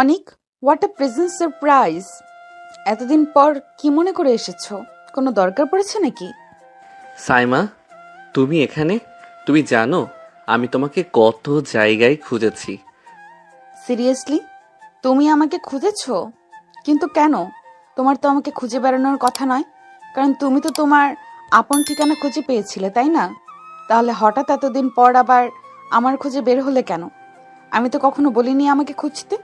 Anik, what a present surprise! এতদিন পর কি মনে করে এসেছো? কোনো দরকার পড়েছে নাকি? সাইমা, তুমি এখানে? তুমি জানো আমি তোমাকে কত জায়গায় খুঁজেছি। সিরিয়াসলি? তুমি আমাকে খুঁজেছো? কিন্তু কেন? তোমার তো আমাকে খুঁজে বেড়ানোর কথা নয়, কারণ তুমি তো তোমার আপন ঠিকানা খুঁজে পেয়েছিলে, তাই না? তাহলে হঠাৎ এতদিন পর আবার আমার খুঁজে বের হলে কেন? আমি তো কখনো বলিনি আমাকে খুঁজতে।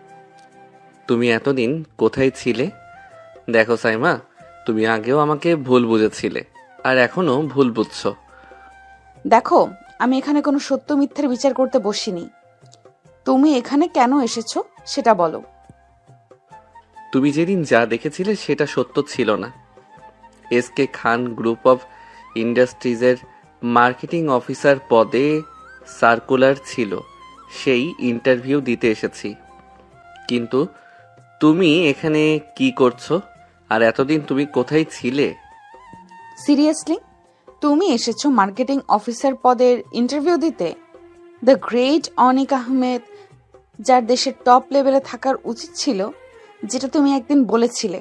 তুমি এতদিন কোথায় ছিলে? দেখো সাইমা, তুমি আগেও আমাকে ভুল বুঝেছিলে, আর এখনো ভুল বুঝছো। দেখো, আমি এখানে কোনো সত্য মিথ্যার বিচার করতে বসিনি। তুমি এখানে কেন এসেছো সেটা বলো। তুমি যেদিন যা দেখেছিলে সেটা সত্য ছিল না। এসকে খান গ্রুপ অফ ইন্ডাস্ট্রিজের মার্কেটিং অফিসার পদে সার্কুলার ছিল, সেই ইন্টারভিউ দিতে এসেছি। কিন্তু তুমি এখানে কি করছো? আর এতদিন তুমি কোথায় ছিলে? সিরিয়াসলি? তুমি এসেছো মার্কেটিং অফিসার পদের ইন্টারভিউ দিতে? দ্য গ্রেট অনিক আহমেদ, যার দেশের টপ লেভেলে থাকার উচিত ছিল, যেটা তুমি একদিন বলেছিলে,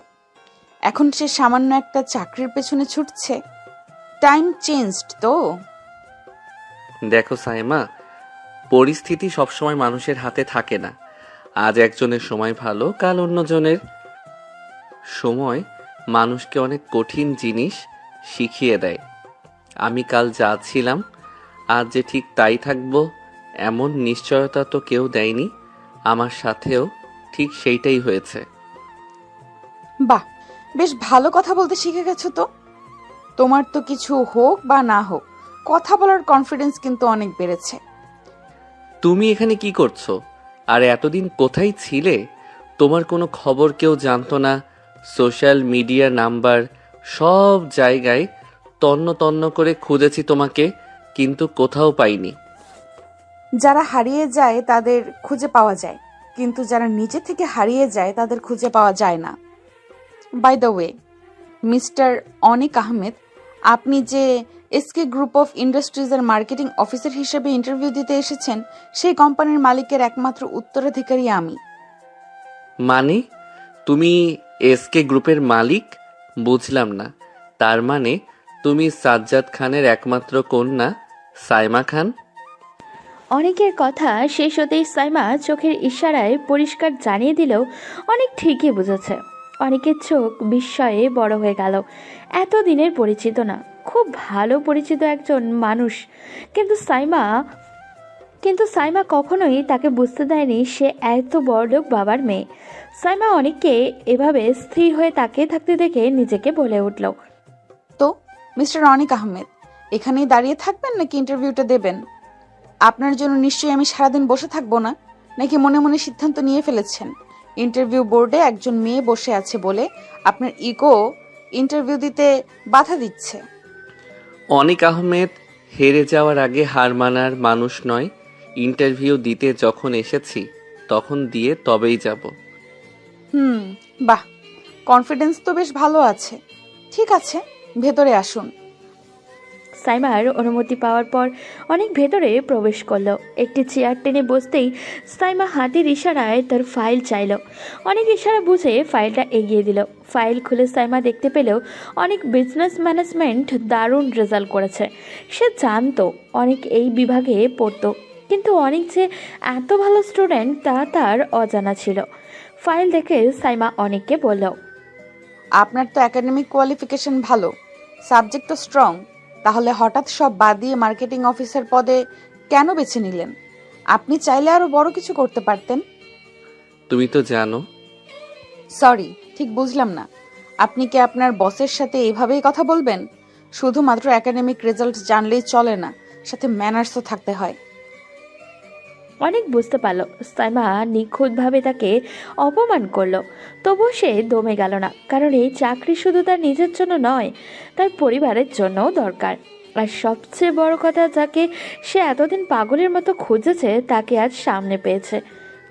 এখন সে সামান্য একটা চাকরির পেছনে ছুটছে। টাইম চেঞ্জড তো। দেখো সাইমা, পরিস্থিতি সবসময় মানুষের হাতে থাকে না। আজ একজনের সময় ভালো, কাল অন্যজনের। সময় মানুষকে অনেক কঠিন জিনিস শিখিয়ে দেয়। আমি কাল যা ছিলাম আজ যে ঠিক তাই থাকবো এমন নিশ্চয়তা তো কেউ দেয়নি। আমার সাথেও ঠিক সেইটাই হয়েছে। বাহ, বেশ ভালো কথা বলতে শিখে গেছো তো। তোমার তো কিছু হোক বা না হোক, কথা বলার কনফিডেন্স কিন্তু অনেক বেড়েছে। তুমি এখানে কি করছো? আর এতদিন কোথায় ছিলে? তোমার কোনো খবর কেউ জানতো না। সোশ্যাল মিডিয়া নাম্বার সব জায়গায় তন্ন তন্ন করে খুঁজেছি তোমাকে, কিন্তু কোথাও পাইনি। যারা হারিয়ে যায় তাদের খুঁজে পাওয়া যায়, কিন্তু যারা নিজে থেকে হারিয়ে যায় তাদের খুঁজে পাওয়া যায় না। By the way, mister Anik Ahmed, আপনি যে এসকে গ্রুপ অফ ইন্ডাস্ট্রিজের মার্কেটিং অফিসার হিসেবে ইন্টারভিউ দিতে এসেছেন, সেই কোম্পানির মালিকের একমাত্র উত্তরাধিকারী আমি। মানে তুমি এসকে গ্রুপের মালিক? বুঝলাম না। তার মানে তুমি সাজ্জাদ খানের একমাত্র কন্যা সাইমা খান? অনেকের কথা শেষ হতেই সাইমা চোখের ইশারায় পরিষ্কার জানিয়ে দিলেও অনেক ঠিকই বুঝেছে। অনেকের চোখ বিস্ময়ে বড় হয়ে গেল। এতদিনের পরিচিত না, খুব ভালো পরিচিত একজন মানুষ, কিন্তু সাইমা কখনোই তাকে বুঝতে দেয়নি সে এত বড়লোক বাবার মেয়ে। সাইমা অনেককে এভাবে স্থির হয়ে তাকিয়ে থাকতে দেখে নিজেকে বলে উঠল, তো মিস্টার অনিক আহমেদ, এখানেই দাঁড়িয়ে থাকবেন নাকি ইন্টারভিউটা দেবেন? আপনার জন্য নিশ্চয়ই আমি সারাদিন বসে থাকবো না, নাকি মনে মনে সিদ্ধান্ত নিয়ে ফেলেছেন ইন্টারভিউ বোর্ডে একজন মেয়ে বসে আছে বলে আপনার ইগো ইন্টারভিউ দিতে বাধা দিচ্ছে? অনিক আহমেদ হেরে যাওয়ার আগে হার মানার মানুষ নয়। ইন্টারভিউ দিতে যখন এসেছি তখন দিয়ে তবেই যাব। হুম, বাহ, কনফিডেন্স তো বেশ ভালো আছে। ঠিক আছে, ভেতরে আসুন। সাইমার অনুমতি পাওয়ার পর অনেক ভেতরে প্রবেশ করলো। একটি চেয়ার টেনে বসতেই সাইমা হাতের ইশারায় তার ফাইল চাইল। অনেক ইশারা বুঝে ফাইলটা এগিয়ে দিল। ফাইল খুলে সাইমা দেখতে পেলেও অনেক বিজনেস ম্যানেজমেন্ট দারুণ রেজাল্ট করেছে। সে জানতো অনেক এই বিভাগে পড়তো, কিন্তু অনেক যে এত ভালো স্টুডেন্ট তা তার অজানা ছিল। ফাইল দেখে সাইমা অনেককে বলল, আপনার তো একাডেমিক কোয়ালিফিকেশন ভালো, সাবজেক্টও স্ট্রং, তাহলে হঠাৎ সব বাদ দিয়ে মার্কেটিং অফিসার পদে কেন বেছে নিলেন? আপনি চাইলে আরো বড় কিছু করতে পারতেন। তুমি তো জানো। সরি, ঠিক বুঝলাম না। আপনি কি আপনার বসের সাথে এইভাবেই কথা বলবেন? শুধুমাত্র একাডেমিক রেজাল্ট জানলেই চলে না, সাথে ম্যানার্সও থাকতে হয়। অনেক বুঝতে পারলো সাইমা নিখুঁতভাবে তাকে অপমান করলো, তবুও সে দমে গেল না, কারণ এই চাকরি শুধু তার নিজের জন্য নয়, তার পরিবারের জন্যও দরকার। আর সবচেয়ে বড় কথা, যাকে সে এতদিন পাগলের মতো খুঁজেছে তাকে আজ সামনে পেয়েছে।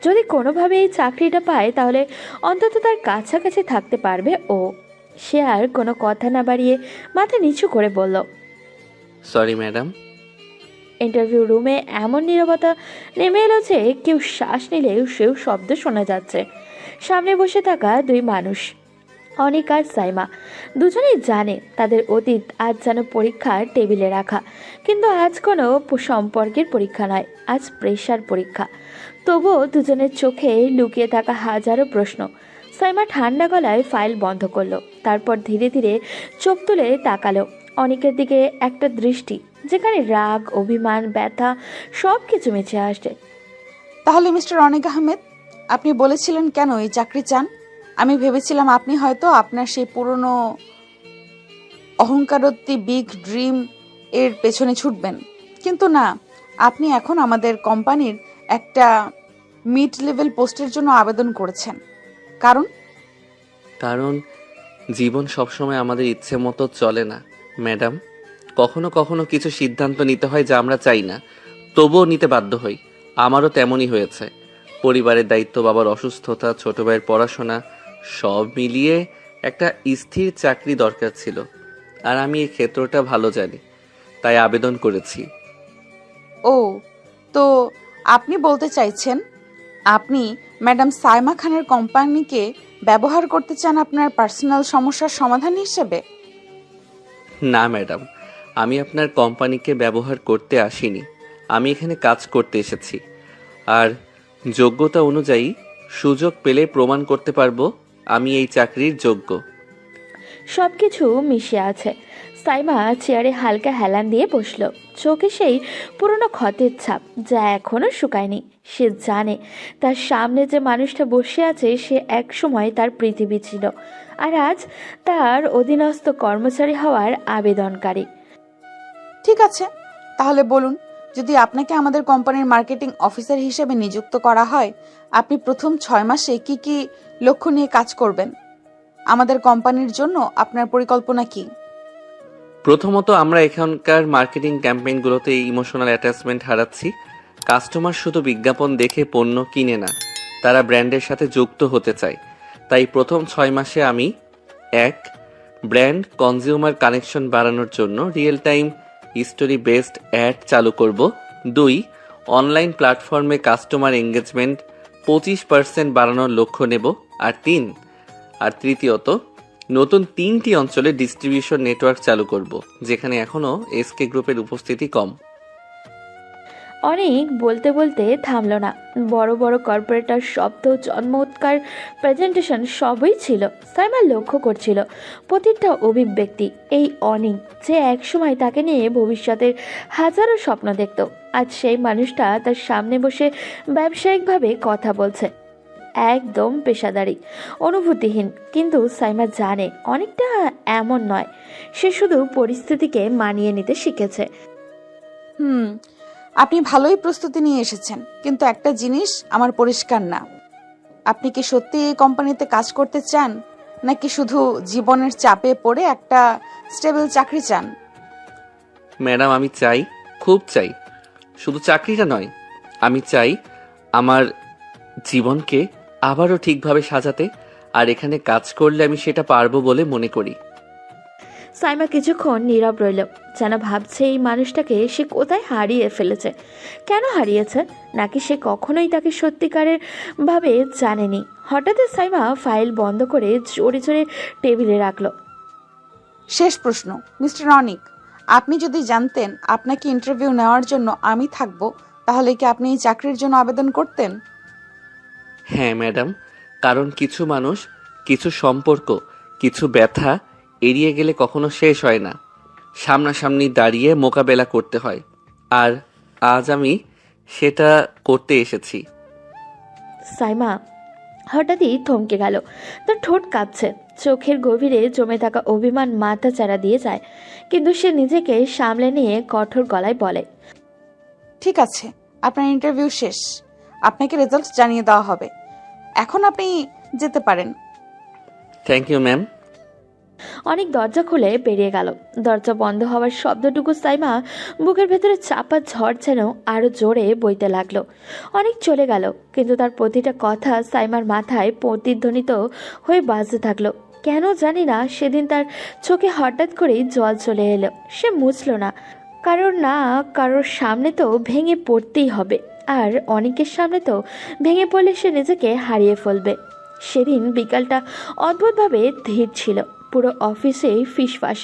যদি কোনোভাবে এই চাকরিটা পায় তাহলে অন্তত তার কাছাকাছি থাকতে পারবে ও। সে আর কোনো কথা না বাড়িয়ে মাথা নিচু করে বলল, সরি ম্যাডাম। ইন্টারভিউ রুমে এমন নীরবতা নেমে এলো যে কেউ শ্বাস নিলেও সেও শব্দ শোনা যাচ্ছে। সামনে বসে থাকা দুই মানুষ, অনিক আর সাইমা, দুজনেই জানে তাদের অতীত আজ যেন পরীক্ষার টেবিলে রাখা। কিন্তু আজ কোনো সম্পর্কের পরীক্ষা নয়, আজ প্রেশার পরীক্ষা। তবুও দুজনের চোখে লুকিয়ে থাকা হাজারো প্রশ্ন। সাইমা ঠান্ডা গলায় ফাইল বন্ধ করলো, তারপর ধীরে ধীরে চোখ তুলে তাকালো অনিকের দিকে, একটা দৃষ্টি যেখানে রাগ, অভিমান, ব্যথা সব কিছু মিশে আসছে। তাহলে মিস্টার অনিক আহমেদ, আপনি বলেছিলেন কেন এই চাকরি চান? আমি ভেবেছিলাম আপনি হয়তো আপনার সেই পুরনো অহংকারত্তি বিগ ড্রিম এর পেছনে ছুটবেন, কিন্তু না, আপনি এখন আমাদের কোম্পানির একটা মিড লেভেল পোস্টের জন্য আবেদন করেছেন। কারণ? কারণ জীবন সবসময় আমাদের ইচ্ছে মতো চলে না ম্যাডাম। কখনো কখনো কিছু সিদ্ধান্ত নিতে হয় যা আমরা চাই না, তবুও নিতে বাধ্য হই। আমারও তেমনই হয়েছে। পরিবারের দায়িত্ব, বাবার অসুস্থতা, ছোট ভাইয়ের পড়াশোনা, সব মিলিয়ে একটা স্থির চাকরি দরকার ছিল। আর আমি এই ক্ষেত্রটা ভালো জানি, তাই আবেদন করেছি। ও, তো আপনি বলতে চাইছেন আপনি ম্যাডাম সাইমা খানের কোম্পানিকে ব্যবহার করতে চান আপনার পার্সোনাল সমস্যার সমাধান হিসেবে? না ম্যাডাম, আমি আপনার কোম্পানিকে ব্যবহার করতে আসিনি। আমি এখানে কাজ করতে এসেছি, আর যোগ্যতা অনুযায়ী সুযোগ পেলে প্রমাণ করতে পারবো আমি এই চাকরির যোগ্য। সব কিছু মিশে আছে। সাইমা চেয়ারে হালকা হেলান দিয়ে বসলো, চোখে সেই পুরনো ক্ষতের ছাপ যা এখনো শুকায়নি। সে জানে তার সামনে যে মানুষটা বসে আছে সে একসময় তার পৃথিবী ছিল, আর আজ তার অধীনস্থ কর্মচারী হওয়ার আবেদনকারী। ঠিক আছে, তাহলে বলুন, যদি আপনাকে আমাদের কোম্পানির মার্কেটিং অফিসার হিসেবে নিযুক্ত করা হয়, আপনি প্রথম 6 মাসে কি কি লক্ষ্য নিয়ে কাজ করবেন? আমাদের কোম্পানির জন্য আপনার পরিকল্পনা কি? প্রথমত, আমরা এখানকার মার্কেটিং ক্যাম্পেইনগুলোতে ইমোশনাল অ্যাটাচমেন্ট হারাচ্ছি। কাস্টমার শুধু বিজ্ঞাপন দেখে পণ্য কিনে না, তারা ব্র্যান্ডের সাথে যুক্ত হতে চায়। তাই প্রথম 6 মাসে আমি 1. ব্র্যান্ড কনজিউমার কানেকশন বাড়ানোর জন্য real time history based ad চালু করব। 2. অনলাইন প্ল্যাটফর্মে কাস্টমার এঙ্গেজমেন্ট 25% বাড়ানোর লক্ষ্য নেব। আর তৃতীয়ত, নতুন 3টি অঞ্চলে ডিস্ট্রিবিউশন নেটওয়ার্ক চালু করব, যেখানে এখনও এসকে গ্রুপের উপস্থিতি কম। অনেক বলতে বলতে থামলো না। বড় বড় কর্পোরেটর শব্দ, চমৎকার প্রেজেন্টেশন সবই ছিল। সাইমা লক্ষ্য করছিল প্রতিটা অভিব্যক্তি। এই অনেক যে একসময় তাকে নিয়ে ভবিষ্যতের হাজারো স্বপ্ন দেখত, আজ সেই মানুষটা তার সামনে বসে ব্যবসায়িকভাবে কথা বলছে, একদম পেশাদারি, অনুভূতিহীন। কিন্তু সাইমা জানে অনেকটা এমন নয়, সে শুধু পরিস্থিতিকে মানিয়ে নিতে শিখেছে। আপনি ভালোই প্রস্তুতি নিয়ে এসেছেন, কিন্তু একটা জিনিস আমার পরিষ্কার না, আপনি কি সত্যি এই কোম্পানিতে কাজ করতে চান, নাকি শুধু জীবনের চাপে পড়ে একটা স্টেবল চাকরি চান? ম্যাডাম, আমি চাই, খুব চাই, শুধু চাকরিটা নয়, আমি চাই আমার জীবনকে আবারও ঠিকভাবে সাজাতে। আর এখানে কাজ করলে আমি সেটা পারবো বলে মনে করি। সাইমা কিছুক্ষণ নীরব রইল, যেন ভাবছে এই মানুষটাকে সে কোথায় হারিয়ে ফেলেছে, কেন হারিয়েছে, নাকি সে কখনোই তাকে সত্যিকারের ভাবে জানেনি। হঠাৎ সাইমা ফাইল বন্ধ করে জোরে জোরে টেবিলে রাখলো। শেষ প্রশ্ন, মিস্টার অনিক, আপনি যদি জানতেন আপনাকে ইন্টারভিউ নেওয়ার জন্য আমি থাকবো, তাহলে কি আপনি এই চাকরির জন্য আবেদন করতেন? হ্যাঁ ম্যাডাম, কারণ কিছু মানুষ, কিছু সম্পর্ক, কিছু ব্যথা এড়িয়ে গেলে কখনো শেষ হয় না, সামনাসামনি দাঁড়িয়ে মোকাবেলা করতে হয়। আর আজ আমি সেটা করতে এসেছি। সাইমা হঠাৎই থমকে গেল, তার ঠোঁট কাঁপছে, চোখের গভীরে জমে থাকা অভিমান মাথা চাড়া দিয়ে যায়। কিন্তু সে নিজেকে সামলে নিয়ে কঠোর গলায় বলে, ঠিক আছে, আপনার ইন্টারভিউ শেষ, আপনাকে রেজাল্ট জানিয়ে দেওয়া হবে, এখন আপনি যেতে পারেন। Thank you ma'am. অনেক দরজা খুলে বেরিয়ে গেল। দরজা বন্ধ হওয়ার শব্দটুকু সাইমা বুকের ভেতরে চাপা ঝড় যেন আরো জোরে বইতে লাগলো। অনেক চলে গেল, কিন্তু তার প্রতিটা কথা সাইমার মাথায় প্রতিধ্বনিত হয়ে বাজতে থাকলো। কেন জানি না সেদিন তার চোখে হঠাৎ করেই জল চলে এলো। সে মুছল না, কারোর সামনে তো ভেঙে পড়তেই হবে, আর অনেকের সামনে তো ভেঙে পড়লে সে নিজেকে হারিয়ে ফেলবে। সেদিন বিকালটা অদ্ভুতভাবে ধীর ছিল। পুরো অফিসেই ফিসফাস,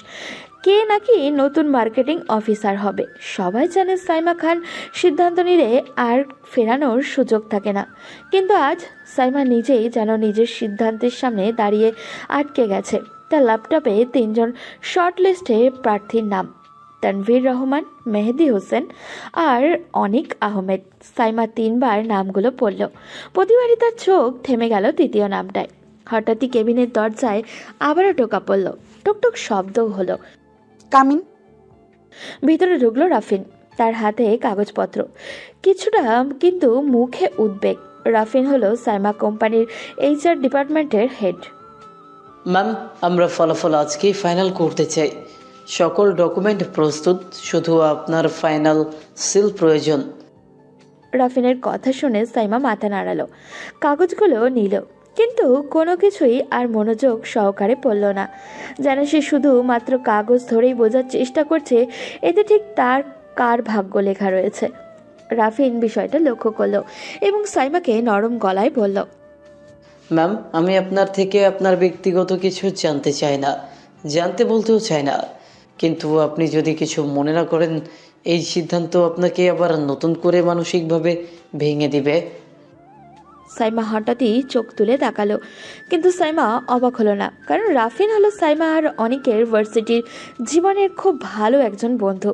কে নাকি নতুন মার্কেটিং অফিসার হবে। সবাই জানে সাইমা খান সিদ্ধান্ত নিলে আর ফেরানোর সুযোগ থাকে না, কিন্তু আজ সাইমা নিজেই যেন নিজের সিদ্ধান্তের সামনে দাঁড়িয়ে আটকে গেছে। তার ল্যাপটপে 3জন শর্ট লিস্টে প্রার্থীর নাম: তানভীর রহমান, মেহেদি হোসেন আর অনিক আহমেদ। সাইমা 3বার নামগুলো পড়ল। প্রতিবারই তার চোখ থেমে গেল তৃতীয় নামটায়। হঠাৎই কেবিনের দরজায় আবারও টোকা পড়ল। টুকটুক শব্দও হলো। কামিন। ভিতরে ঢুকলো রাফিন, তার হাতে কাগজপত্র, কিছুটা কিন্তু মুখে উদ্বেগ। রাফিন হলো সাইমা কোম্পানির HR ডিপার্টমেন্টের হেড। ম্যাম, আমরা ফলাফল আজকেই ফাইনাল করতে চাই। সকল ডকুমেন্ট প্রস্তুত, শুধু আপনার ফাইনাল সিল প্রয়োজন। রাফিনের কথা শুনে সাইমা মাথা নাড়ালো, কাগজগুলো নিল, কিন্তু কোনো কিছুই আর মনোযোগ সহকারে পড়ল না। যেন সে শুধু মাত্র কাগজ ধরেই বোঝার চেষ্টা করছে এতে ঠিক তার কার ভাগ্য লেখা রয়েছে। রাফিন বিষয়টা লক্ষ্য করলো এবং সাইমাকে নরম গলায় বলল, ম্যাম, আমি আপনার থেকে আপনার ব্যক্তিগত কিছু জানতে চাই না, জানতে বলতেও চাই না, কিন্তু আপনি যদি কিছু মনে না করেন, এই সিদ্ধান্ত আপনাকে আবার নতুন করে মানসিকভাবে ভেঙে দিবে। সাইমা হঠাৎই চোখ তুলে তাকালো, কিন্তু সাইমা অবাক হলো না, কারণ রাফিন হলো সাইমা আর অনিকের ভার্সিটির জীবনের খুব ভালো একজন বন্ধু।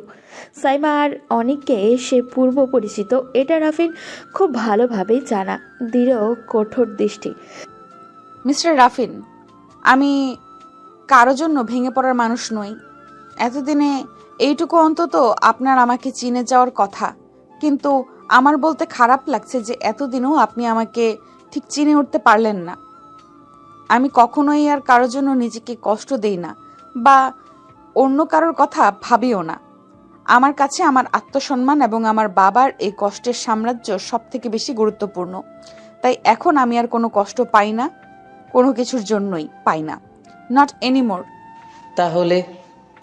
সাইমা আর অনিককে সে পূর্ব পরিচিত, এটা রাফিন খুব ভালোভাবেই জানা। দৃঢ় কঠোর দৃষ্টি। মিস্টার রাফিন, আমি কারো জন্য ভেঙে পড়ার মানুষ নই। এতদিনে এইটুকু অন্তত আপনার আমাকে চিনে যাওয়ার কথা, কিন্তু আমার বলতে খারাপ লাগছে যে এতদিনও আপনি আমাকে ঠিক চিনে উঠতে পারলেন না। আমি কখনোই আর কারোর জন্য নিজেকে কষ্ট দেই না বা অন্য কারোর কথা ভাবিও না। আমার কাছে আমার আত্মসম্মান এবং আমার বাবার এই কষ্টের সাম্রাজ্য সব থেকে বেশি গুরুত্বপূর্ণ। তাই এখন আমি আর কোনো কষ্ট পাই না, কোনো কিছুর জন্যই পাই না। Not anymore. তাহলে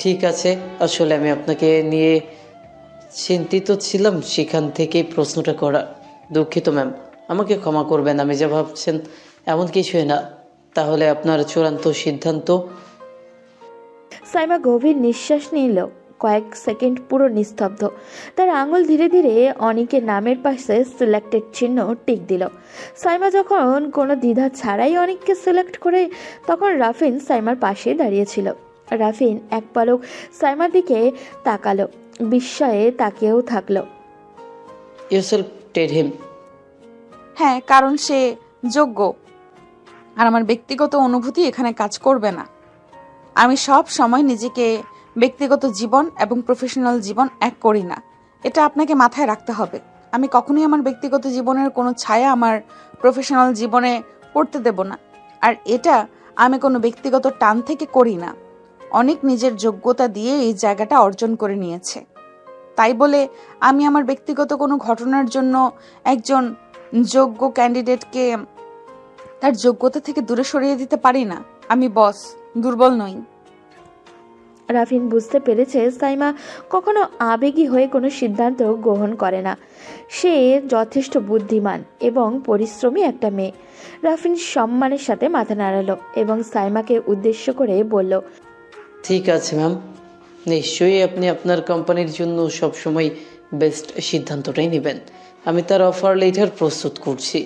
ঠিক আছে, আসলে আমি আপনাকে নিয়ে চিন্তিত ছিলাম, সেখান থেকেই প্রশ্নটা করা। দুঃখিত ম্যাম, আমাকে ক্ষমা করবেন, আমি যা ভাবছেন এমন কিছুই না। তাহলে আপনার চূড়ান্ত সিদ্ধান্ত? সাইমা গভীর নিঃশ্বাস নিল। কয়েক সেকেন্ড পুরো নিস্তব্ধ। তার আঙুল ধীরে ধীরে অনিকের নামের পাশে সিলেক্টেড চিহ্ন টিক দিল। সাইমা যখন কোনো দ্বিধা ছাড়াই অনিককে সিলেক্ট করে, তখন রাফিন সাইমার পাশে দাঁড়িয়েছিল। রাফিন এক পলক সাইমার দিকে তাকালো, বিস্ময়ে তাকিয়েও থাকলো। ইউসেলফ টেড হিম। হ্যাঁ, কারণ সে যোগ্য, আর আমার ব্যক্তিগত অনুভূতি এখানে কাজ করবে না। আমি সব সময় নিজেকে ব্যক্তিগত জীবন এবং প্রফেশনাল জীবন এক করি না, এটা আপনাকে মাথায় রাখতে হবে। আমি কখনোই আমার ব্যক্তিগত জীবনের কোনো ছায়া আমার প্রফেশনাল জীবনে পড়তে দেব না, আর এটা আমি কোনো ব্যক্তিগত টান থেকে করি না। অনেক নিজের যোগ্যতা দিয়ে এই জায়গাটা অর্জন করে নিয়েছে, তাই বলে আমি আমার ব্যক্তিগত কোনো ঘটনার জন্য একজন যোগ্য ক্যান্ডিডেটকে তার যোগ্যতা থেকে দূরে সরিয়ে দিতে পারি না। আমি বস, দুর্বল নই। রাফিন বুঝতে পেরেছে সাইমা কখনো আবেগী হয়ে কোনো সিদ্ধান্ত গ্রহণ করে না। সে যথেষ্ট বুদ্ধিমান এবং পরিশ্রমী একটা মেয়ে। রাফিন সম্মানের সাথে মাথা নাড়ালো এবং সাইমাকে উদ্দেশ্য করে বলল, ঠিক আছে ম্যাম, নিশ্চয়ই আপনি আপনার কোম্পানির জন্য সবসময় বেস্ট সিদ্ধান্তটাই নেবেন। আমি তার অফার লেটার প্রস্তুত করছি।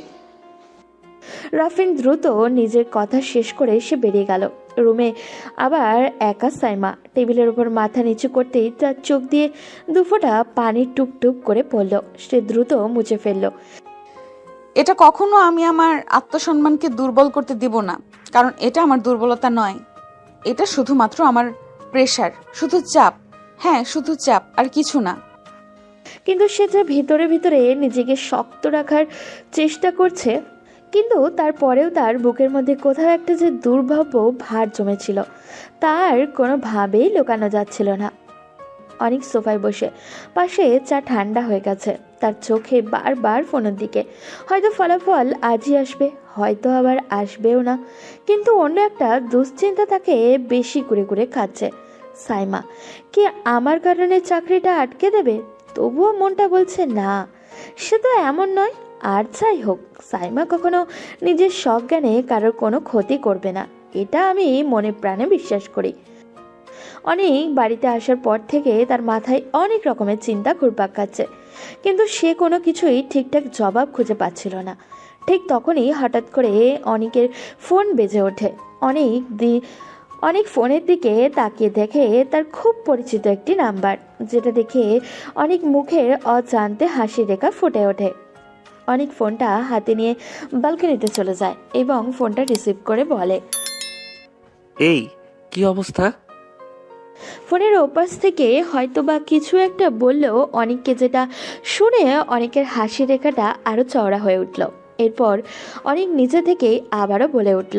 রাফিন দ্রুত নিজের কথা শেষ করে সে বেরিয়ে গেল। রুমে আবার একা সাইমা। টেবিলের উপর মাথা নিচু করতেই তার চোখ দিয়ে দুফোঁটা পানি টুপ টুপ করে পড়ল। সে দ্রুত মুছে ফেলল। এটা কখনো আমি আমার আত্মসম্মানকে দুর্বল করতে দিব না, কারণ এটা আমার দুর্বলতা নয়। এটা শুধুমাত্র আমার প্রেশার, শুধু চাপ। হ্যাঁ, শুধু চাপ, আর কিছু না। কিন্তু সে যে ভিতরে ভিতরে নিজেকে শক্ত রাখার চেষ্টা করছে, কিন্তু তারপরেও তার বুকের মধ্যে কোথাও একটা যে দুর্ভাব্য ভার জমেছিল, তার কোনোভাবেই লুকানো যাচ্ছিল না। অনেক সোফায় বসে, পাশে চা ঠান্ডা হয়ে গেছে। তার চোখে বারবার ফোনের দিকে। হয়তো ফলাফল আজই আসবে, হয়তো আবার আসবেও না, কিন্তু অন্য একটা দুশ্চিন্তা তাকে বেশি করে করে খাচ্ছে। সাইমা কি আমার কারণে চাকরিটা আটকে দেবে? তবুও মনটা বলছে না, সে তো এমন নয়। আর যাই হোক, সাইমা কখনো নিজের সজ্ঞানে কারোর কোনো ক্ষতি করবে না, এটা আমি মনে প্রাণে বিশ্বাস করি। অনেক বাড়িতে আসার পর থেকে তার মাথায় অনেক রকমের চিন্তা ঘুরপাক খাচ্ছে, কিন্তু সে কোনো কিছুই ঠিকঠাক জবাব খুঁজে পাচ্ছিল না। ঠিক তখনই হঠাৎ করে অনেকের ফোন বেজে ওঠে। অনেক ফোনের দিকে তাকিয়ে দেখে তার খুব পরিচিত একটি নাম্বার, যেটা দেখে অনেক মুখের অজান্তে হাসির রেখা ফুটে ওঠে। অনেক ফোনটা হাতে নিয়ে বালকনিতে চলে যায় এবং ফোনটা রিসিভ করে বলে, এই কি অবস্থা? ফোনের ওপাশ থেকে হয়তোবা কিছু একটা বললেও অনেককে, যেটা শুনে অনেকের হাসি রেখাটা আরো চওড়া হয়ে উঠল। এরপর অনেক নিজে থেকেই আবারও বলে উঠল,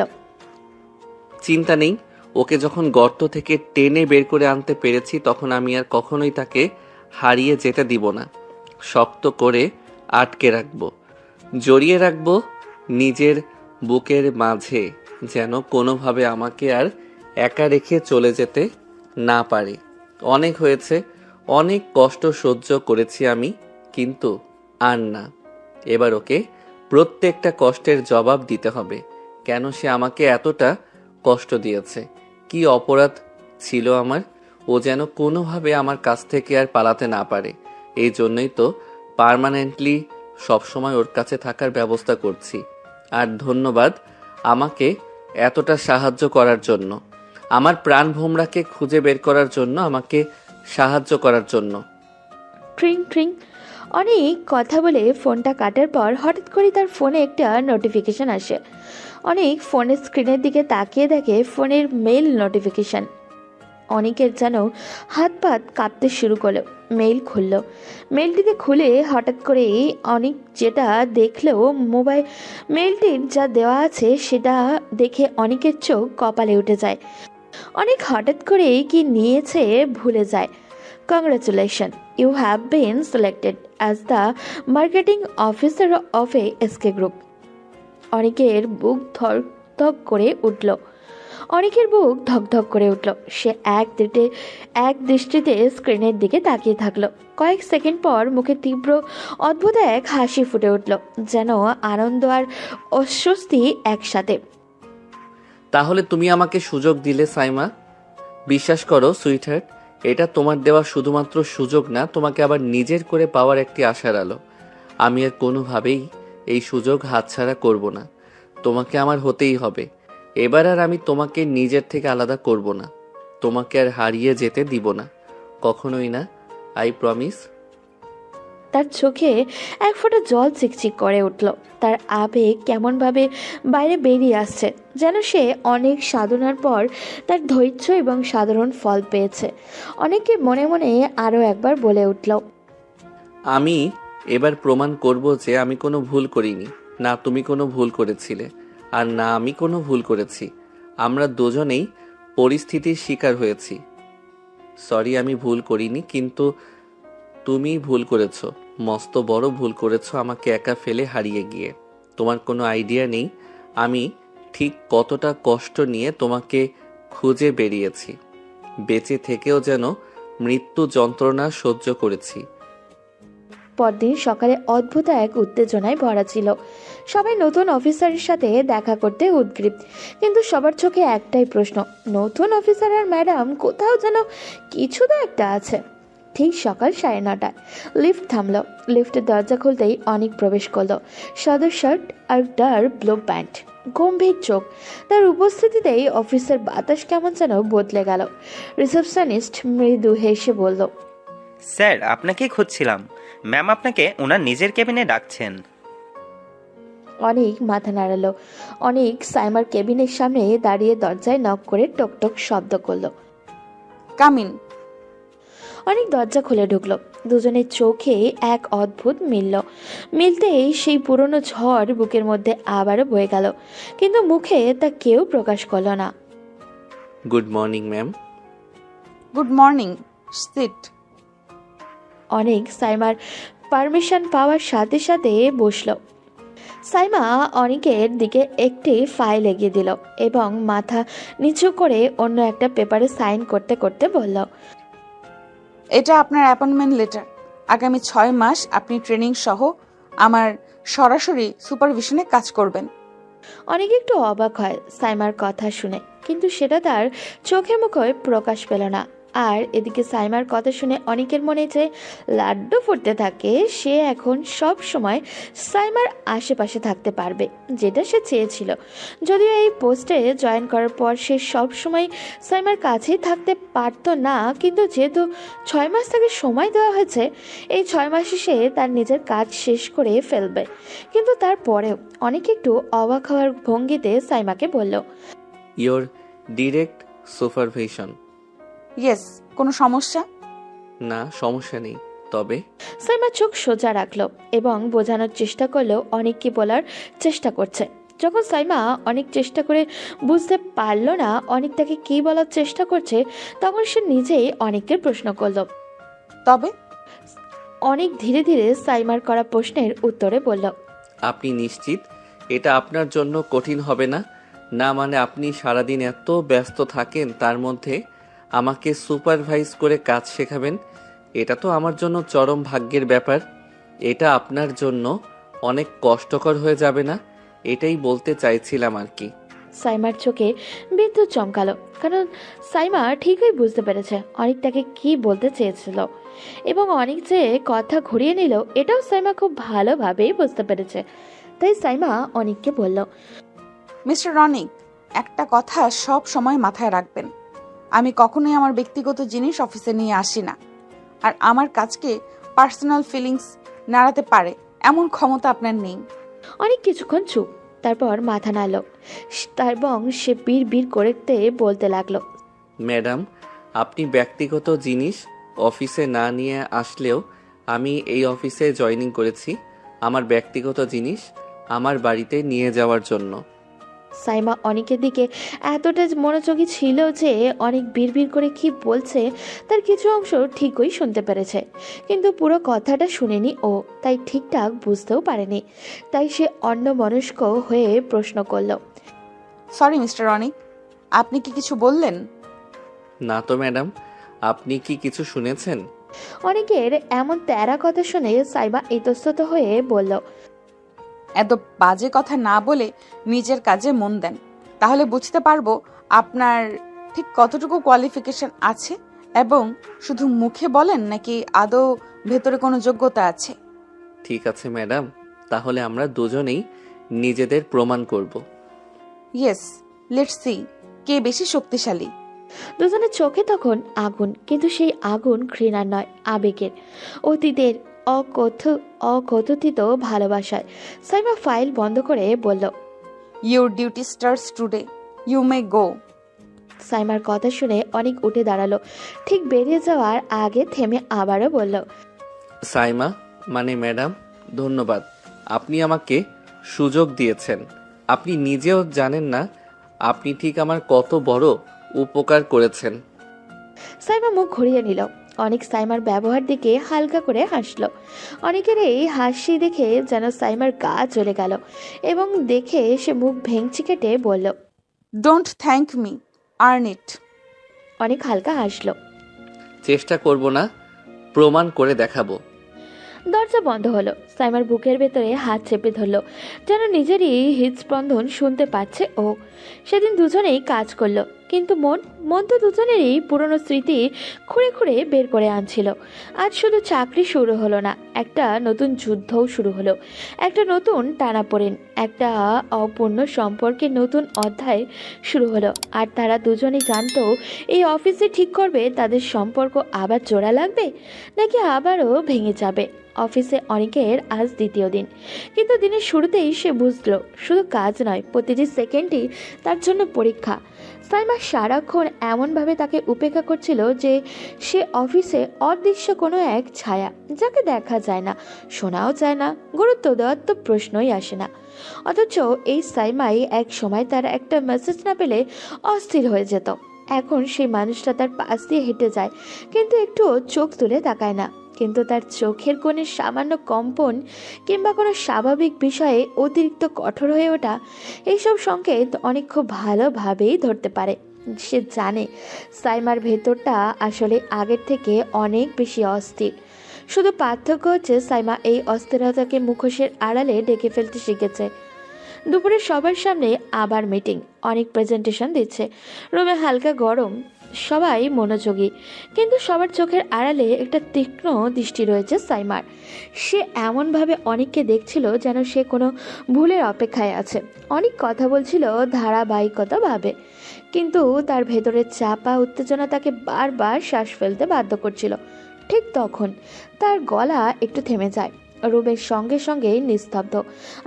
চিন্তা নেই, ওকে যখন গর্ত থেকে টেনে বের করে আনতে পেরেছি তখন আমি আর কখনোই তাকে হারিয়ে যেতে দিব না। শক্ত করে আটকে রাখবো, জড়িয়ে রাখবো নিজের বুকের মাঝে, যেন কোনোভাবে আমাকে আর একা রেখে চলে যেতে না পারে। অনেক হয়েছে, অনেক কষ্ট সহ্য করেছি আমি, কিন্তু আর না। এবার ওকে প্রত্যেকটা কষ্টের জবাব দিতে হবে। কেন সে আমাকে এতটা কষ্ট দিয়েছে, কি অপরাধ ছিল আমার? ও যেন কোনোভাবে আমার কাছ থেকে আর পালাতে না পারে। এই জন্যই তো পার্মানেন্টলি সবসময় ওর কাছে থাকার ব্যবস্থা করছি। আর ধন্যবাদ আমাকে এতটা সাহায্য করার জন্য, আমার প্রাণ ভোমরাকে খুঁজে বের করার জন্য, আমাকে সাহায্য করার জন্য। ট্রিং ট্রিং। অনেক কথা বলে ফোনটা কাটার পর হঠাৎ করে তার ফোনে একটা নোটিফিকেশন আসে। অনেক ফোনের স্ক্রিনের দিকে তাকিয়ে দেখে ফোনের মেইল নোটিফিকেশন। অনেকের যেন হাত পাত কাঁপতে শুরু করলো। মেইল খুলল। মেইলটিতে খুলে হঠাৎ করে অনেক যেটা দেখলেও মেইলটির যা দেওয়া আছে সেটা দেখে অনেকের চোখ কপালে উঠে যায়। অনেক হঠাৎ করে কি নিয়েছে ভুলে যায়। Congratulation, you have been selected as the marketing officer of A SK group. অনেকের বুক ধক করে উঠল। অনেকের বুক ধকধক করে উঠল। সে এক দৃষ্টিতে স্ক্রিনের দিকে তাকিয়ে থাকলো। কয়েক সেকেন্ড পর মুখে তীব্র অদ্ভুত এক হাসি ফুটে উঠল, যেন আনন্দ আর অস্বস্তি একসাথে। তাহলে তুমি আমাকে সুযোগ দিলে সাইমা। বিশ্বাস করো সুইটহার্ট, এটা তোমার দেওয়া শুধুমাত্র সুযোগ না, তোমাকে আবার নিজের করে পাওয়ার একটি আশার আলো। আমি আর কোনোভাবেই এই সুযোগ হাতছাড়া করব না। তোমাকে আমার হতেই হবে। এবার আর আমি তোমাকে নিজের থেকে আলাদা করব না, তোমাকে আর হারিয়ে যেতে দিব না, কখনোই না। I promise. তার চোখে এক ফোঁটা জল চিকচিক করে উঠল। তার আবেগ কেমনভাবে বাইরে বেরিয়ে আসছে, যেন সে অনেক সাধনার পর তার ধৈর্য এবং সাধারণ ফল পেয়েছে। অনেকে মনে মনে আরও একবার বলে উঠল, আমি এবার প্রমাণ করব যে আমি কোনো ভুল করিনি। না তুমি কোনো ভুল করেছিলে, আর না আমি কোনো ভুল করেছি। আমরা দুজনেই পরিস্থিতির শিকার হয়েছি। সরি, আমি ভুল করিনি, কিন্তু তুমি ভুল করেছো, মস্ত বড় ভুল করেছো আমাকে একা ফেলে হারিয়ে গিয়ে। তোমার কোনো আইডিয়া নেই আমি ঠিক কতটা কষ্ট নিয়ে তোমাকে খুঁজে বেরিয়েছি। বেঁচে থেকেও যেন মৃত্যু যন্ত্রণা সহ্য করেছি। পরদিন সকালে অদ্ভুত এক উত্তেজনায় ভরা ছিল। সবাই নতুন অফিসারের সাথে দেখা করতে উদ্গ্রীব, কিন্তু সবার চোখে একটাই প্রশ্ন, নতুন অফিসার আর ম্যাডাম কোথাও যেন কিছু তো একটা আছে। ঠিক সকাল 9:30টায় লিফট থামলো। লিফটের দরজা খুলতেই অনেক প্রবেশ করলো। সাদা শার্ট আর ডার্ক ব্লু প্যান্ট, গম্ভীর চোখ। তার উপস্থিতিতেই অফিসের বাতাস কেমন যেন বদলে গেল। রিসেপশনিস্ট মৃদু হেসে বলল, স্যার, আপনাকেই খুঁজছিলাম। ম্যাম আপনাকে ওনার নিজের কেবিনে ডাকছেন। অনেক মাথা নাড়ালো। অনেক সাইমার কেবিনের সামনে দাঁড়িয়ে দরজায় নক করে টকটক শব্দ করলো। কামিন। অনেক দরজা খুলে ঢুকলো। দুজনের চোখে এক অদ্ভুত মিলতেই সেই পুরনো ঝড় বুকের মধ্যে আবারও বয়ে গেল, কিন্তু মুখে তা কেউ প্রকাশ করলো না। Good morning ma'am. Good morning. Sit. অনেক সাইমার পারমিশন পাওয়ার সাথে সাথে বসলো। সাইমা অনিকের দিকে একটি ফাইল এগিয়ে দিল এবং মাথা নিচু করে অন্য একটা পেপারে সাইন করতে করতে বলল, এটা আপনার অ্যাপয়েন্টমেন্ট লেটার। আগামী 6 মাস আপনি ট্রেনিং সহ আমার সরাসরি সুপারভিশনে কাজ করবেন। অনেক একটু অবাক হয় সাইমার কথা শুনে, কিন্তু সেটা তার চোখে মুখে প্রকাশ পেল না। আর এদিকে সাইমার কথা শুনে অনেকের মনে যে লাড্ডু ফুটতে থাকে, সে এখন সব সময় সাইমার আশেপাশে থাকতে পারবে, যেটা সে চেয়েছিল। যদিও এই পোস্টে জয়েন করার পর সে সব সময় সাইমার কাছেই থাকতে পারতো না, কিন্তু যেহেতু 6 মাস তাকে সময় দেওয়া হয়েছে, এই 6 মাসে সে তার নিজের কাজ শেষ করে ফেলবে। কিন্তু তারপরেও অনেক একটু অবাক হওয়ার ভঙ্গিতে সাইমাকে বলল, ইয়োর ডিরেক্ট সুপারভিশন। ইয়েস, কোনো সমস্যা? না, সমস্যা নেই, তবে সাইমা চোখ সোজা রাখলো এবং বোঝানোর চেষ্টা করলেও অনেক কি বলার চেষ্টা করছে। যখন সাইমা অনেক চেষ্টা করে বুঝতে পারল না অনেক তাকে কি বলার চেষ্টা করছে, তখন সে নিজেই অনেককে প্রশ্ন করলো। তবে অনেক ধীরে ধীরে সাইমার করা প্রশ্নের উত্তরে বলল, আপনি নিশ্চিত এটা আপনার জন্য কঠিন হবে না? না মানে আপনি সারাদিন এত ব্যস্ত থাকেন, তার মধ্যে আমাকে সুপারভাইজ করে কাজ শেখাবেন? এটা তো আমার জন্য চরম ভাগ্যের ব্যাপার। এটা আপনার জন্য অনেক কষ্টকর হয়ে যাবে না? এটাই বলতে চাইছিলাম আর কি। সাইমার চোখে বিদ্যুৎ চমকালো, কারণ সাইমা ঠিকই বুঝতে পেরেছে অনেক তাকে কি বলতে চেয়েছিল, এবং অনেক যে কথা ঘুরিয়ে নিল এটাও সাইমা খুব ভালোভাবেই বুঝতে পেরেছে। তাই সাইমা অনেককে বলল, মিস্টার রনিক, একটা কথা সব সময় মাথায় রাখবেন। আমি কখনোই আমার ব্যক্তিগত জিনিস অফিসে নিয়ে আসি না। আর আমার কাজকে পার্সোনাল ফিলিংস নাড়াতে পারে এমন ক্ষমতা আপনার নেই। অনেক কিছুক্ষণ চুপ, তারপর মাথা নাড়ল এবং সে বিড় বিড় করতে বলতে লাগলো, ম্যাডাম, আপনি ব্যক্তিগত জিনিস অফিসে না নিয়ে আসলেও আমি এই অফিসে জয়েনিং করেছি আমার ব্যক্তিগত জিনিস আমার বাড়িতে নিয়ে যাওয়ার জন্য। সাইমা অনেকের দিকে এতটা মনোযোগী ছিল যে অনেক বিড়বিড় করে কি বলছে তার কিছু অংশ ঠিকই শুনতে পেরেছে, কিন্তু পুরো কথাটা শুনেনি ও, তাই ঠিকঠাক বুঝতেও পারেনি। তাই সে অন্যমনস্ক হয়ে প্রশ্ন করলো, সরি মিস্টার রনিক, আপনি কি কিছু বললেন? না তো ম্যাডাম, আপনি কি কিছু শুনেছেন? অনেকের এমন তেরা কথা শুনে সাইমা ইতস্তত হয়ে বলল, এত বাজে কথা না বলে নিজের কাজে মন দেন, তাহলে বুঝতে পারবো আপনার ঠিক কতটুকু কোয়ালিফিকেশন আছে এবং শুধু মুখে বলেন নাকি আদৌ ভেতরে কোনো যোগ্যতা আছে। ঠিক আছে ম্যাডাম, তাহলে আমরা দুজনেই নিজেদের প্রমাণ করব। ইয়েস, লেটস সি কে বেশি শক্তিশালী। দুজনের চোখে তখন আগুন, কিন্তু সেই আগুন ঘৃণার নয়, আবেগের, অতীতের অকথিত ভালোবাসায়। সাইমা ফাইল বন্ধ করে বলল, your duty starts today, you may go. সাইমার কথা শুনে অনেক উঠে দাঁড়ালো, ঠিক বেরিয়ে যাওয়ার আগে থেমে আবারও বলল, সাইমা মানে ম্যাডাম, ধন্যবাদ। আপনি আমাকে সুযোগ দিয়েছেন। আপনি নিজেও জানেন না আপনি ঠিক আমার কত বড় উপকার করেছেন। সাইমা মুখ ঘুরিয়ে নিল। অনেক সাইমার ব্যবহার দিকে হালকা করে হাসলো। অনেকের এই হাসি দেখে যেন সাইমার গা চলে গেল, এবং দেখে সে মুখ ভেঙচি কেটে বলল, ডোন্ট থ্যাংক মি, আর্ন ইট। অনেক হালকা হাসলো। চেষ্টা করব না, প্রমাণ করে দেখাবো। দরজা বন্ধ হলো। সাইমার বুকের ভেতরে হাত চেপে ধরলো, যেন নিজেরই হৃদস্পন্দন শুনতে পাচ্ছে ও। সেদিন দুজনেই কাজ করলো, কিন্তু মন তো দুজনেরই পুরনো স্মৃতি খুঁড়ে খুঁড়ে বের করে আনছিল। আজ শুধু চাকরি শুরু হলো না, একটা নতুন যুদ্ধও শুরু হলো, একটা নতুন টানাপোড়েন, একটা অপূর্ণ সম্পর্কের নতুন অধ্যায় শুরু হলো। আর তারা দুজনেই জানতো এই অফিসে ঠিক করবে তাদের সম্পর্ক আবার জোড়া লাগবে নাকি আবারও ভেঙে যাবে। অফিসে অনেকের আজ দ্বিতীয় দিন, কিন্তু দিনের শুরুতেই সে বুঝলো শুধু কাজ নয়, প্রতিটি সেকেন্ডই তার জন্য পরীক্ষা। সাইমা সারাক্ষণ এমনভাবে তাকে উপেক্ষা করছিল যে সে অফিসে অদৃশ্য কোনো এক ছায়া, যাকে দেখা যায় না, শোনাও যায় না, গুরুত্ব দেওয়ার তো প্রশ্নই আসে না। অথচ এই সাইমাই এক সময় তার একটা মেসেজ না পেলে অস্থির হয়ে যেত। এখন সেই মানুষটা তার পাশ দিয়ে হেঁটে যায়, কিন্তু একটুও চোখ তুলে তাকায় না। কিন্তু তার চোখের কোণে সামান্য কম্পন কিংবা কোনো স্বাভাবিক বিষয়ে অতিরিক্ত কঠোর হয়ে ওঠা, এইসব সংকেত অনেক খুব ভালোভাবেই ধরতে পারে। সে জানে সাইমার ভেতরটা আসলে আগের থেকে অনেক বেশি অস্থির। শুধু পার্থক্য হচ্ছে সাইমা এই অস্থিরতাকে মুখোশের আড়ালে ডেকে ফেলতে শিখেছে। দুপুরে সবার সামনে আবার মিটিং, অনেক প্রেজেন্টেশন দিচ্ছে। রুমে হালকা গরম, সবাই মনোযোগী, কিন্তু সবার চোখের আড়ালে একটা তীক্ষ্ণ দৃষ্টি রয়েছে সাইমার। সে এমনভাবে অনেককে দেখছিল যেন সে কোনো ভুলের অপেক্ষায় আছে। অনেক কথা বলছিল ধারাবাহিকতাভাবে, কিন্তু তার ভেতরের চাপা উত্তেজনা তাকে বারবার শ্বাস ফেলতে বাধ্য করছিল। ঠিক তখন তার গলা একটু থেমে যায়। রুমের সঙ্গে সঙ্গে নিস্তব্ধ,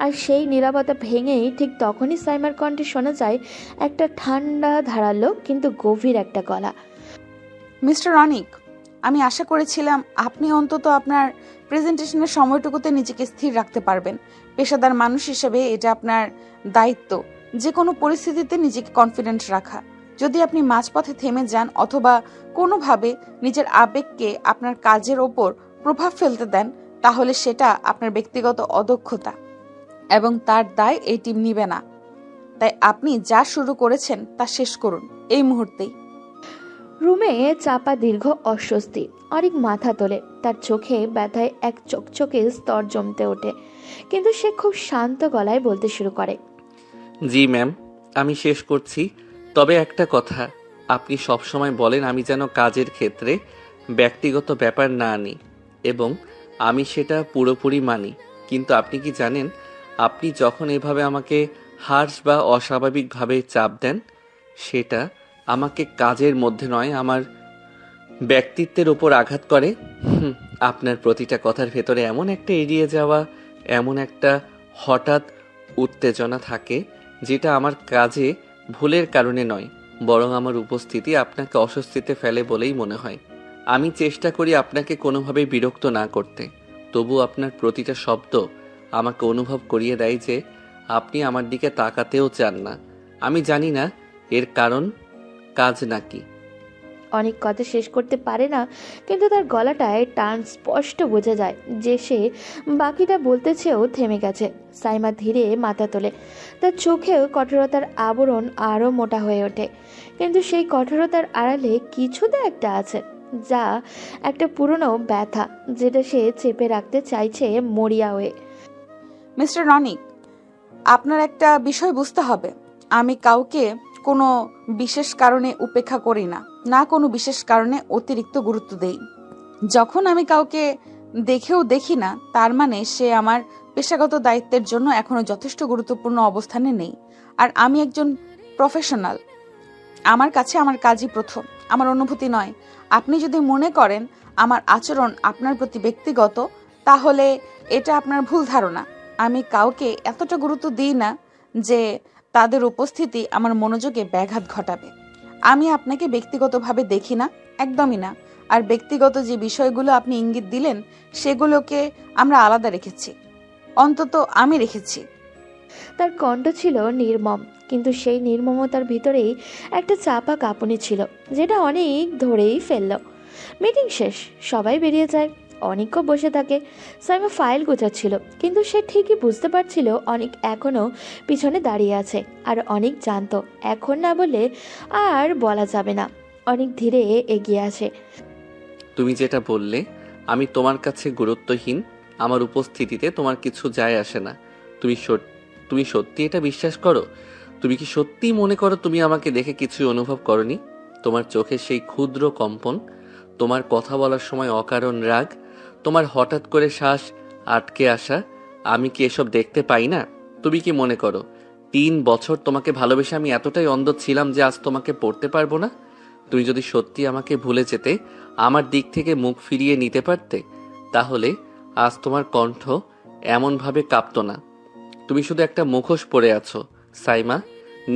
আর সেই নীরবতা ভেঙেই ঠিক তখনই সাইমার কণ্ঠে শোনা যায় একটা ঠান্ডা ধারালো কিন্তু গভীর একটা গলা। মিস্টার অনিক, আমি আশা করেছিলাম আপনি অন্তত আপনার প্রেজেন্টেশনের সময়টুকুতে নিজেকে স্থির রাখতে পারবেন। পেশাদার মানুষ হিসেবে এটা আপনার দায়িত্ব, যে কোনো পরিস্থিতিতে নিজেকে কনফিডেন্ট রাখা। যদি আপনি মাঝপথে থেমে যান অথবা কোনোভাবে নিজের আবেগকে আপনার কাজের ওপর প্রভাব ফেলতে দেন, তাহলে সেটা আপনার ব্যক্তিগত অদক্ষতা এবং তার দায় এই টিম নিবে না। তাই আপনি যা শুরু করেছেন তা শেষ করুন এই মুহূর্তেই। রুমে চাপা দীর্ঘ অস্বস্তি। অনেক মাথা তোলে, তার চোখে ব্যথায় এক চকচকে স্তর জমতে ওঠে, কিন্তু সে খুব শান্ত গলায় বলতে শুরু করে, জি ম্যাম, আমি শেষ করছি। তবে একটা কথা, আপনি সবসময় বলেন আমি যেন কাজের ক্ষেত্রে ব্যক্তিগত ব্যাপার না আনি, এবং আমি সেটা পুরোপুরি মানি। কিন্তু আপনি কি জানেন, আপনি যখন এভাবে আমাকে হার্শ বা অস্বাভাবিকভাবে চাপ দেন, সেটা আমাকে কাজের মধ্যে নয়, আমার ব্যক্তিত্বের ওপর আঘাত করে। আপনার প্রতিটা কথার ভেতরে এমন একটা এড়িয়ে যাওয়া, এমন একটা হঠাৎ উত্তেজনা থাকে, যেটা আমার কাজে ভুলের কারণে নয়, বরং আমার উপস্থিতি আপনাকে অস্বস্তিতে ফেলে বলেই মনে হয়। আমি চেষ্টা করি আপনাকে কোনোভাবে বিরক্ত না করতে, তবু আপনার প্রতিটা শব্দ আমাকে অনুভব করিয়ে দেয় যে আপনি আমার দিকে তাকাতেও চান না। আমি জানি না এর কারণ কাজ নাকি। অনেক কথা শেষ করতে পারে না, কিন্তু তার গলাটায় টান স্পষ্ট বোঝা যায় যে সে বাকিটা বলতে চেয়েও থেমে গেছে। সাইমা ধীরে মাথা তোলে, তার চোখেও কঠোরতার আবরণ আরও মোটা হয়ে ওঠে, কিন্তু সেই কঠোরতার আড়ালে কিছু তো একটা আছে, যা একটা পুরনো ব্যথা, যেটা সে চেপে রাখতে চাইছে মরিয়া হয়ে। মিস্টার অনিক, আপনার একটা বিষয় বুঝতে হবে। আমি কাউকে কোনো বিশেষ কারণে উপেক্ষা করি না, না কোনো বিশেষ কারণে অতিরিক্ত গুরুত্ব দেই। যখন আমি কাউকে দেখেও দেখি না, তার মানে সে আমার পেশাগত দায়িত্বের জন্য এখনো যথেষ্ট গুরুত্বপূর্ণ অবস্থানে নেই। আর আমি একজন প্রফেশনাল, আমার কাছে আমার কাজই প্রথম, আমার অনুভূতি নয়। আপনি যদি মনে করেন আমার আচরণ আপনার প্রতি ব্যক্তিগত, তাহলে এটা আপনার ভুল ধারণা। আমি কাউকে এতটা গুরুত্ব দিই না যে তাদের উপস্থিতি আমার মনোযোগে ব্যাঘাত ঘটাবে। আমি আপনাকে ব্যক্তিগতভাবে দেখি না, একদমই না। আর ব্যক্তিগত যে বিষয়গুলো আপনি ইঙ্গিত দিলেন, সেগুলোকে আমরা আলাদা রেখেছি, অন্তত আমি রেখেছি। তার কণ্ঠ ছিল নির্মম, কিন্তু সেই নির্মমতার ভিতরেই একটা চাপা কাঁপুনি ছিল, যেটা অনেক ধরেই ফেলল। মিটিং শেষ, সবাই বেরিয়ে যায়। অনেকও বসে থাকে। সাইমা ফাইল গোছাচ্ছিল, কিন্তু সে ঠিকই বুঝতে পারছিল অনেক এখনও পিছনে দাঁড়িয়ে আছে, আর অনেক জানতো এখন না বলে আর বলা যাবে না। অনেক ধীরে এগিয়ে আসে। তুমি যেটা বললে, আমি তোমার কাছে গুরুত্বহীন, আমার উপস্থিতিতে তোমার কিছু যায় আসে না, তুমি সত্যি এটা বিশ্বাস করো? তুমি কি সত্যিই মনে করো তুমি আমাকে দেখে কিছুই অনুভব করনি? তোমার চোখে সেই ক্ষুদ্র কম্পন, তোমার কথা বলার সময় অকারণ রাগ, তোমার হঠাৎ করে শ্বাস আটকে আসা, আমি কি এসব দেখতে পাই না? তুমি কি মনে করো 3 বছর তোমাকে ভালোবেসে আমি এতটাই অন্ধ ছিলাম যে আজ তোমাকে পড়তে পারবো না? তুমি যদি সত্যি আমাকে ভুলে যেতে, আমার দিক থেকে মুখ ফিরিয়ে নিতে পারতে, তাহলে আজ তোমার কণ্ঠ এমনভাবে কাঁপতো না। তুমি শুধু একটা মুখোশ পরে আছো সাইমা,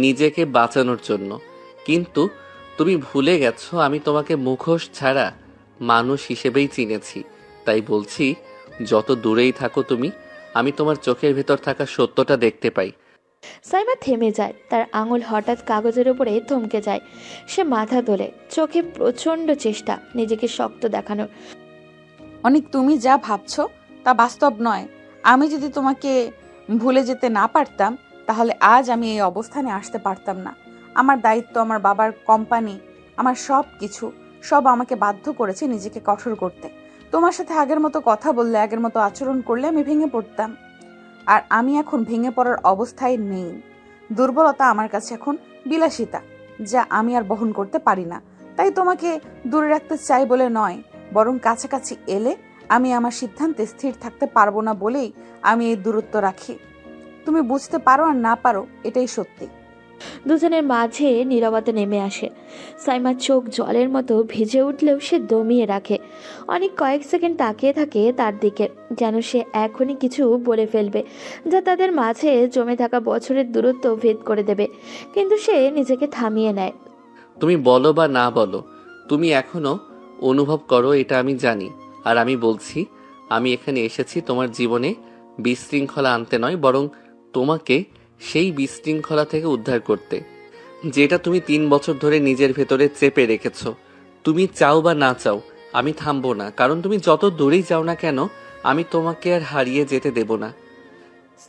নিজেকে বাঁচানোর জন্য। কিন্তু তুমি ভুলে গেছো আমি তোমাকে মুখোশ ছাড়া মানুষ হিসেবেই চিনেছি। তাই বলছি, যত দূরেই থাকো তুমি, আমি তোমার চোখের ভেতর থাকা সত্যটা দেখতে পাই। সাইমা থেমে যায়, তার আঙুল হঠাৎ কাগজের উপরে থমকে যায়। সে মাথা তোলে, চোখে প্রচণ্ড চেষ্টা নিজেকে শক্ত দেখানোর। অনেক তুমি যা ভাবছো তা বাস্তব নয়। আমি যদি তোমাকে ভুলে যেতে না পারতাম তাহলে আজ আমি এই অবস্থানে আসতে পারতাম না। আমার দায়িত্ব, আমার বাবার কোম্পানি, আমার সব কিছু, সব আমাকে বাধ্য করেছে নিজেকে কঠোর করতে। তোমার সাথে আগের মতো কথা বললে, আগের মতো আচরণ করলে আমি ভেঙে পড়তাম। আর আমি এখন ভেঙে পড়ার অবস্থায় নেই। দুর্বলতা আমার কাছে এখন বিলাসিতা, যা আমি আর বহন করতে পারি না। তাই তোমাকে দূরে রাখতে চাই বলে নয়, বরং কাছাকাছি এলে আমি আমার সিদ্ধান্তে স্থির থাকতে পারবো না বলেই আমি এই দূরত্ব রাখি। তুমি বুঝতে পারো আর না পারো, এটাই সত্যি। দুজনের মাঝে নীরবতা নেমে আসে। সাইমার চোখ জলের মতো ভিজে উঠলেও সে দমিয়ে রাখে। অনেক কয়েক সেকেন্ড তাকিয়ে থাকে তার দিকে, যেন সে এখনই কিছু বলে ফেলবে যা তাদের মাঝে জমে থাকা বছরের দূরত্ব ভেদ করে দেবে। কিন্তু সে নিজেকে থামিয়ে নেয়। তুমি বলো বা না বলো, তুমি এখনো অনুভব করো, এটা আমি জানি। আর আমি বলছি, আমি এখানে এসেছি তোমার জীবনে বিশৃঙ্খলা আনতে নয়, বরং তোমাকে সেই বিশৃঙ্খলা থেকে উদ্ধার করতে, যেটা তুমি 3 বছর ধরে নিজের ভেতরে চেপে রেখেছো। তুমি চাও বা না চাও, আমি থামবো না, কারণ তুমি যত দূরেই যাও না কেন, আমি তোমাকে আর হারিয়ে যেতে দেব না।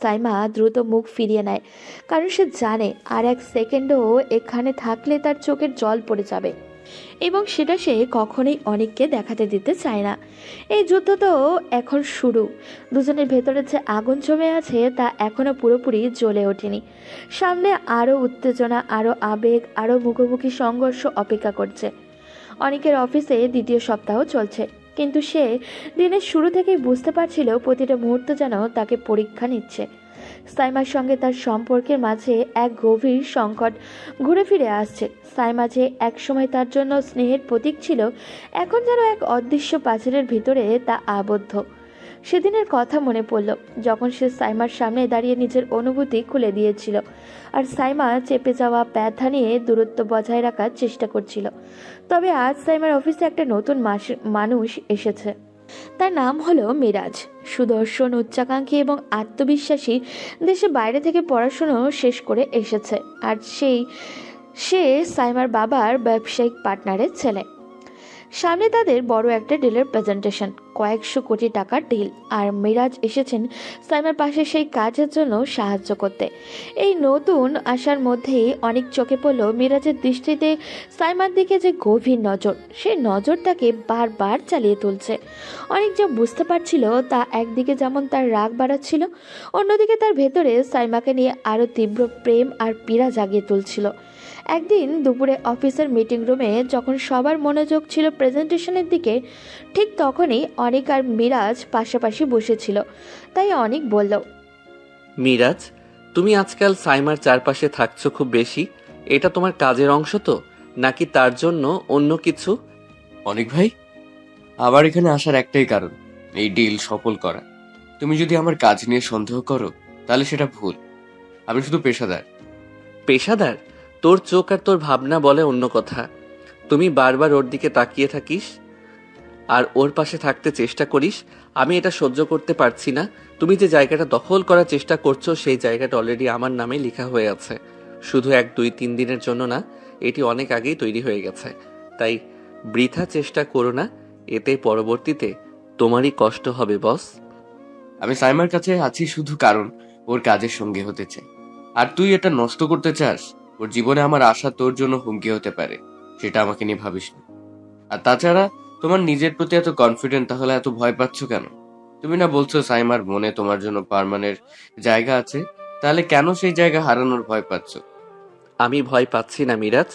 সাইমা দ্রুত মুখ ফিরিয়ে নেয়, কারণ সে জানে আর এক সেকেন্ডও এখানে থাকলে তার চোখের জল পড়ে যাবে, এবং সেটা সে কখনোই অনেককে দেখাতে দিতে চায় না। এই যুদ্ধ তো এখন শুরু। দুজনের ভেতরে যে আগুন জমে আছে তা এখনো পুরোপুরি জ্বলে ওঠেনি। সামনে আরও উত্তেজনা, আরও আবেগ, আরও মুখোমুখি সংঘর্ষ অপেক্ষা করছে। অনেকের অফিসে দ্বিতীয় সপ্তাহ চলছে, কিন্তু সে দিনের শুরু থেকেই বুঝতে পারছিল প্রতিটা মুহূর্ত যেন তাকে পরীক্ষা নিচ্ছে। সাইমার সঙ্গে তার সম্পর্কের মাঝে এক গভীর সংকট ঘুরে ফিরে আসছে। সাইমা যে একসময় তার জন্য স্নেহের প্রতীক ছিল, এখন যেন এক অদৃশ্য প্রাচীরের ভিতরে তা আবদ্ধ। সেদিনের কথা মনে পড়ল, যখন সে সাইমার সামনে দাঁড়িয়ে নিজের অনুভূতি খুলে দিয়েছিল, আর সাইমা চেপে যাওয়া ব্যথা নিয়ে দূরত্ব বজায় রাখার চেষ্টা করছিল। তবে আজ সাইমার অফিসে একটা নতুন মানুষ এসেছে। তার নাম হলো মিরাজ। সুদর্শন, উচ্চাকাঙ্ক্ষী এবং আত্মবিশ্বাসী। দেশে বাইরে থেকে পড়াশুনো শেষ করে এসেছে, আর সে সাইমার বাবার ব্যবসায়িক পার্টনারের ছেলে। সামনে তাদের বড় একটা ডিলের প্রেজেন্টেশন, কয়েকশো কোটি টাকার ডিল, আর মিরাজ এসেছেন সাইমার পাশে সেই কাজের জন্য সাহায্য করতে। এই নতুন আসার মধ্যেই অনেক চোখে পড়ল মিরাজের দৃষ্টিতে সাইমার দিকে যে গভীর নজর, সেই নজরটাকে বারবার চালিয়ে তুলছে। অনেক যা বুঝতে পারছিল তা একদিকে যেমন তার রাগ বাড়াচ্ছিল, অন্যদিকে তার ভেতরে সাইমাকে নিয়ে আরও তীব্র প্রেম আর পীড়া জাগিয়ে তুলছিল। একদিন দুপুরে অফিসের মিটিং রুমে যখন সবার মনোযোগ ছিল প্রেজেন্টেশনের দিকে, ঠিক তখনই অনিক আর মিরাজ পাশাপাশি বসেছিল। তাই অনিক বলল, মিরাজ, তুমি আজকাল সাইমার চারপাশে থাকছো খুব বেশি, এটা তোমার কাজের অংশ তো, নাকি তার জন্য অন্য কিছু? অনেক ভাই, আমার এখানে আসার একটাই কারণ, এই ডিল সফল করা। তুমি যদি আমার কাজ নিয়ে সন্দেহ করো তাহলে সেটা ভুল। আমি শুধু পেশাদার। পেশাদার? তোর চোখ আর তোর ভাবনা বলে অন্য কথা। তুমি বারবার ওর দিকে তাকিয়ে থাকিস আর ওর পাশে থাকতে চেষ্টা করিস। আমি এটা সহ্য করতে পারছি না। তুমি যে জায়গাটা দখল করার চেষ্টা করছো, সেই জায়গাটা অলরেডি আমার নামে লেখা হয়ে আছে। শুধু 1-2-3 দিনের জন্য না, এটি অনেক আগেই তৈরি হয়ে গেছে। তাই বৃথা চেষ্টা করো না, এতে পরবর্তীতে তোমারই কষ্ট হবে বস। আমি সাইমার কাছে আছি শুধু কারণ ওর কাজের সঙ্গে হতে চাই। আর তুই এটা নষ্ট করতে চাস? ওর জীবনে আমার আশা তোর জন্য হুমকি হতে পারে, সেটা আমাকে নিয়ে ভাবিস না। আর তাছাড়া তোমার নিজের প্রতি এত কনফিডেন্ট, তাহলে এত ভয় পাচ্ছ কেন? তুমি না বলছো সাইমার মনে তোমার জন্য পার্মানেন্ট জায়গা আছে, তাহলে কেন সেই জায়গা হারানোর ভয় পাচ্ছ? আমি ভয় পাচ্ছি না মিরাজ,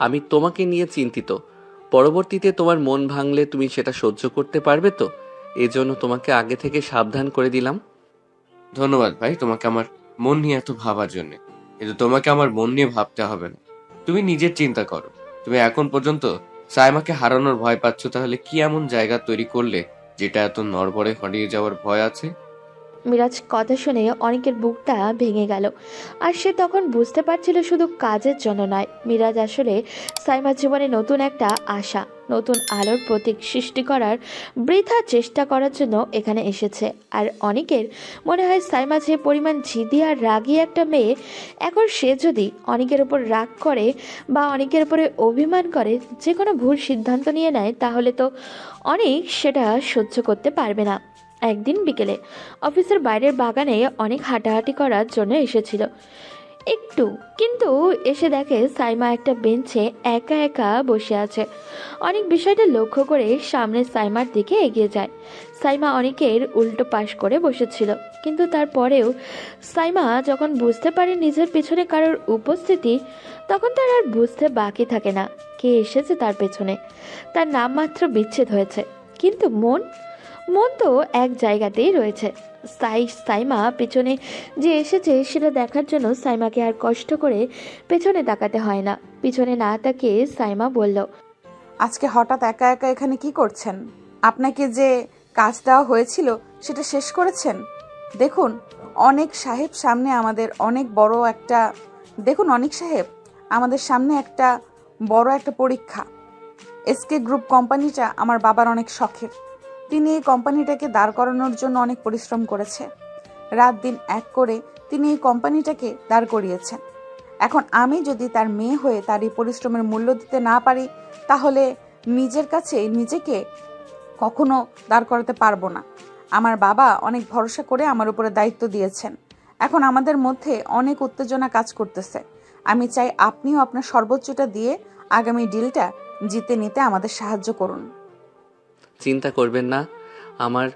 আমি তোমাকে নিয়ে চিন্তিত। পরবর্তীতে তোমার মন ভাঙলে তুমি সেটা সহ্য করতে পারবে তো? এজন্য তোমাকে আগে থেকে সাবধান করে দিলাম। ধন্যবাদ ভাই তোমাকে আমার মন নিয়ে এত ভাবার জন্য, কিন্তু তোমাকে আমার মন নিয়ে ভাবতে হবে না। তুমি নিজের চিন্তা করো। তুমি এখন পর্যন্ত সাইমাকে হারানোর ভয় পাচ্ছ, তাহলে কি এমন জায়গা তৈরি করলে যেটা এত নড়বড়ে হারিয়ে যাওয়ার ভয় আছে? মিরাজ কথা শুনে অনেকের বুকটা ভেঙে গেল। আর সে তখন বুঝতে পারছিল শুধু কাজের জন্য নয়, মিরাজ আসলে সাইমার জীবনে নতুন একটা আশা। নতুন আলোর প্রতীক সৃষ্টি করার বৃথা চেষ্টা করার জন্য এখানে এসেছে। আর অনেকের মনে হয় সাইমা যে পরিমাণ জিদি আর রাগী একটা মেয়ে, এখন সে যদি অনেকের ওপর রাগ করে বা অনেকের উপরে অভিমান করে যে কোনো ভুল সিদ্ধান্ত নিয়ে নেয়, তাহলে তো অনেক সেটা সহ্য করতে পারবে না। একদিন বিকেলে অফিসের বাইরের বাগানে অনেক হাঁটাহাঁটি করার জন্য এসেছিল একটু, কিন্তু এসে দেখে সাইমা একটা বেঞ্চে একা একা বসে আছে। অনেক বিষয়টা লক্ষ্য করে সামনে সাইমার দিকে এগিয়ে যায়। সাইমা অনেকের উল্টো পাশ করে বসেছিল, কিন্তু তারপরেও সাইমা যখন বুঝতে পারে নিজের পিছনে কারোর উপস্থিতি, তখন তার আর বুঝতে বাকি থাকে না কে এসেছে তার পেছনে। তার নামমাত্র বিচ্ছেদ হয়েছে, কিন্তু মন মন তো এক জায়গাতেই রয়েছে। সাইমা পেছনে যে এসেছে সেটা দেখার জন্য সাইমাকে আর কষ্ট করে পেছনে তাকাতে হয় না। পিছনে না তাকিয়ে সাইমা বলল, আজকে হঠাৎ একা একা এখানে কি করছেন? আপনাকে যে কাজ দেওয়া হয়েছিল সেটা শেষ করেছেন? দেখুন অনেক সাহেব সামনে আমাদের অনেক বড় একটা দেখুন অনেক সাহেব আমাদের সামনে একটা বড় একটা পরীক্ষা। এসকে গ্রুপ কোম্পানিটা আমার বাবার অনেক শখের। তিনি এই কোম্পানিটাকে দাঁড় করানোর জন্য অনেক পরিশ্রম করেছে। রাত দিন এক করে তিনি এই কোম্পানিটাকে দাঁড় করিয়েছেন। এখন আমি যদি তার মেয়ে হয়ে তার এই পরিশ্রমের মূল্য দিতে না পারি, তাহলে নিজের কাছে নিজেকে কখনো দাঁড় করাতে পারবো না। আমার বাবা অনেক ভরসা করে আমার উপরে দায়িত্ব দিয়েছেন। এখন আমাদের মধ্যে অনেক উত্তেজনা কাজ করতেছে। আমি চাই আপনিও আপনার সর্বোচ্চটা দিয়ে আগামী ডিলটা জিতে নিতে আমাদের সাহায্য করুন। চিন্তা করবেন না, আমার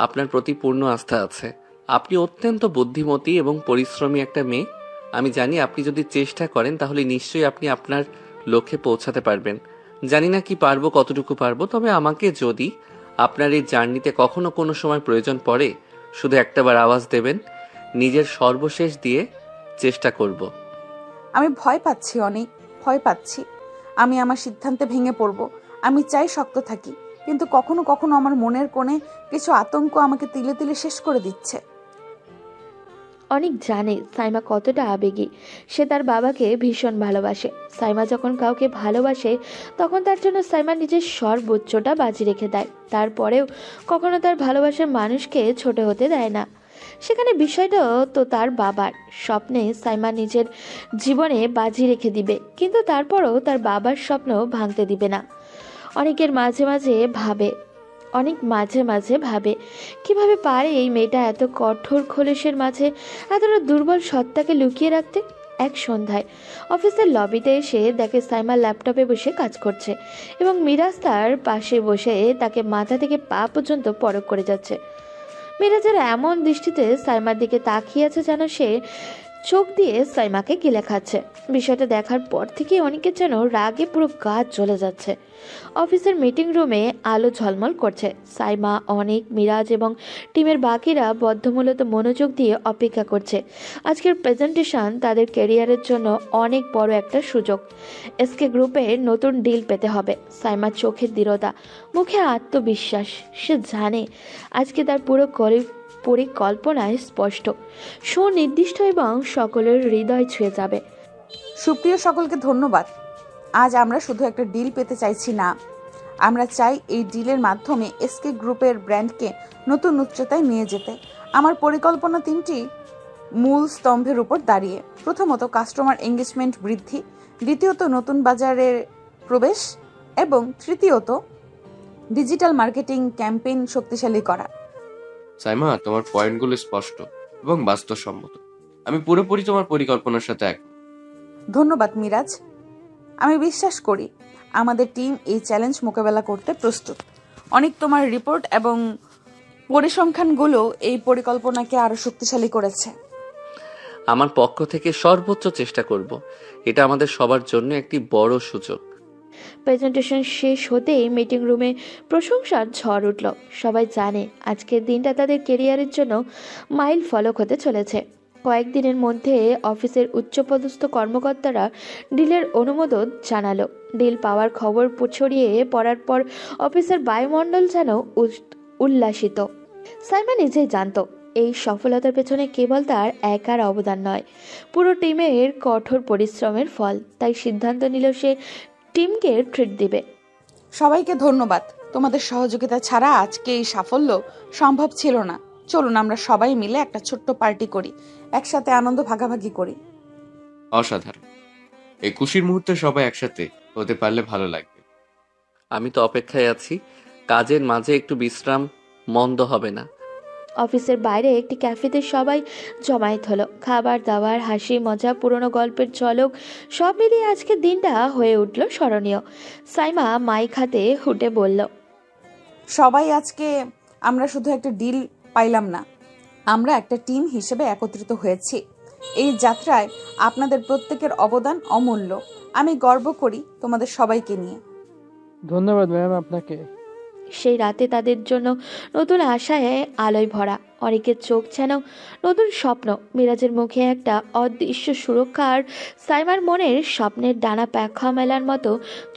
আপনার প্রতি পূর্ণ আস্থা আছে। আপনি অত্যন্ত বুদ্ধিমতী এবং পরিশ্রমী একটা মেয়ে। আমি জানি আপনি যদি চেষ্টা করেন তাহলে নিশ্চয়ই আপনি আপনার লক্ষ্যে পৌঁছাতে পারবেন। জানি না কি পারবো, কতটুকু পারবো, তবে আমাকে যদি আপনার এই জার্নিতে কখনো কোনো সময় প্রয়োজন পড়ে, শুধু একটাবার আওয়াজ দেবেন। নিজের সর্বশেষ দিয়ে চেষ্টা করব। আমি ভয় পাচ্ছি, অনেক ভয় পাচ্ছি। আমি আমার সিদ্ধান্তে ভেঙে পড়ব। আমি চাই শক্ত থাকি, কিন্তু কখনো কখনো আমার মনের কোণে কিছু আতঙ্ক আমাকে তিলে তিলে শেষ করে দিচ্ছে। অনেক জানে সাইমা কতটা আবেগী। সে তার বাবাকে ভীষণ ভালোবাসে। সাইমা যখন কাউকে ভালোবাসে তখন তার জন্য সাইমা নিজের সর্বোচ্চটা বাজি রেখে দেয়। তারপরেও কখনো তার ভালোবাসার মানুষকে ছোট হতে দেয় না। সেখানে বিষয়টা তো তার বাবার স্বপ্নে সাইমা নিজের জীবনে বাজি রেখে দিবে, কিন্তু তারপরও তার বাবার স্বপ্ন ভাঙতে দিবে না। অনেকের মাঝে মাঝে ভাবে কিভাবে পারে এই মেয়েটা এত কঠোর খোলসের মাঝে এতটা দুর্বল সত্তাকে লুকিয়ে রাখতে। এক সন্ধ্যায় অফিসের লবিতে এসে দেখে সাইমা ল্যাপটপে বসে কাজ করছে এবং মিরাজ তার পাশে বসে তাকে মাথা থেকে পা পর্যন্ত পরখ করে যাচ্ছে। মিরাজের এমন দৃষ্টিতে সাইমার দিকে তাকিয়ে আছে যেন সে চোখ দিয়ে সাইমাকে গিলে খাচ্ছে। বিষয়টা দেখার পর থেকে অনেকের যেন রাগে পুরো গা জ্বলে যাচ্ছে। অফিসের মিটিং রুমে আলো ঝলমল করছে। সাইমা, অনেক, মিরাজ এবং টিমের বাকিরা বদ্ধমূলত মনোযোগ দিয়ে অপেক্ষা করছে। আজকের প্রেজেন্টেশন তাদের ক্যারিয়ারের জন্য অনেক বড় একটা সুযোগ। এসকে গ্রুপের নতুন ডিল পেতে হবে। সাইমার চোখের দৃঢ়তা, মুখে আত্মবিশ্বাস। সে জানে আজকে তার পুরো পরিকল্পনায় স্পষ্ট, সুনির্দিষ্ট এবং সকলের হৃদয় ছুঁয়ে যাবে। সুপ্রিয় সকলকে ধন্যবাদ। আজ আমরা শুধু একটা ডিল পেতে চাইছি না, আমরা চাই এই ডিলের মাধ্যমে এসকে গ্রুপের ব্র্যান্ডকে নতুন উচ্চতায় নিয়ে যেতে। আমার পরিকল্পনা 3টি মূল স্তম্ভের উপর দাঁড়িয়ে। প্রথমত, কাস্টমার এঙ্গেজমেন্ট বৃদ্ধি। দ্বিতীয়ত, নতুন বাজারের প্রবেশ। এবং তৃতীয়ত, ডিজিটাল মার্কেটিং ক্যাম্পেইন শক্তিশালী করা। সাইমা, তোমার পয়েন্টগুলো স্পষ্ট এবং বাস্তবসম্মত। আমি পুরোপুরি তোমার পরিকল্পনার সাথে এক। ধন্যবাদ মিরাজ। আমি বিশ্বাস করি আমাদের টিম এই চ্যালেঞ্জ মোকাবেলা করতে প্রস্তুত। অনেক, তোমার রিপোর্ট এবং পরিসংখ্যানগুলো এই পরিকল্পনাকে আরো শক্তিশালী করেছে। আমার পক্ষ থেকে সর্বোচ্চ চেষ্টা করব। এটা আমাদের সবার জন্য একটি বড় সুযোগ। প্রেজেন্টেশন শেষ হতেই মিটিং রুমে প্রশংসার ঝড় উঠল। সবাই জানে আজকের দিনটা তাদের ক্যারিয়ারের জন্য মাইল ফলক হতে চলেছে। কয়েকদিনের মধ্যে অফিসের উচ্চপদস্থ কর্মকর্তারা ডিলের অনুমোদন জানালো। ডিল পাওয়ার খবর ছড়িয়ে পড়ার পর অফিসের বায়ুমণ্ডল যেন উল্লাসিত। সাইমা নিজেই জানত এই সফলতার পেছনে কেবল তার একার অবদান নয়, পুরো টিমের কঠোর পরিশ্রমের ফল। তাই সিদ্ধান্ত নিল সে টিমকে ট্রিট দিবে। সবাইকে ধন্যবাদ। তোমাদের সহযোগিতা ছাড়া আজকে এই সাফল্য সম্ভব ছিল না। চলুন আমরা সবাই মিলে একটা ছোট্ট পার্টি করি, একসাথে আনন্দ ভাগাভাগি করি। অসাধারণ। এই খুশির মুহূর্তে সবাই একসাথে হতে পারলে ভালো লাগবে। আমি তো অপেক্ষায় আছি। কাজের মাঝে একটু বিশ্রাম মন্দ হবে না। অফিসের বাইরে একটি ক্যাফেতে সবাই জমায়েত হলো। খাবার দাবার, হাসি মজা, পুরনো গল্পের ঝলক সব মিলিয়ে আজকের দিনটা হয়ে উঠল স্মরণীয়। সাইমা মাইক হাতে হুটে বলল, সবাই আজকে আমরা শুধু একটা ডিল পাইলাম না, আমরা একটা টিম হিসেবে একত্রিত হয়েছি। এই যাত্রায় আপনাদের প্রত্যেকের অবদান অমূল্য। আমি গর্ব করি তোমাদের সবাইকে নিয়ে। ধন্যবাদ ম্যাম আপনাকে। সেই রাতে তাদের জন্য নতুন আশায় আলোয় ভরা। অনেকের চোখ যেন নতুন স্বপ্ন। মিরাজের মুখে একটা অদৃশ্য সুরক্ষা আর সাইমার মনের স্বপ্নের ডানা পাখা মেলার মতো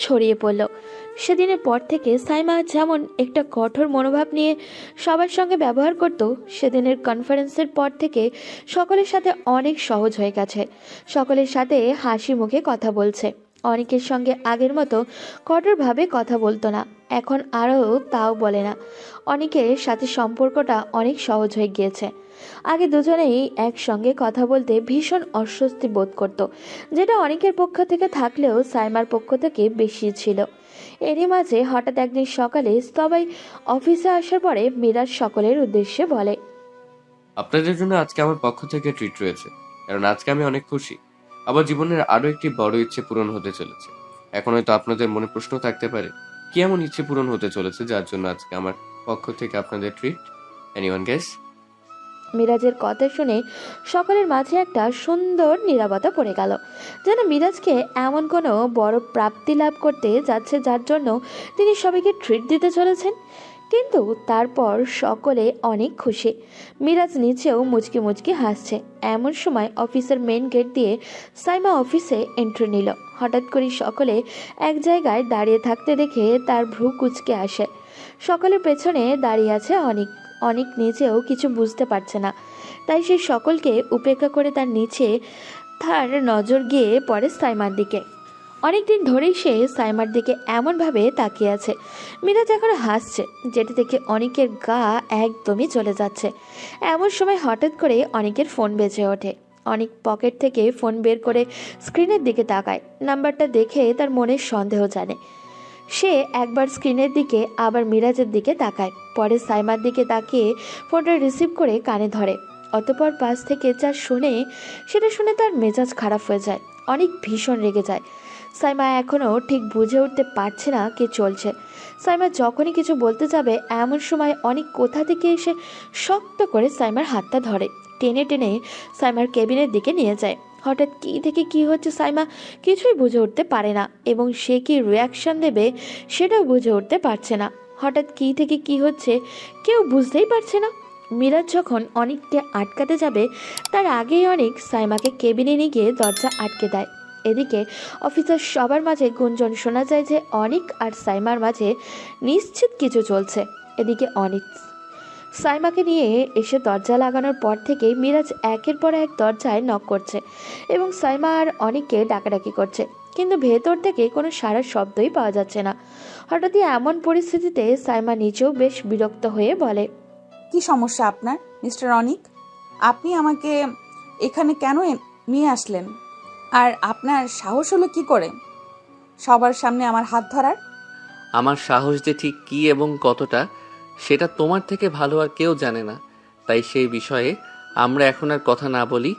ছড়িয়ে পড়ল। সেদিনের পর থেকে সাইমা যেমন একটা কঠোর মনোভাব নিয়ে সবার সঙ্গে ব্যবহার করত, সেদিনের কনফারেন্সের পর থেকে সকলের সাথে অনেক সহজ হয়ে গেছে। সকলের সাথে হাসি মুখে কথা বলছে। অনেকের সঙ্গে আগের মতো কঠোরভাবে কথা বলতো না, এখন আরও তাও বলে না। অনেকের সাথে সম্পর্কটা অনেক সহজ হয়ে গিয়েছে। আগে দুজনেই একসঙ্গে কথা বলতে ভীষণ অস্বস্তি বোধ করত, যেটা অনেকের পক্ষ থেকে থাকলেও সাইমার পক্ষ থেকে বেশি ছিল। এরই মাঝে হঠাৎ একদিন সকালে সবাই অফিসে আসার পরে মিরাজ সকলের উদ্দেশ্যে বলে, আপনাদের জন্য আজকে আমার পক্ষ থেকে ট্রিট রয়েছে, কারণ আজকে আমি অনেক খুশি। আমার জীবনের আরো একটি বড় ইচ্ছে পূরণ হতে চলেছে। এখন হয়তো আপনাদের মনে প্রশ্ন থাকতে পারে, কি এমন ইচ্ছে পূরণ হতে চলেছে যার জন্য আজকে আমার পক্ষ থেকে আপনাদের ট্রিট? Anyone guess? মিরাজের কথা শুনে সকলের মাঝে একটা সুন্দর নীরবতা পড়ে গেল, যেন মিরাজকে এমন কোনো বড় প্রাপ্তি লাভ করতে যাচ্ছে যার জন্য তিনি সবাইকে ট্রিট দিতে চলেছেন। কিন্তু তারপর সকলে অনেক খুশি। মিরাজ নিচেও মুচকি মুচকি হাসছে। এমন সময় অফিসের মেন গেট দিয়ে সাইমা অফিসে এন্ট্রি নিল। হঠাৎ করে সকলে এক জায়গায় দাঁড়িয়ে থাকতে দেখে তার ভ্রু কুঁচকে আসে। সকলের পেছনে দাঁড়িয়ে আছে অনেক। অনেক নিজেও কিছু বুঝতে পারছে না, তাই সে সকলকে উপেক্ষা করে তার নিচে তার নজর গিয়ে পড়ে সাইমার দিকে। অনেকদিন ধরেই সে সাইমার দিকে এমনভাবে তাকিয়ে আছে। মিরাজ এখন হাসছে, যেটা দেখে অনেকের গা একদমই চলে যাচ্ছে। এমন সময় হঠাৎ করে অনেকের ফোন বেজে ওঠে। অনেক পকেট থেকে ফোন বের করে স্ক্রিনের দিকে তাকায়। নাম্বারটা দেখে তার মনের সন্দেহ জানে। সে একবার স্ক্রিনের দিকে আবার মিরাজের দিকে তাকায়, পরে সাইমার দিকে তাকিয়ে ফোনটা রিসিভ করে কানে ধরে। অতঃপর পাশ থেকে যা সেটা শুনে তার মেজাজ খারাপ হয়ে যায়। অনেক ভীষণ রেগে যায়। সাইমা এখনও ঠিক বুঝে উঠতে পারছে না কি চলছে। সাইমা যখনই কিছু বলতে যাবে এমন সময় অনেক কোথা থেকে এসে শক্ত করে সাইমার হাতটা ধরে, টেনে টেনে সাইমার কেবিনের দিকে নিয়ে যায়। হঠাৎ কী থেকে কী হচ্ছে সাইমা কিছুই বুঝে উঠতে পারে না, এবং সে কি রিয়াকশন দেবে সেটাও বুঝে উঠতে পারছে না। হঠাৎ কী থেকে কী হচ্ছে কেউ বুঝতেই পারছে না। মিরাজ যখন অনেককে আটকাতে যাবে তার আগেই অনেক সাইমাকে কেবিনে নিয়ে গিয়ে দরজা আটকে দেয়। এদিকে অফিসার সবার মাঝে গুঞ্জন শোনা যায় যে অনিক আর সাইমার মাঝে নিশ্চিত কিছু চলছে। এদিকে অনিক সাইমাকে নিয়ে এসে দরজা লাগানোর পর থেকেই মিরাজ একের পর এক দরজায় নক করছে এবং সাইমা আর অনিককে ডাকাডাকি করছে, কিন্তু ভেতর থেকে কোনো সাড়ার শব্দই পাওয়া যাচ্ছে না। হঠাৎই এমন পরিস্থিতিতে সাইমা নিজেও বেশ বিরক্ত হয়ে বলে, কি সমস্যা আপনার মিস্টার অনিক? আপনি আমাকে এখানে কেন নিয়ে আসলেন? আর আপনার সাহস হলো কি করে সবার সামনে আমার হাত ধরার? আমার সাহস যে ঠিক কী এবং কতটা সেটা তোমার থেকে ভালো আর কেউ জানে না, তাই সেই বিষয়ে আমরা এখন আর কথা না বলি।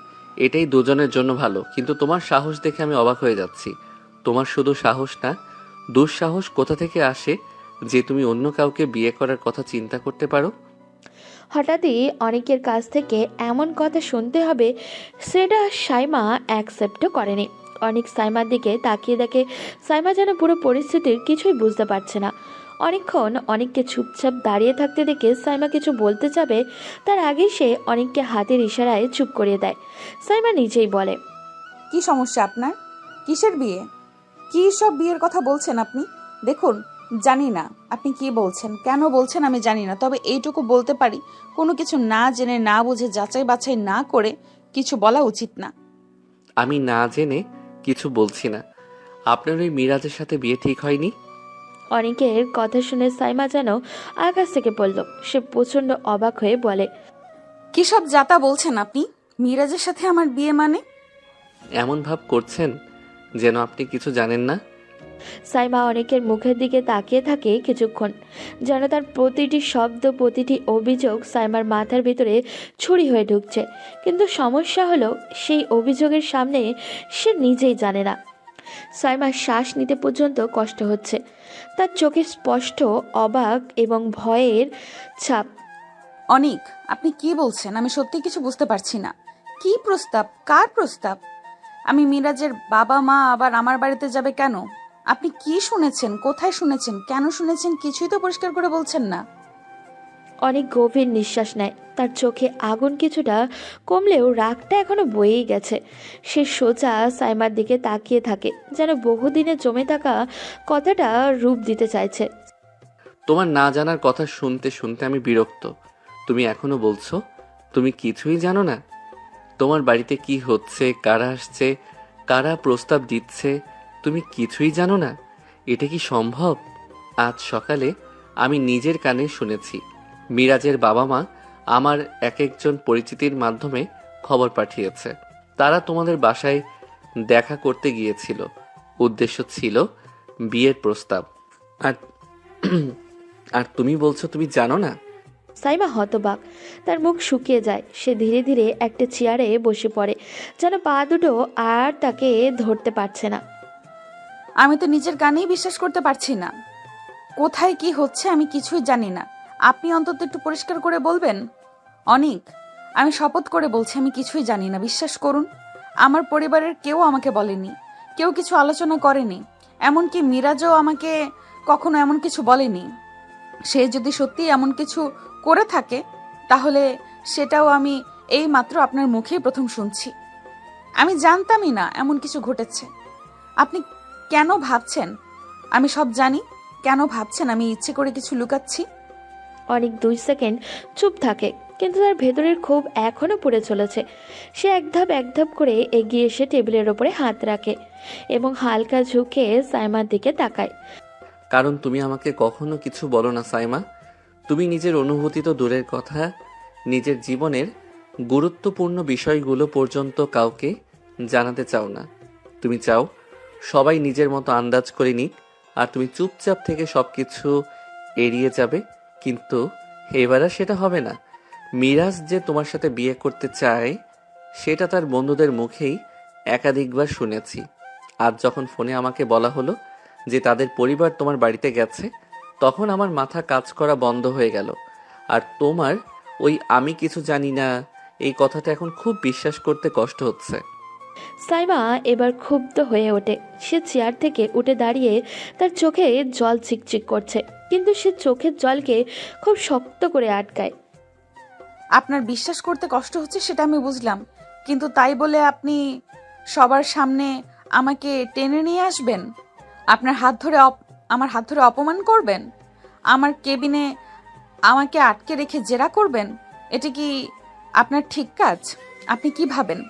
এটাই দুজনের জন্য ভালো। কিন্তু তোমার সাহস দেখে আমি অবাক হয়ে যাচ্ছি। তোমার শুধু সাহস না, দুঃসাহস কোথা থেকে আসে যে তুমি অন্য কাউকে বিয়ে করার কথা চিন্তা করতে পারো? হঠাৎই অনেকের কাছ থেকে এমন কথা শুনতে হবে সেটা সাইমা অ্যাকসেপ্টও করেনি। অনেক সাইমার দিকে তাকিয়ে দেখে সাইমা যেন পুরো পরিস্থিতির কিছুই বুঝতে পারছে না। অনেকক্ষণ অনেককে চুপচাপ দাঁড়িয়ে থাকতে দেখে সাইমা কিছু বলতে যাবে তার আগেই সে অনেককে হাতের ইশারায় চুপ করিয়ে দেয়। সাইমা নিজেই বলে, কি সমস্যা আপনার? কিসের বিয়ে? কি সব বিয়ের কথা বলছেন আপনি? দেখুন, জানি না আপনি কি বলছেন, কেন বলছেন আমি জানি না, তবে এইটুকু বলতে পারি কোনো কিছু না জেনে না বুঝে যাচাই বাছাই না করে কিছু বলা উচিত না। আমি না জেনে কিছু বলছি না। আপনার ওই মিরাজের সাথে বিয়ে ঠিক হয়নি? অনেকের কথা শুনে সাইমা যেন আকাশ থেকে পড়ল। সে প্রচণ্ড অবাক হয়ে বলে, কি সব যাতা বলছেন আপনি? মিরাজের সাথে আমার বিয়ে মানে? এমন ভাব করছেন যেন আপনি কিছু জানেন না। সাইমা অনেকের মুখের দিকে তাকিয়ে থাকে কিছুক্ষণ, যেন তার প্রতিটি শব্দ, প্রতিটি অভিযোগ সাইমার মাথার ভিতরে ছুরি হয়ে ঢুকছে। কিন্তু সমস্যা হলো, সেই অভিযোগের সামনে সে নিজেই জানে না। সাইমার শ্বাস নিতে পর্যন্ত কষ্ট হচ্ছে। তার চোখে স্পষ্ট অবাক এবং ভয়ের ছাপ। অনিক, আপনি কি বলছেন? আমি সত্যি কিছু বুঝতে পারছি না। কি প্রস্তাব? কার প্রস্তাব? আমি মিরাজের বাবা মা আবার আমার বাড়িতে যাবে কেন? আপনি কি শুনেছেন? কোথায় শুনেছেন? কেন শুনেছেন? কিছুই তো পরিষ্কার করে বলছেন না। অনেক গভীর নিঃশ্বাস নেয়। তার চোখে আগুন কিছুটা কমলেও রাগটা এখনো বয়েই গেছে। সে সোজা সাইমার দিকে তাকিয়ে থাকে, যেন বহুদিনে জমে থাকা কথাটা রূপ দিতে চাইছে। তোমার না জানার কথা শুনতে শুনতে আমি বিরক্ত। তুমি এখনো বলছো তুমি কিছুই জানো না? তোমার বাড়িতে কি হচ্ছে, কারা আসছে, কারা প্রস্তাব দিচ্ছে, তুমি কিছুই জানো না? এটা কি সম্ভব? আজ সকালে আমি নিজের কানে শুনেছি মিরাজের বাবা মা আমার এক একজন পরিচিতির মাধ্যমে খবর পাঠিয়েছে। তারা তোমাদের বাসায় দেখা করতে গিয়েছিল। উদ্দেশ্য ছিল বিয়ের প্রস্তাব। আর আর তুমি বলছো তুমি জানো না? সাইমা হতবাক। তার মুখ শুকিয়ে যায়। সে ধীরে ধীরে একটা চেয়ারে বসে পড়ে, যেন পা দুটো আর তাকে ধরতে পারছে না। আমি তো নিজের কানেই বিশ্বাস করতে পারছি না। কোথায় কি হচ্ছে আমি কিছুই জানি না। আপনি অন্তত একটু পরিষ্কার করে বলবেন। অনিক, আমি শপথ করে বলছি আমি কিছুই জানি না, বিশ্বাস করুন। আমার পরিবারের কেউ আমাকে বলেনি, কেউ কিছু আলোচনা করেনি, এমনকি মিরাজও আমাকে কখনো এমন কিছু বলেনি। সে যদি সত্যি এমন কিছু করে থাকে তাহলে সেটাও আমি এই মাত্র আপনার মুখেই প্রথম শুনছি। আমি জানতামই না এমন কিছু ঘটেছে। আপনি কেন ভাবছেন আমি সব জানি? কেন ভাবছেন আমি ইচ্ছে করে কিছু লুকাচ্ছি? অনেক 2 সেকেন্ড চুপ থাকে, কিন্তু তার ভেতরের ক্ষোভ এখনো পড়ে চলেছে। সে এক ধাপ করে এগিয়ে এসে টেবিলের ওপরে হাত রাখে এবং হালকা ঝুঁকে সাইমার দিকে তাকায়। কারণ তুমি আমাকে কখনো কিছু বলো না সাইমা। তুমি নিজের অনুভূতি তো দূরের কথা, নিজের জীবনের গুরুত্বপূর্ণ বিষয়গুলো পর্যন্ত কাউকে জানাতে চাও না। তুমি চাও সবাই নিজের মতো আন্দাজ করে নিক, আর তুমি চুপচাপ থেকে সবকিছু এড়িয়ে যাবে। কিন্তু এবার আর সেটা হবে না। মিরাজ যে তোমার সাথে বিয়ে করতে চায় সেটা তার বন্ধুদের মুখেই একাধিকবার শুনেছি। আজ যখন ফোনে আমাকে বলা হলো যে তাদের পরিবার তোমার বাড়িতে গেছে, তখন আমার মাথা কাজ করা বন্ধ হয়ে গেল। আর তোমার ওই আমি কিছু জানি না এই কথাটা এখন খুব বিশ্বাস করতে কষ্ট হচ্ছে। সাইমা এবার ক্ষুব্ধ হয়ে ওঠে। সে চেয়ার থেকে উঠে দাঁড়িয়ে তার চোখে জল চিকচিক করছে, কিন্তু সে চোখের জলকে খুব শক্ত করে আটকায়। আপনার বিশ্বাস করতে কষ্ট হচ্ছে সেটা আমি বুঝলাম, কিন্তু তাই বলে আপনি সবার সামনে আমাকে টেনে নিয়ে আসবেন? আপনার হাত ধরে আমার হাত ধরে অপমান করবেন? আমার কেবিনে আমাকে আটকে রেখে জেরা করবেন? এটা কি আপনার ঠিক কাজ? আপনি কি ভাবেন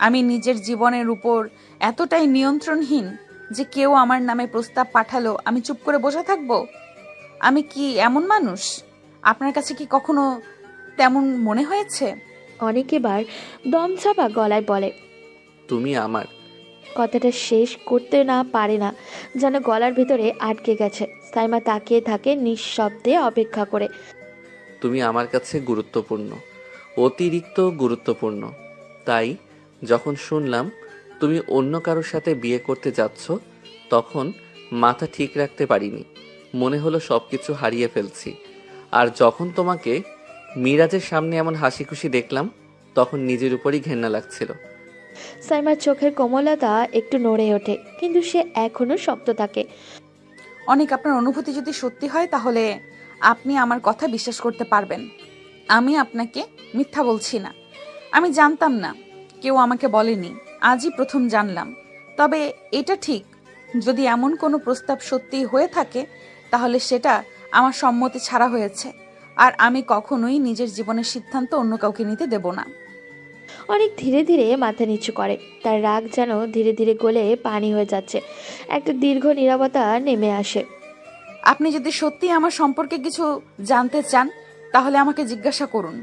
আমি নিজের জীবনের উপর এতটাই নিয়ন্ত্রণহীন যে কেউ আমার নামে প্রস্তাব পাঠালো আমি চুপ করে বসে থাকবো? আমি কি এমন মানুষ? আপনার কাছে কি কখনো তেমন মনে হয়েছে? অনেক এবার দমচাপা গলায় বলে। তুমি আমার। কথাটা শেষ করতে না পারে না, যেন গলার ভিতরে আটকে গেছে। সাইমা তাকিয়ে থাকে নিঃশব্দে অপেক্ষা করে। তুমি আমার কাছে গুরুত্বপূর্ণ, অতিরিক্ত গুরুত্বপূর্ণ। তাই যখন শুনলাম তুমি অন্য কারোর সাথে বিয়ে করতে যাচ্ছ, তখন মাথা ঠিক রাখতে পারিনি। মনে হলো সবকিছু হারিয়ে ফেলছি। আর যখন তোমাকে মিরাজের সামনে এমন হাসি খুশি দেখলাম, তখন নিজের উপরই ঘেন্না লাগছিল। সাইমার চোখের কোমলতা একটু নড়ে ওঠে, কিন্তু সে এখনো শক্ত থাকে। অনেক, আপনার অনুভূতি যদি সত্যি হয় তাহলে আপনি আমার কথা বিশ্বাস করতে পারবেন। আমি আপনাকে মিথ্যা বলছি না। আমি জানতাম না, কেউ আমাকে বলেনি, আজই প্রথম জানলাম। তবে এটা ঠিক, যদি এমন কোনো প্রস্তাব সত্যি হয়ে থাকে তাহলে সেটা আমার সম্মতি ছাড়া হয়েছে। আর আমি কখনোই নিজের জীবনের সিদ্ধান্ত অন্য কাউকে নিতে দেব না। অনেক ধীরে ধীরে মাথা নিচু করে। তার রাগ যেন ধীরে ধীরে গলে পানি হয়ে যাচ্ছে। একটা দীর্ঘ নীরবতা নেমে আসে। আপনি যদি সত্যি আমার সম্পর্কে কিছু জানতে চান তাহলে আমাকে জিজ্ঞাসা করুন।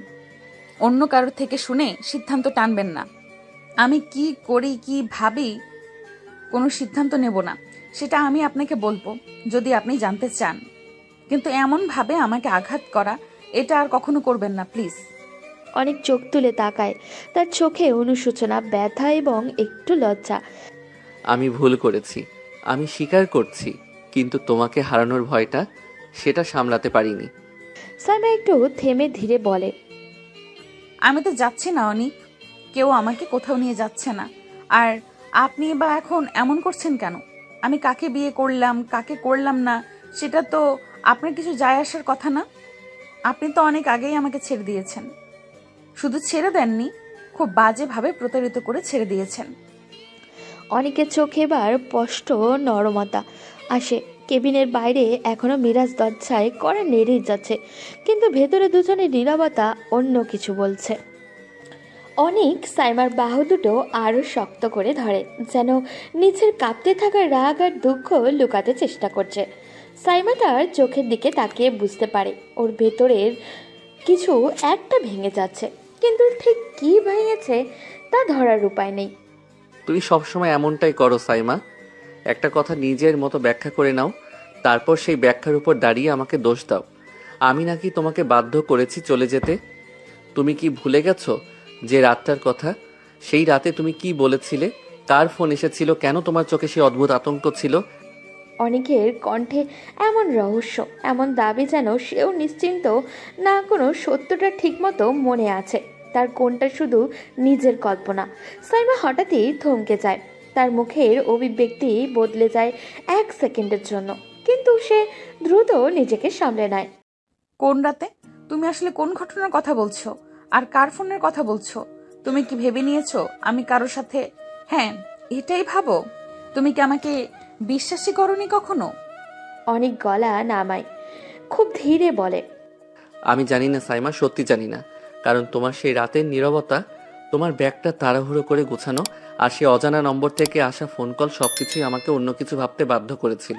অন্য কারোর থেকে শুনে সিদ্ধান্ত টানবেন না। আমি কি করি কি ভাবি কোনো সিদ্ধান্ত নেব না, সেটা আমি আপনাকে বলবো যদি আপনি জানতে চান। কিন্তু এমনভাবে আমাকে আঘাত করা এটা আর কখনো করবেন না প্লিজ। অনেক চোখ তুলে তাকায়, তার চোখে অনুশোচনা, ব্যথা এবং একটু লজ্জা। আমি ভুল করেছি, আমি স্বীকার করছি, কিন্তু তোমাকে হারানোর ভয়টা সেটা সামলাতে পারিনি। সাইমা একটু থেমে ধীরে বলে, আমি তো যাচ্ছি না অনিক, কেউ আমাকে কোথাও নিয়ে যাচ্ছে না। আর আপনি বা এখন এমন করছেন কেন? আমি কাকে বিয়ে করলাম কাকে করলাম না সেটা তো আপনার কিছু যায় আসার কথা না। আপনি তো অনেক আগেই আমাকে ছেড়ে দিয়েছেন। শুধু ছেড়ে দেননি, খুব বাজেভাবে প্রতারিত করে ছেড়ে দিয়েছেন। অনেকের চোখে এবার স্পষ্ট নরমতা আসে। কেবিনের বাইরে এখনো মিরাজ দরজায় কড়া নেড়েই যাচ্ছে, কিন্তু ভেতরে দুজনের নীরবতা অন্য কিছু বলছে। অনেক সাইমার বাহু দুটো আরও শক্ত করে ধরে, যেন নিচের কাঁপতে থাকা রাগ আর দুঃখ লুকাতে চেষ্টা করছে। সাইমা তার চোখের দিকে তাকিয়ে বুঝতে পারে ওর ভেতরের কিছু একটা ভেঙে যাচ্ছে, কিন্তু ঠিক কী ভেঙেছে তা ধরার উপায় নেই। তুমি সবসময় এমনটাই করো সাইমা, একটা কথা নিজের মতো ব্যাখ্যা করে নাও, তারপর সেই ব্যাখ্যার উপর দাঁড়িয়ে আমাকে দোষ দাও। আমি নাকি তোমাকে বাধ্য করেছি চলে যেতে? তুমি কি ভুলে গেছো যে রাতটার কথা? সেই রাতে তুমি কি বলেছিলে? কার ফোন এসেছিল? কেন তোমার চোখে সেই অদ্ভুত আতঙ্ক ছিল? অনেকের কণ্ঠে এমন রহস্য, এমন দাবি যেন সেও নিশ্চিন্ত না কোনো সত্যটা ঠিকমতো মনে আছে, তার কোনটা শুধু নিজের কল্পনা। সাইমা হঠাৎই থমকে যায়, তার মুখের অভিব্যক্তি বদলে যায় 1 সেকেন্ডের জন্য, কিন্তু সে দ্রুত নিজেকে সামলে নেয়। কোন রাতে? তুমি আসলে কোন ঘটনার কথা বলছো? আর কার ফোনের কথা বলছো? তুমি কি ভেবে নিয়েছো আমি কারোর সাথে? হ্যাঁ, এটাই ভাবো? তুমি কি আমাকে বিশ্বাসই করনি কখনো? অনেক গলা নামায়, খুব ধীরে বলে, আমি জানি না সাইমা, সত্যি জানি না। কারণ তোমার সেই রাতের নীরবতা, তোমার ব্যাগটা তাড়াহুড়ো করে গোছানো, আর সেই অজানা নম্বর থেকে আসা ফোন কল সবকিছুই আমাকে অন্য কিছু ভাবতে বাধ্য করেছিল।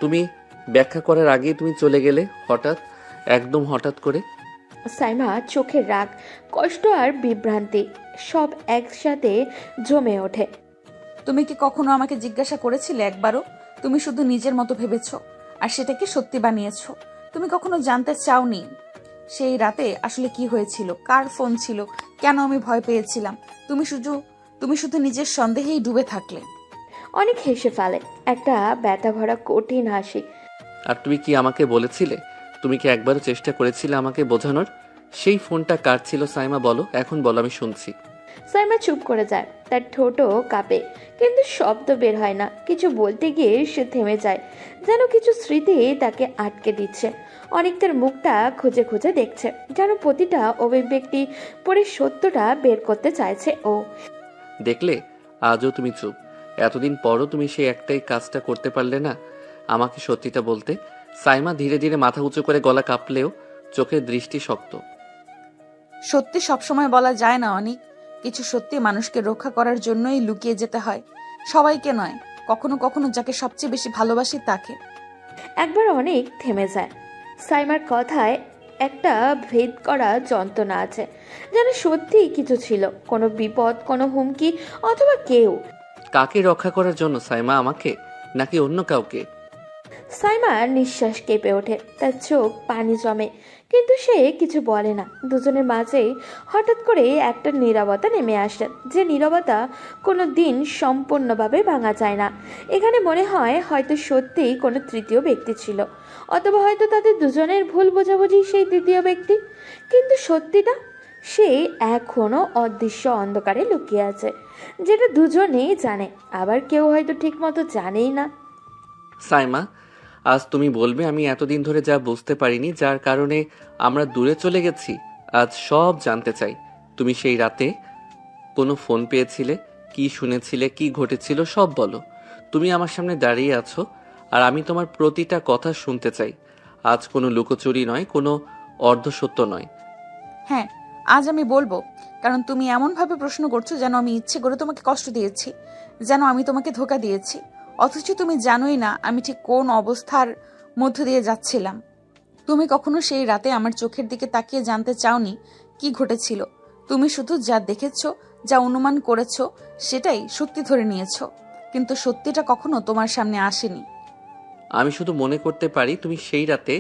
তুমি ব্যাখ্যা করার আগেই তুমি চলে গেলে হঠাৎ, একদম হঠাৎ করে। সাইমা চোখের রাগ, কষ্ট আর বিভ্রান্তি সব একসাথে জমে ওঠে। তুমি কি কখনো আমাকে জিজ্ঞাসা করেছিলে একবারও? তুমি শুধু নিজের মতো ভেবেছো আর সেটাকে সত্যি বানিয়েছো। তুমি কখনো জানতে চাওনি সেই রাতে আসলে কি হয়েছিল, কার ফোন ছিল, কেন আমি ভয় পেয়েছিলাম। তুমি শুধু নিজের সন্দেহেই ডুবে থাকলে। অনেক হেসে ফেলে, একটা ব্যথা ভরা কঠিন হাসি। আর তুমি কি আমাকে বলেছিলে? তুমি কি একবারও চেষ্টা করেছিলে আমাকে বোঝানোর? সেই ফোনটা কার ছিল সাইমা, বলো, এখন বলো, আমি শুনছি। সাইমা চুপ করে যায়, তার ঠোঁটও কাঁপে, কিন্তু শব্দ বের হয় না। কিছু বলতে গিয়ে সে থেমে যায়, যেন কিছু স্মৃতি তাকে আটকে দিচ্ছে। অনেক তার মুখটা খুঁজে খুঁজে দেখছে, যেন প্রতিটা অভিব্যক্তি পরে সত্যটা বের করতে চাইছে ও। দেখলে, আজও তুমি চুপ। এতদিন পরও তুমি সেই একটাই কাজটা করতে পারলে না, আমাকে সত্যিটা বলতে। সাইমা ধীরে ধীরে মাথা উঁচু করে, গলা কাঁপলেও চোখের দৃষ্টি শক্ত। সত্যি সবসময় বলা যায় না অনিক। কিছু সত্যি মানুষকে রক্ষা করার জন্যই লুকিয়ে যেতে হয়, সবাইকে নয়। কখনো কখনো যাকে সবচেয়ে বেশি ভালোবাসি তাকে। একবার অনেক থেমে যায়। সাইমার কথায় একটা ভেদ করা যন্ত্রণা আছে, যেন সত্যিই কিছু ছিল, কোনো বিপদ, কোনো হুমকি, অথবা কেউ। কাকে রক্ষা করার জন্য সাইমা, আমাকে নাকি অন্য কাউকে? সাইমার নিঃশ্বাস কেঁপে ওঠে, তার চোখ পানি জমে, কিন্তু সে কিছু বলে না। দুজনের মাঝেই হঠাৎ করে একটা নীরবতা নেমে আসে, যে নীরবতা কোনো দিন সম্পূর্ণভাবে ভাঙা যায় না। এখানে মনে হয় হয়তো সত্যিই কোনো তৃতীয় ব্যক্তি ছিল, অথবা হয়তো তাদের দুজনের ভুল বোঝাবুঝি সেই তৃতীয় ব্যক্তি। কিন্তু সত্যিটা, সে এখনো অদৃশ্য অন্ধকারে লুকিয়ে আছে, যেটা দুজনেই জানে, আবার কেউ হয়তো ঠিকমতো জানেই না। সাইমা, আজ তুমি বলবে আমি এতদিন ধরে যা বুঝতে পারিনি, যার কারণে আমরা দূরে চলে গেছি, আজ সব জানতে চাই। তুমি সেই রাতে কোনো ফোন পেয়েছিলে, কি শুনেছিলে, কি ঘটেছিল, সব বলো। তুমি আমার সামনে দাঁড়িয়ে আছো আর আমি তোমার প্রতিটা কথা শুনতে চাই। আজ কোনো লুকোচুরি নয়, কোনো অর্ধসত্য নয়। হ্যাঁ, আজ আমি বলবো, কারণ তুমি এমনভাবে প্রশ্ন করছো যেন আমি ইচ্ছে করে তোমাকে কষ্ট দিয়েছি, যেন আমি তোমাকে ধোঁকা দিয়েছি। অথচ তুমি জানোই না আমি ঠিক কোন অবস্থার মধ্য দিয়ে যাচ্ছিলাম। তুমি কখনো সেই রাতে আমার চোখের দিকে তাকিয়ে জানতে চাওনি কি ঘটেছিল। তুমি শুধু যা দেখেছো, যা অনুমান করেছো, সেটাই সত্যি ধরে নিয়েছো, কিন্তু সত্যিটা কখনো তোমার সামনে আসেনি। আমি শুধু মনে করতে পারি তুমি সেই রাতে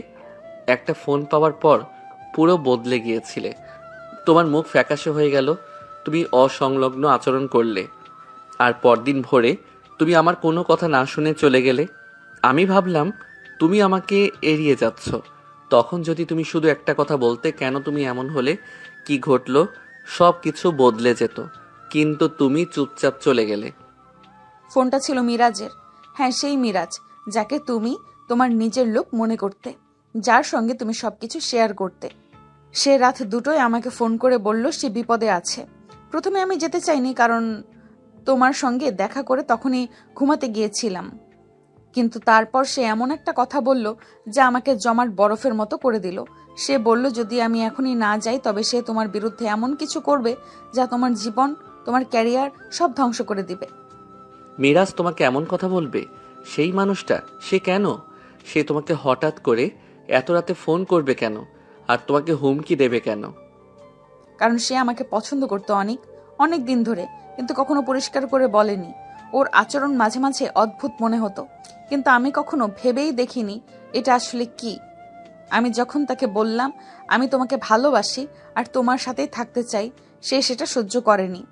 একটা ফোন পাওয়ার পর পুরো বদলে গিয়েছিলে। তোমার মুখ ফ্যাকাশে হয়ে গেল, তুমি অসংলগ্ন আচরণ করলে, আর পরদিন ভোরে তুমি আমার কোনো কথা না শুনে চলে গেলে। আমি ভাবলাম তুমি আমাকে এড়িয়ে যাচ্ছ। তখন যদি তুমি শুধু একটা কথা বলতে, কেন তুমি এমন হলে, কি ঘটলো, সব কিছু বদলে যেত। কিন্তু তুমি চুপচাপ চলে গেলে। ফোনটা ছিল মিরাজের। হ্যাঁ, সেই মিরাজ যাকে তুমি তোমার নিজের লোক মনে করতে, যার সঙ্গে তুমি সবকিছু শেয়ার করতে। সে রাত 2টোয় আমাকে ফোন করে বলল সে বিপদে আছে। প্রথমে আমি যেতে চাইনি, কারণ তোমার সঙ্গে দেখা করে তখনই ঘুমাতে গিয়েছিলাম। কিন্তু তারপর সে এমন একটা কথা বলল যা আমাকে জমাট বরফের মতো করে দিল। সে বলল যদি আমি এখনই না যাই তবে সে তোমার বিরুদ্ধে এমন কিছু করবে যা তোমার জীবন, তোমার ক্যারিয়ার সব ধ্বংস করে দিবে। মিরাজ তোমাকে এমন কথা বলবে? সেই মানুষটা, সে কেন? সে তোমাকে হঠাৎ করে এত রাতে ফোন করবে কেন, আর তোমাকে হুমকি দেবে কেন? কারণ সে আমাকে পছন্দ করতো অনেক অনেক দিন ধরে, কিন্তু কখনো পরিষ্কার করে বলেনি। ওর আচরণ মাঝে মাঝে অদ্ভুত মনে হতো, কিন্তু আমি কখনো ভেবেই দেখিনি এটা আসলে কি। আমি যখন তাকে বললাম আমি তোমাকে ভালোবাসি আর তোমার সাথেই থাকতে চাই, সে সেটা সহ্য করেনি।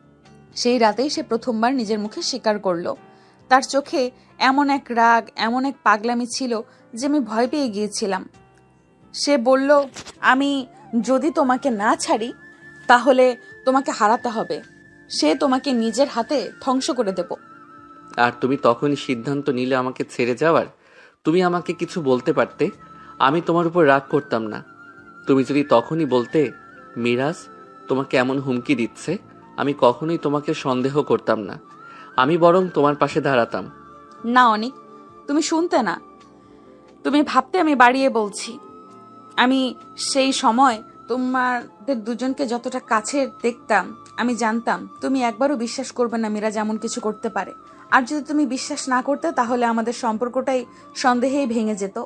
সেই রাতেই সে প্রথমবার নিজের মুখে স্বীকার করলো। তার চোখে এমন এক রাগ, এমন এক পাগলামি ছিল যে আমি ভয় পেয়ে গিয়েছিলাম। সে বলল আমি যদি তোমাকে না ছাড়ি তাহলে তোমাকে হারাতে হবে। সে তোমাকে নিজের হাতে ধ্বংস করে দেব। আর তুমি তখনই সিদ্ধান্ত নিলে আমাকে ছেড়ে যাওয়ার। তুমি আমাকে কিছু বলতে পারতে, আমি তোমার উপর রাগ করতাম না। তুমি যদি তখনই বলতে মিরাজ তোমাকে এমন হুমকি দিচ্ছে, আমি কখনোই তোমাকে সন্দেহ করতাম না। আমি বরং তোমার পাশে দাঁড়াতাম। না অনিক, তুমি শুনতে না, তুমি ভাবতে আমি বাড়িয়ে বলছি। আমি সেই সময় তোমাদের দুজনকে যতটা কাছে দেখতাম, আমি জানতাম তুমি একবারও বিশ্বাস করবে না মিরাজ এমন কিছু করতে পারে। আর যদি তুমি বিশ্বাস না করতে তাহলে আমাদের সম্পর্কটাই সন্দেহেই ভেঙে যেত।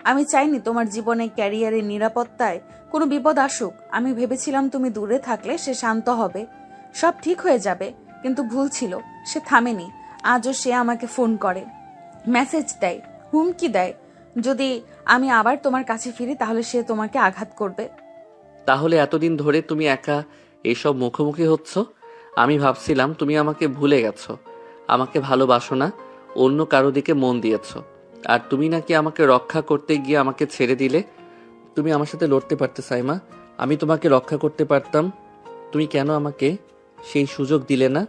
আমি চাইনি তোমার জীবনে, ক্যারিয়ারে, নিরাপত্তায় কোনো বিপদ আসুক। আমি ভেবেছিলাম তুমি দূরে থাকলে সে শান্ত হবে, সব ঠিক হয়ে যাবে, কিন্তু ভুল ছিল। সে থামেনি। আজও সে আমাকে ফোন করে, মেসেজ দেয়, হুমকি দেয়। যদি আমি আবার তোমার কাছে ফিরি তাহলে সে তোমাকে আঘাত করবে। তাহলে এতদিন ধরে তুমি একা এইসব মুখোমুখি হচ্ছ? আমি ভাবছিলাম তুমি আমাকে ভুলে গেছো, আমাকে ভালোবাসো না, অন্য কারো দিকে মন দিয়েছ। আর তুমি নাকি আমাকে রক্ষা করতে গিয়ে আমাকে ছেড়ে দিলে। তুমি আমার সাথে লড়তে পারতে সাইমা, আমি তোমাকে রক্ষা করতে পারতাম। তুমি কেন আমাকে সেই সুযোগ দিলে না?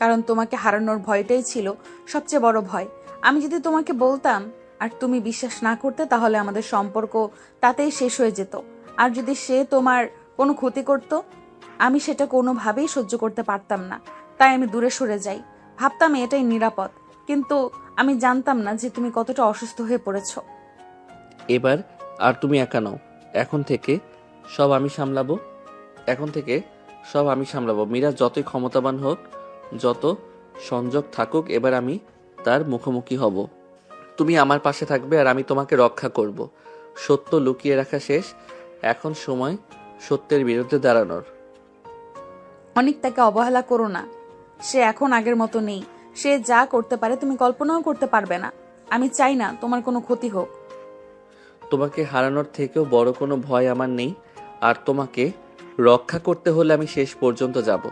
কারণ তোমাকে হারানোর ভয়টাই ছিল সবচেয়ে বড় ভয়। আমি যদি তোমাকে বলতাম আর তুমি বিশ্বাস না করতে তাহলে আমাদের সম্পর্ক তাতেই শেষ হয়ে যেত। আর যদি সে তোমার কোনো ক্ষতি করত, আমি সেটা কোনোভাবেই সহ্য করতে পারতাম না। তাই আমি দূরে সরে যাই। ভাবতাম এটাই নিরাপদ, কিন্তু আমি জানতাম না যে তুমি কতটা অসুস্থ হয়ে পড়েছো। এবার আর তুমি একা নও। এখন থেকে সব আমি সামলাবো। এখন থেকে সব আমি সামলাবো। মীরা যতই ক্ষমতাবান হোক, যত সংযোগ থাকুক, এবার আমি তার মুখোমুখি হব। তুমি আমার পাশে থাকবে আর আমি তোমাকে রক্ষা করব। সত্য লুকিয়ে রাখা শেষ, এখন সময় সত্যের বিরুদ্ধে দাঁড়ানোর। অনেক তাকে অবহেলা করো না। সে এখন আগের মতো নেই। সে যা করতে পারে তুমি কল্পনাও করতে পারবে না। আমি চাই না তোমার কোনো ক্ষতি হোক। তোমাকে হারানোর থেকেও বড় কোনো ভয় আমার নেই, আর তোমাকে রক্ষা করতে হলে আমি শেষ পর্যন্ত যাব।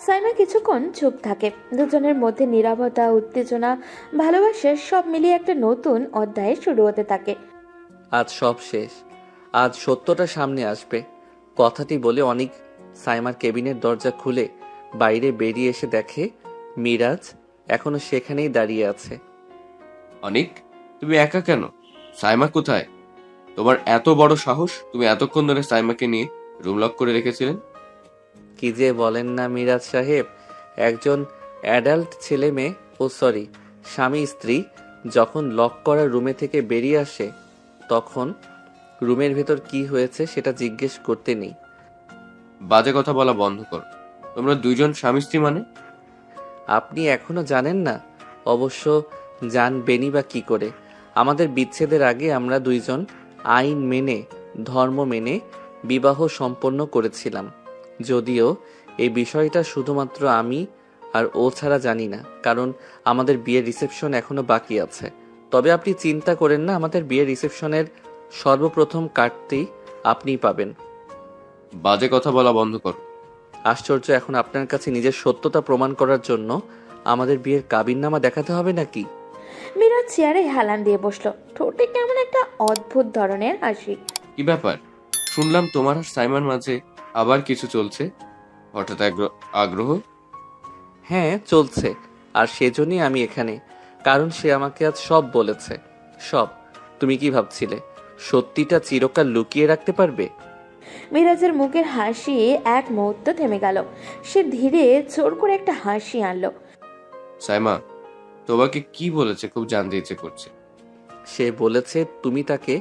সাইমা কিছুক্ষণ চুপ থাকে। দুজনের মধ্যে নীরবতা, উত্তেজনা, ভালোবাসা সব মিলিয়ে একটা নতুন অধ্যায় শুরু হতে থাকে। আজ সব শেষ, আজ সত্যটা সামনে আসবে। কথাটি বলে অনেক সাইমার কেবিনের দরজা খুলে বাইরে বেরিয়ে এসে দেখে মিরাজ এখনো সেখানেই দাঁড়িয়ে আছে। অনিক, তুমি একা কেন? সাইমা কোথায়? তোমার এত বড় সাহস, তুমি এতক্ষণ ধরে সাইমাকে নিয়ে রুম লক করে রেখেছিলেন? কি যে বলেন না মিরাজ সাহেব, একজন অ্যাডাল্ট ছেলে মেয়ে, স্বামী স্ত্রী যখন লক করা রুমে থেকে বেরিয়ে আসে তখন রুমের ভেতর কি হয়েছে সেটা জিজ্ঞেস করতে নেই। বাজে কথা বলা বন্ধ কর। তোমরা দুইজন স্বামী স্ত্রী মানে? আপনি এখনো জানেন না? অবশ্য জানবেনই বা কি করে। আমাদের বিচ্ছেদের আগে আমরা দুইজন আইন মেনে ধর্ম মেনে বিবাহ সম্পন্ন করেছিলাম, যদিও এই বিষয়টা শুধুমাত্র আমি আর ও ছাড়া জানি না, কারণ আমাদের বিয়ের রিসেপশন এখনো বাকি আছে। তবে আপনি চিন্তা করেন না, আমাদের বিয়ের রিসেপশনের সর্বপ্রথম কার্ডটি আপনিই পাবেন। বাজে কথা বলা বন্ধ করো। আশ্চর্য, এখন আপনার কাছে নিজের সত্যতা প্রমাণ করার জন্য আমাদের বিয়ের কাবিননামা দেখাতে হবে নাকি? মিরাজ চেয়ারে হেলান দিয়ে বসলো, ঠোঁটে কেমন একটা অদ্ভুত ধরনের হাসি। কি ব্যাপার? শুনলাম তোমার আর সাইমার মাঝে আবার কিছু চলছে। হঠাৎ আগ্রহ? হ্যাঁ চলছে, আর সেজন্যই আমি এখানে, কারণ সে আমাকে আজ সব বলেছে। সব। তুমি কি ভাবছিলে সত্যিটা চিরকাল লুকিয়ে রাখতে পারবে? মিরাজের মুখের হাসি এক মুহূর্ত থেমে গেল। সে ধীরে জোর করে একটা হাসি আনলো। সাইমা তোমাকে কি বলেছে খুব জানতে ইচ্ছে করছে। সে বলেছে তুমি তাকে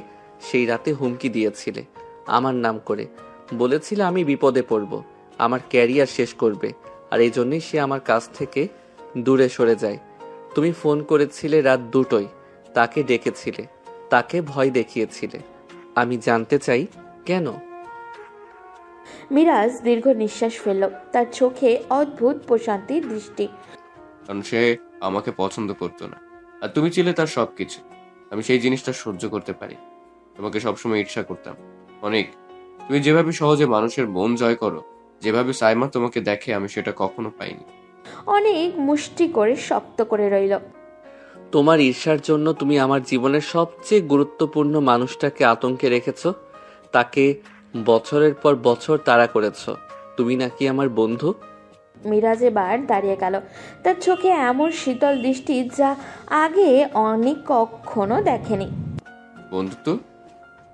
সেই রাতে হুমকি দিয়েছিলে আমার নাম করে, বলেছিলে আমি বিপদে পড়ব, আমার ক্যারিয়ার শেষ করবে, আর এই জন্যই সে আমার কাছ থেকে দূরে সরে যায়। তুমি ফোন করেছিলে রাত 2টোয়, তাকে ডেকেছিলে, তাকে ভয় দেখিয়েছিলে। আমি জানতে চাই কেন? মিরাজ দীর্ঘ নিঃশ্বাস ফেলল, তার চোখে অদ্ভুত প্রশান্তির দৃষ্টি। কারণ সে আমাকে পছন্দ করতো না, আর তুমি ছিলে তার সবকিছু। আমি সেই জিনিসটা সহ্য করতে পারি। তোমাকে সবসময় ঈর্ষা করতাম অনেক। তুমি যেভাবে সহজে মানুষের মন জয় করো, যেভাবে সাইমা তোমাকে দেখে, আমি সেটা কখনো পাইনি। অনেক মুষ্টি করে শক্ত করে রইল। তোমার ঈর্ষার জন্য তুমি আমার জীবনের সবচেয়ে গুরুত্বপূর্ণ মানুষটাকে আতঙ্কে রেখেছো, তাকে বছরের পর বছর তাড়া করেছো। তুমি নাকি আমার বন্ধু? মিরাজ এবার দাঁড়িয়ে গেল, তার চোখে এমন শীতল দৃষ্টি যা আগে অনেক কখনো দেখেনি। বন্ধুত্ব?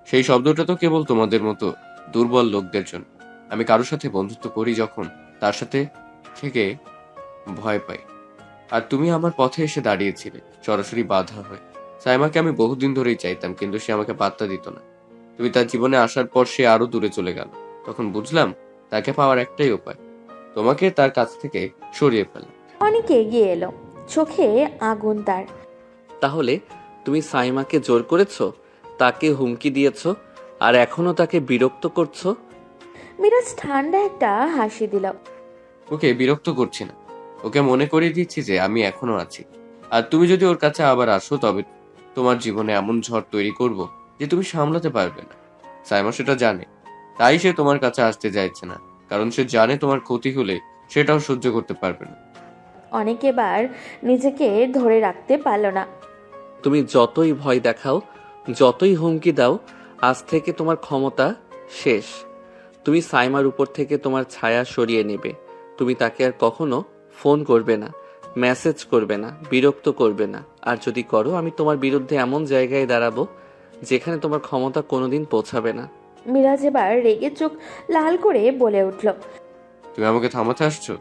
সেই শব্দটা তো কেবল তোমাদের মতো দুর্বল লোকদের জন্য। আমি কারোর সাথে বন্ধুত্ব করি যখন তার সাথে থেকে ভয় পাই। আর তুমি আমার পথে এসে দাঁড়িয়েছিলে সরাসরি বাধা হয়ে। সাইমাকে আমি বহুদিন ধরেই চাইতাম, কিন্তু সে আমাকে পাত্তা দিত না। তুমি তার জীবনে আসার পর সে আরো দূরে চলে গেল। তখন বুঝলাম তাকে পাওয়ার একটাই উপায়, তোমাকে তার কাছ থেকে সরিয়ে ফেলা। অনেক এগিয়ে এলো, চোখে আগুন তার। তাহলে তুমি সাইমাকে জোর করেছো, তাকে হুমকি দিয়েছো, আর এখনো তাকে বিরক্ত করছো? মিরাজ ঠান্ডা একটা হাসি দিল। ওকে বিরক্ত করছি না, ওকে মনে করিয়ে দিচ্ছি যে আমি এখনো আছি। আর তুমি যদি ওর কাছে আবার আসো, তবে তোমার জীবনে এমন ঝড় তৈরি করব যে তুমি সামলাতে পারবে না। সাইমা সেটা জানে, তাই সে তোমার কাছে আসতে চাইছে না, কারণ সে জানে তোমার ক্ষতি হলে সেটাও সহ্য করতে পারবে না। অনেক এবার নিজেকে ধরে রাখতে পারল না। তুমি যতই ভয় দেখাও, যতই হুমকি দাও, আজ থেকে তোমার ক্ষমতা শেষ। তুমি সাইমার উপর থেকে তোমার ছায়া সরিয়ে নেবে। তুমি তাকে আর কখনো ফোন করবে না, মেসেজ করবে না, বিরক্ত করবে না। আর যদি করো, আমি তোমার বিরুদ্ধে এমন জায়গায় দাঁড়াবো যেখানে তোমার ক্ষমতা কোনোদিন পৌঁছাবে না। মিরাজ এবার রেগে চোখ লাল করে বলে উঠল। তুমি আমাকে থামাতে আসছো?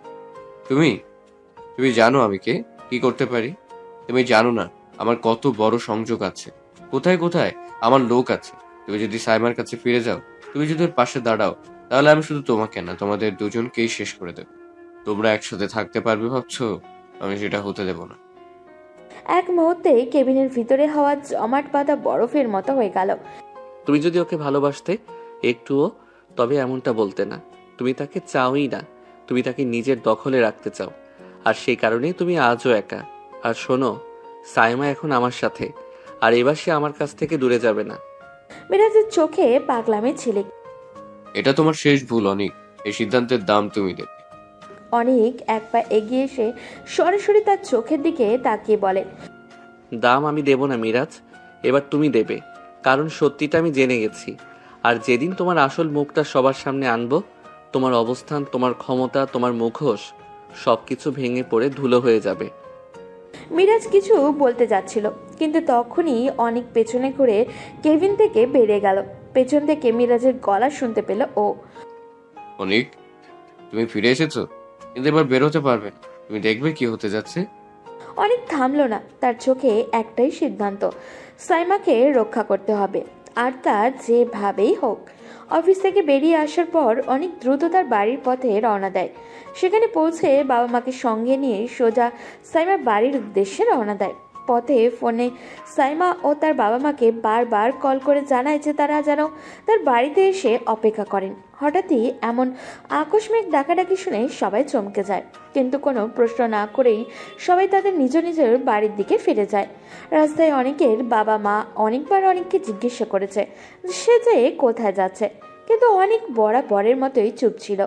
তুমি তুমি জানো আমি কে, কি করতে পারি? তুমি জানো না আমার কত বড় সংযোগ আছে, কোথায় কোথায় আমার লোক আছে। তুমি যদি সাইমার কাছে ফিরে যাও, তুমি যদি ওর পাশে দাঁড়াও, তাহলে আমি শুধু তোমাকে না, তোমাদের দুজনকেই শেষ করে দেব। তোমরা একসাথে থাকতে পারবে ভাবছো? আমি সেটা হতে দেব না। এক মুহূর্তে কেবিনের ভিতরে হওয়া জমাট বাঁধা বরফের মতো হয়ে গেল। তুমি যদি ওকে ভালোবাসতে একটুও, তবে এমনটা বলতে না। তুমি তাকে চাওই না, তুমি তাকে নিজের দখলে রাখতে চাও, আর সেই কারণেই তুমি আজও একা। আর শোনো, সাইমা এখন আমার সাথে, আর এবার সে আমার কাছ থেকে দূরে যাবে না। মিরাজের চোখে পাগলামে ছিলে। এটা তোমার শেষ ভুল অনিক, এই সিদ্ধান্তের দাম তুমি দেবে। অনেক এক পা এগিয়ে এসে সরাসরি তার চোখের দিকে তাকিয়ে বলে। দাম আমি দেব না মিরাজ, এবার তুমি দেবে, কারণ সত্যিটা আমি জেনে গেছি। আর যেদিন তোমার আসল মুখটা সবার সামনে আনবো, তোমার অবস্থান, তোমার ক্ষমতা, তোমার মুখোশ সবকিছু ভেঙে পড়ে ধুলো হয়ে যাবে। মিরাজ কিছু বলতে যাচ্ছিল, কিন্তু তখনই অনেক পেছনে ঘুরে কেবিন থেকে বেরিয়ে গেল। পেছন থেকে মিরাজের গলা শুনতে পেল ও। অনিক, তুমি ফিরে এসেছো, কিন্তু এবার বেরোতে পারবে না। তুমি দেখবে কি হতে যাচ্ছে। অনেক থামলো না, তার চোখে একটাই সিদ্ধান্ত, সাইমাকে রক্ষা করতে হবে, আর তা যেভাবেই হোক। অফিস থেকে বেরিয়ে আসার পর অনেক দ্রুত তার বাড়ির পথে রওনা দেয়। সেখানে পৌঁছে বাবা মাকে সঙ্গে নিয়ে সোজা সাইমার বাড়ির উদ্দেশ্যে রওনা দেয়। পথে ফোনে সাইমা ও তার বাবা মাকে বারবার কল করে জানায় যে তারা যেন তার বাড়িতে এসে অপেক্ষা করেন। হঠাৎই এমন আকস্মিক ডাকাডাকি শুনে সবাই চমকে যায়, কিন্তু কোনো প্রশ্ন না করেই সবাই তাদের নিজ নিজের বাড়ির দিকে ফিরে যায়। রাস্তায় অনেকের বাবা মা অনেকবার অনেককে জিজ্ঞাসা করেছে সে যে কোথায় যাচ্ছে, কিন্তু অনেক বরাবরের মতোই চুপ ছিল,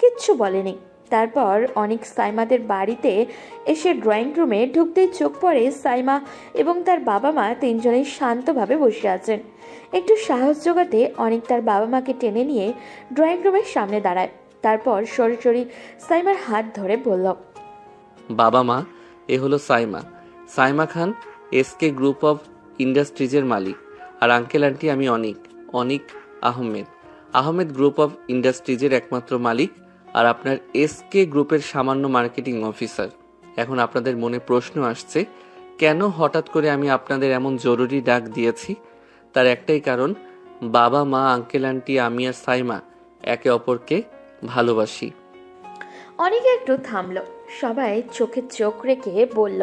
কিচ্ছু বলেনি। তারপর অনেক সাইমাদের বাড়িতে এসে ড্রয়িং রুমে ঢুকতেই চোখ পড়ে সাইমা এবং তার বাবা মা তিনজনেই শান্তভাবে বসে আছেন। একটু সাহস জোগাতে অনেক তার বাবা মাকে টেনে নিয়ে ড্রয়িং রুমের সামনে দাঁড়ায়। তারপর সরাসরি সাইমার হাত ধরে বলল, বাবা মা, এ হলো Saima, Saima Khan, SK group of ইন্ডাস্ট্রিজের মালিক। আর আঙ্কেল আন্টি, আমি অনিক আহমেদ, আহমেদ গ্রুপ অফ ইন্ডাস্ট্রিজের একমাত্র মালিক আর আপনার এসকে গ্রুপের সামান্য মার্কেটিং অফিসার। এখন আপনাদের মনে প্রশ্ন আসছে, কেন হঠাৎ করে আমি আপনাদের এমন জরুরি ডাক দিয়েছি? তার একটাই কারণ, বাবা মা, আঙ্কেল আন্টি, আমি আর সাইমা একে অপরকে ভালোবাসি। অনেকে একটু থামলো, সবাই চোখে চোখ রেখে বলল,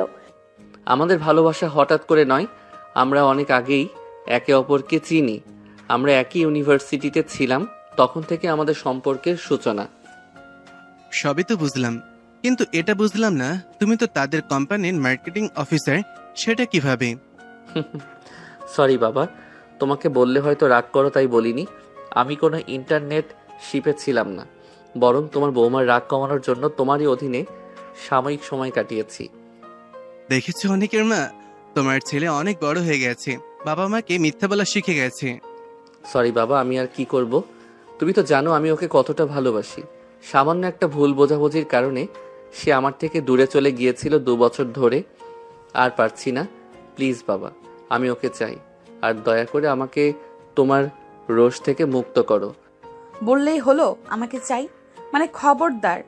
আমাদের ভালোবাসা হঠাৎ করে নয়, আমরা অনেক আগেই একে অপরকে চিনি। আমরা একই ইউনিভার্সিটিতে ছিলাম, তখন থেকে আমাদের সম্পর্কের সূচনা। সবই তো বুঝলাম, কিন্তু এটা বুঝলাম না, তুমি তো তাদের কোম্পানির মার্কেটিং অফিসার, সেটা কিভাবে? সরি বাবা, তোমাকে বললে হয়তো রাগ করো তাই বলিনি। আমি কোনো ইন্টারনেট শিপে ছিলাম না, বরং তোমার বৌমার রাগ কমানোর জন্য তোমারই অধীনে সাময়িক সময় কাটিয়েছি। দেখেছো অনেকের মা, তোমার ছেলে অনেক বড় হয়ে গেছে, বাবা মাকে মিথ্যা বলা শিখে গেছে। সরি বাবা, আমি আর কি করব? তুমি তো জানো আমি ওকে কতটা ভালোবাসি। সামান্য একটা ভুল বোঝাবুঝির কারণে সে আমার থেকে দূরে চলে গিয়েছিল 2 বছর ধরে। আর পারছি না। প্লিজ বাবা, আমি ওকে চাই, আর দয়া করে আমাকে তোমার রোষ থেকে মুক্ত করো। বললেই হলো আমাকে চাই? মানে খবরদার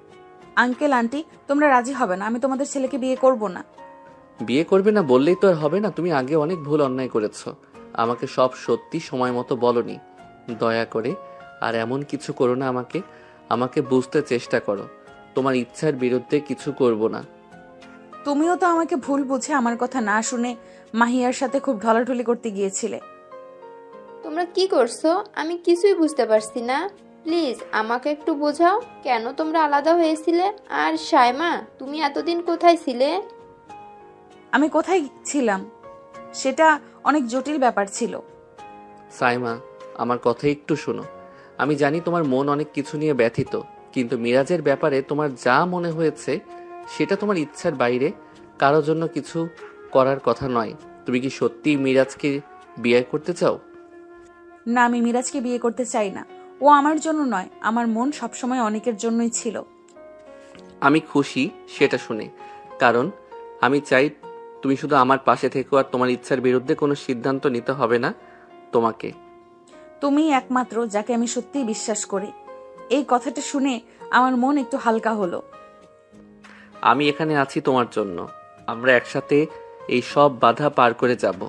আঙ্কেল আন্টি, তোমরা রাজি হবে না, আমি তোমাদের ছেলেকে বিয়ে করব না। বিয়ে করবে না বললেই তো আর হবে না। তুমি আগে অনেক ভুল অন্যায় করেছ, আমাকে সব সত্যি সময় মতো বলনি। দয়া করে আর এমন কিছু করো না, আমাকে বুঝতে চেষ্টা করো। তোমার ইচ্ছার বিরুদ্ধে কিছু করব না। তুমিও তো আমাকে ভুল বুঝে আমার কথা না শুনে মাহিয়ার সাথে খুব ঢলাঢলি করতে গিয়েছিলে। তোমরা কি করছো? আমি কিছুই বুঝতে পারছি না। প্লিজ আমাকে একটু বোঝাও, কেন তোমরা আলাদা হয়েছিলে? আর সাইমা, তুমি এতদিন কোথায় ছিলে? আমি কোথায় ছিলাম সেটা অনেক জটিল ব্যাপার ছিল। সাইমা, আমার কথা একটু শোনো। আমি জানি তোমার মন অনেক কিছু নিয়ে ব্যথিত, কিন্তু মিরাজের ব্যাপারে তোমার যা মনে হয়েছে সেটা তোমার ইচ্ছার বাইরে, কারোর জন্য কিছু করার কথা নয়। তুমি কি সত্যিই মিরাজকে বিয়ে করতে চাও? না, আমি মিরাজকে বিয়ে করতে চাই না। ও আমার জন্য নয়, আমার মন সবসময় অনেকের জন্যই ছিল। আমি খুশি সেটা শুনে, কারণ আমি চাই তুমি শুধু আমার পাশে থেকো, আর তোমার ইচ্ছার বিরুদ্ধে কোনো সিদ্ধান্ত নিতে হবে না তোমাকে। তুমি একমাত্র যাকে আমি সত্যিই বিশ্বাস করি। এই কথাটা শুনে আমার মন একটু হালকা হলো। আমি এখানে আছি তোমার জন্য, আমরা একসাথে এই সব বাধা পার করে যাব।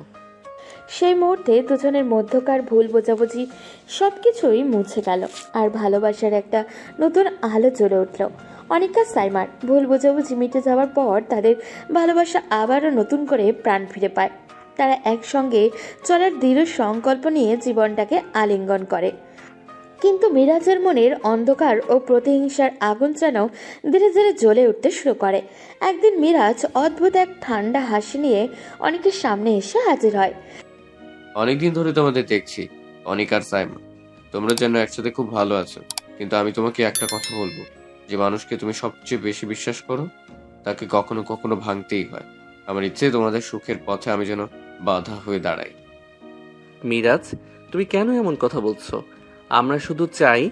সেই মুহূর্তে দুজনের মধ্যকার ভুল বোঝাবুঝি সবকিছুই মুছে গেল, আর ভালোবাসার একটা নতুন আলো জ্বলে উঠল। অনিকা সাইমার ভুল বোঝাবুঝি মিটে যাওয়ার পর তাদের ভালোবাসা আবারও নতুন করে প্রাণ ফিরে পায়। তারা একসঙ্গে চলার দৃঢ় সংকল্প নিয়ে জীবনটাকে আলিঙ্গন করে। কিন্তু মিরাজের মনের অন্ধকার ও প্রতিহিংসার আগুন যেন ধীরে ধীরে জ্বলে উঠতে শুরু করে। একদিন মিরাজ অদ্ভুত এক ঠান্ডা হাসি নিয়ে অনেকের সামনে এসে হাজির হয়। অনেকদিন ধরে তোমাদের দেখছি, অনিক আর সাইমা, তোমরা যেন একসাথে খুব ভালো আছো। কিন্তু আমি তোমাকে একটা কথা বলবো, যে মানুষকে তুমি সবচেয়ে বেশি বিশ্বাস করো তাকে কখনো কখনো ভাঙতেই হয়। আমার ইচ্ছে তোমাদের সুখের পথে আমি যেন বাধা হয়ে দাঁড়াই। মিরাজ, তুমি কেন এমন কথা বলছো? আমরা শুধু চাই